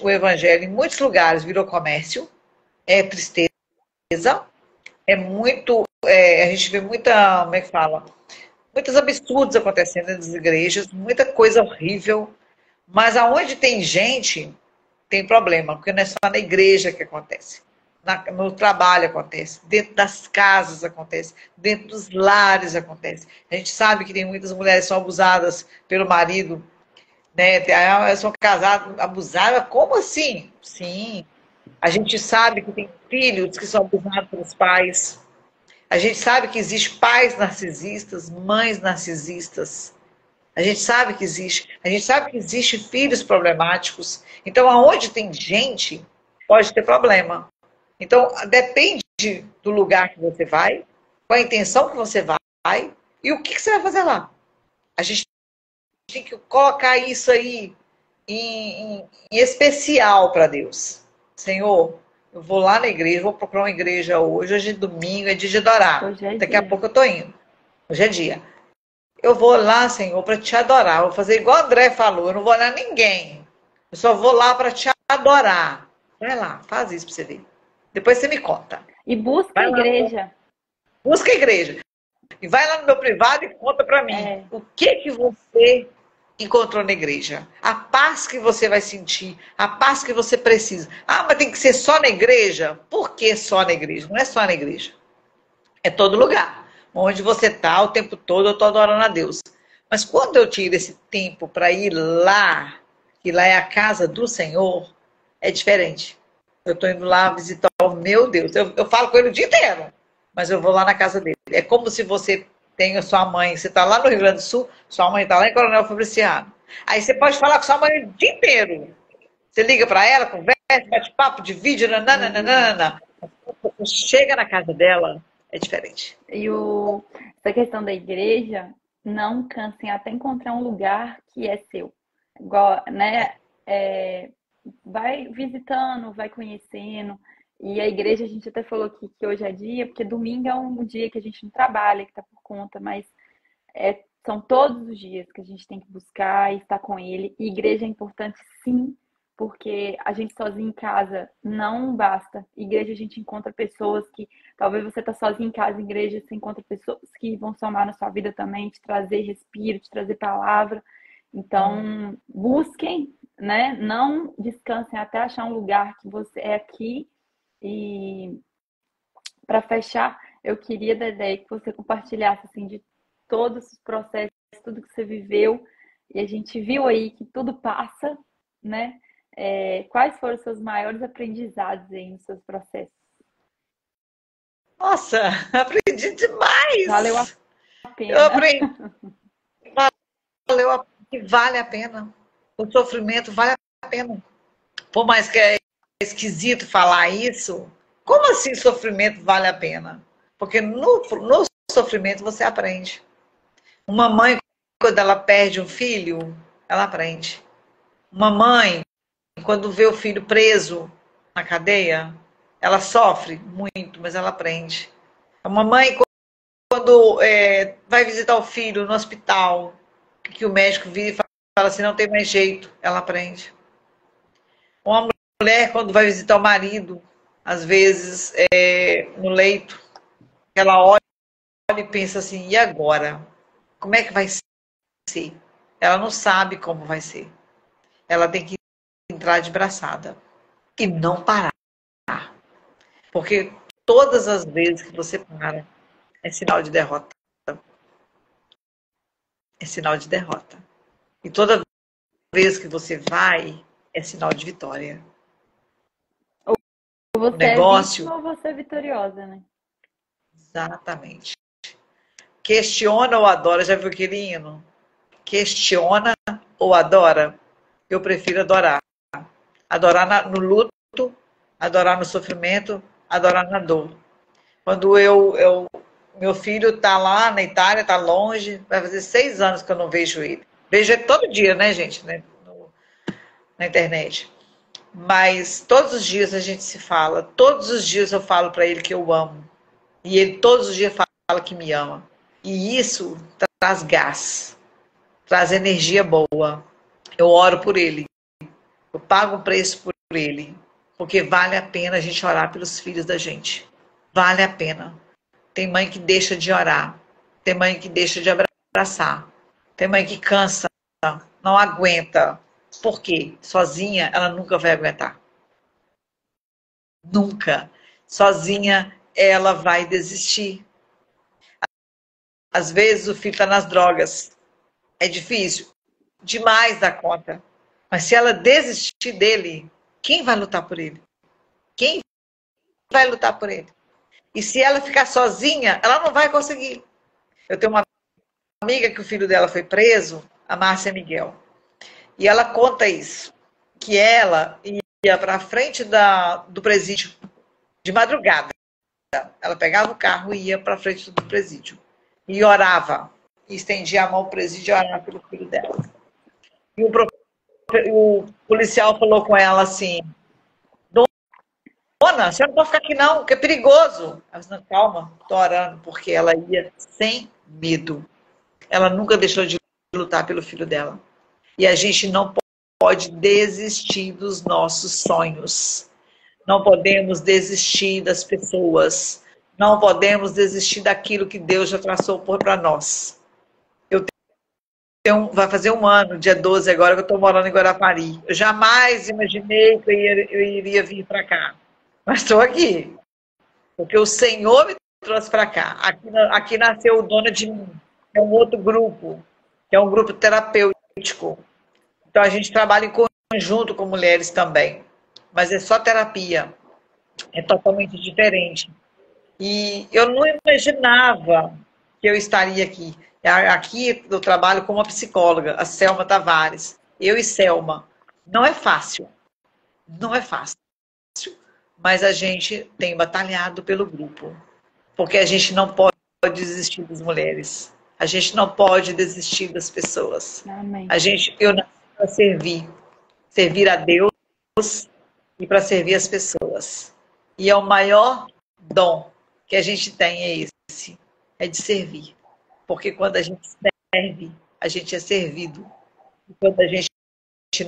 o evangelho em muitos lugares virou comércio, é tristeza, é muito. A gente vê muita. Como é que fala? Muitos absurdos acontecendo nas igrejas, muita coisa horrível, mas aonde tem gente, tem problema, porque não é só na igreja que acontece. No trabalho acontece, dentro das casas acontece, dentro dos lares acontece. A gente sabe que tem muitas mulheres que são abusadas pelo marido, né? Elas são casadas, abusadas, como assim? Sim. A gente sabe que tem filhos que são abusados pelos pais. A gente sabe que existe pais narcisistas, mães narcisistas. A gente sabe que existe. A gente sabe que existe filhos problemáticos. Então, aonde tem gente, pode ter problema. Então, depende do lugar que você vai, com a intenção que você vai e o que você vai fazer lá. A gente tem que colocar isso aí em especial para Deus. Senhor, eu vou lá na igreja, vou procurar uma igreja hoje, hoje é domingo, é dia de adorar. hoje é Daqui a dia. pouco eu estou indo. Hoje é dia. Eu vou lá, Senhor, para te adorar. Eu vou fazer igual o André falou, eu não vou olhar ninguém. Eu só vou lá para te adorar. Vai lá, faz isso para você ver. Depois você me conta. E busca a Vai lá, igreja. busca a igreja. E vai lá no meu privado e conta para mim. É, O que você encontrou na igreja? A paz que você vai sentir. A paz que você precisa. Ah, mas tem que ser só na igreja? Por que só na igreja? Não é só na igreja. É todo lugar. Onde você está o tempo todo, eu estou adorando a Deus. Mas quando eu tiro esse tempo para ir lá, que lá é a casa do Senhor, é diferente. Eu estou indo lá visitar o meu Deus. Eu falo com ele o dia inteiro, mas eu vou lá na casa dele. É como se você tem a sua mãe, você está lá no Rio Grande do Sul, sua mãe está lá em Coronel Fabriciano. Aí você pode falar com sua mãe o dia inteiro. Você liga para ela, conversa, bate papo, divide, nananana. Você chega na casa dela, é diferente. e essa questão da igreja, não cansem até encontrar um lugar que é seu. Igual, né? Vai visitando, vai conhecendo. E a igreja, a gente até falou que hoje é dia, porque domingo é um dia que a gente não trabalha, que tá por conta, mas são todos os dias que a gente tem que buscar e estar com ele. E igreja é importante, sim, porque a gente sozinho em casa não basta. Igreja a gente encontra pessoas que Talvez você tá sozinho em casa, em igreja, você encontra pessoas que vão somar na sua vida também, te trazer respiro, te trazer palavra. Então, busquem, né? Não descansem até achar um lugar que você é aqui. E para fechar, eu queria, Dedé, que você compartilhasse assim de todos os processos, tudo que você viveu, e a gente viu aí que tudo passa, né? Quais foram os seus maiores aprendizados aí nos seus processos? Nossa, aprendi Valeu a demais! Eu pena. aprendi, que vale a pena. O sofrimento vale a pena. Por mais que é esquisito falar isso, como assim sofrimento vale a pena? Porque no sofrimento você aprende. Uma mãe, quando ela perde um filho, ela aprende. Uma mãe, quando vê o filho preso na cadeia, ela sofre muito, mas ela aprende. Uma mãe, quando vai visitar o filho no hospital, que o médico vira e fala assim, não tem mais jeito, ela aprende. Uma mulher, quando vai visitar o marido, às vezes, no leito, ela olha e pensa assim, e agora? Como é que vai ser? Ela não sabe como vai ser. Ela tem que entrar de braçada e não parar. Porque todas as vezes que você para, é sinal de derrota. É sinal de derrota. E toda vez que você vai, é sinal de vitória. Ou O você é negócio, vítima ou você é vitoriosa, né? exatamente. Questiona ou adora, já viu aquele hino? Questiona ou adora? Eu prefiro adorar. Adorar no luto, adorar no sofrimento, adorar na dor. Quando meu filho está lá na Itália, está longe, vai fazer 6 anos que eu não vejo ele. Vejo ele todo dia, né, gente, né, na internet. Mas todos os dias a gente se fala. Todos os dias eu falo para ele que eu amo. E ele todos os dias fala que me ama. E isso traz gás, traz energia boa. Eu oro por ele. Eu pago um preço por ele. Porque vale a pena a gente orar pelos filhos da gente. Vale a pena. Tem mãe que deixa de orar. Tem mãe que deixa de abraçar. Tem mãe que cansa, não aguenta. Por quê? Sozinha ela nunca vai aguentar. Nunca. Sozinha ela vai desistir. Às vezes o filho está nas drogas. É difícil. Demais da conta. Mas se ela desistir dele, quem vai lutar por ele? Quem vai lutar por ele? E se ela ficar sozinha, ela não vai conseguir. Eu tenho uma amiga que o filho dela foi preso, a Márcia Miguel. E ela conta isso. Que ela ia para frente do presídio de madrugada. Ela pegava o carro e ia para frente do presídio. E orava. E estendia a mão ao presídio e orava pelo filho dela. E o policial falou com ela assim, Dona, a senhora não pode ficar aqui não, que é perigoso. Ela disse, calma, estou orando, porque ela ia sem medo. Ela nunca deixou de lutar pelo filho dela. E a gente não pode desistir dos nossos sonhos. Não podemos desistir das pessoas. Não podemos desistir daquilo que Deus já traçou para nós. Vai fazer um ano, dia 12 agora, que eu estou morando em Guarapari. Eu jamais imaginei que eu iria vir para cá. Mas estou aqui. Porque o Senhor me trouxe para cá. Aqui nasceu o Dona de Mim, que é um outro grupo, que é um grupo terapêutico. Então a gente trabalha em conjunto com mulheres também. Mas é só terapia. É totalmente diferente. E eu não imaginava que eu estaria aqui. Aqui eu trabalho com uma psicóloga, a Selma Tavares. Eu e Selma. Não é fácil. Não é fácil. Mas a gente tem batalhado pelo grupo. Porque a gente não pode desistir das mulheres. A gente não pode desistir das pessoas. Amém. Eu nasci para servir. Servir a Deus e para servir as pessoas. E é o maior dom que a gente tem é esse. É de servir. Porque quando a gente serve, a gente é servido. E quando a gente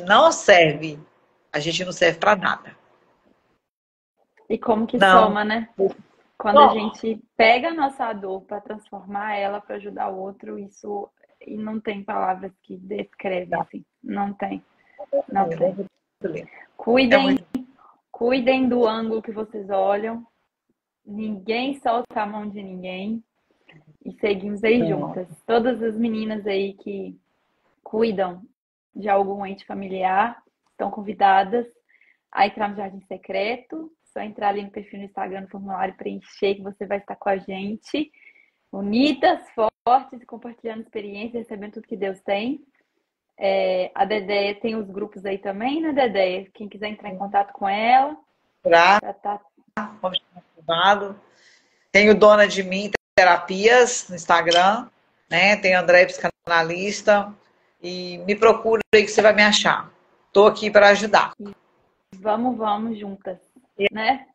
não serve, a gente não serve para nada. E como que Não. soma, né? quando a gente pega a nossa dor para transformar ela para ajudar o outro, isso e não tem palavras que descrevem assim. Não tem. Não tem. Cuidem, cuidem do ângulo que vocês olham. Ninguém solta a mão de ninguém. E seguimos aí juntas. Todas as meninas aí que cuidam de algum ente familiar estão convidadas a entrar no Jardim Secreto. Só entrar ali no perfil no Instagram, no formulário, preencher, que você vai estar com a gente. Unidas, fortes, compartilhando experiências, recebendo tudo que Deus tem. A Dedéia tem os grupos aí também, né, Dedéia? Quem quiser entrar em contato com ela. Tenho Dona de Mim Terapias no Instagram, né? Tem André Psicanalista. E me procura aí que você vai me achar. Estou aqui para ajudar. Vamos juntas, né?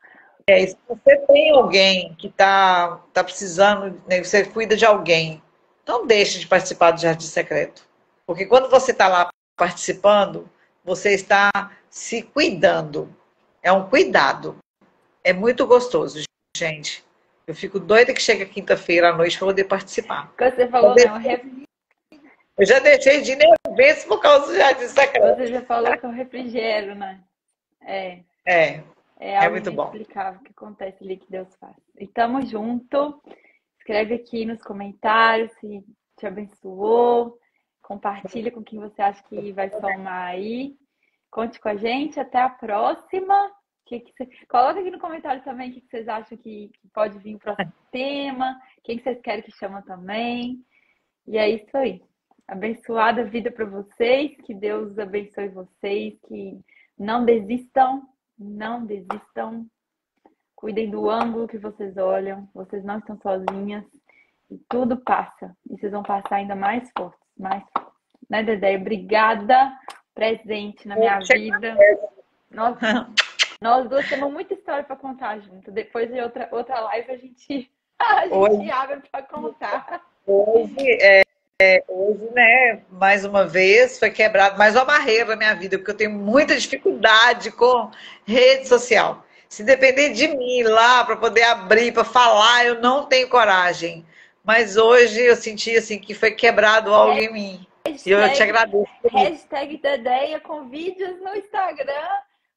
Se você tem alguém que tá precisando, né, você cuida de alguém, não deixe de participar do Jardim Secreto. Porque quando você está lá participando, você está se cuidando. É um cuidado. É muito gostoso, gente. Eu fico doida que chega quinta-feira à noite para poder participar. Você falou, eu já deixei de nervoso por causa do Jardim Secreto. Você já falou que é um refrigério, né? É algo muito bom. inexplicável que acontece ali que Deus faz. E tamo junto. Escreve aqui nos comentários se te abençoou. Compartilha com quem você acha que vai somar aí. Conte com a gente. Até a próxima. Coloca aqui no comentário também o que vocês acham que pode vir o próximo tema. Quem vocês querem que chama também. E é isso aí. Abençoada vida para vocês. Que Deus abençoe vocês. Que não desistam. Não desistam. Cuidem do ângulo que vocês olham. Vocês não estão sozinhas. E tudo passa. E vocês vão passar ainda mais fortes. Mais fortes. Né, Dedé? Obrigada. Presente na minha vida. Nós duas temos muita história para contar junto. Depois de outra live a gente abre para contar. Hoje, né, mais uma vez, foi quebrado mais uma barreira na minha vida, porque eu tenho muita dificuldade com rede social. Se depender de mim lá para poder abrir, para falar, eu não tenho coragem. Mas hoje eu senti assim que foi quebrado algo em mim. E eu te agradeço. Hashtag Dedéia com vídeos no Instagram,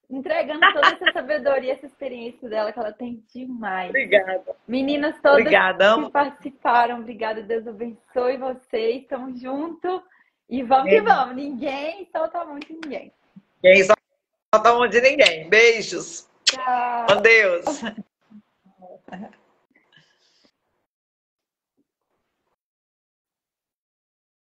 entregando toda essa sabedoria, essa experiência dela, que ela tem demais. Obrigada. Meninas todas que participaram, obrigada. Deus abençoe vocês. Tamo junto. E vamos que vamos. Ninguém solta a mão de ninguém. Ninguém solta a mão de ninguém. Beijos. Tchau. Com Deus.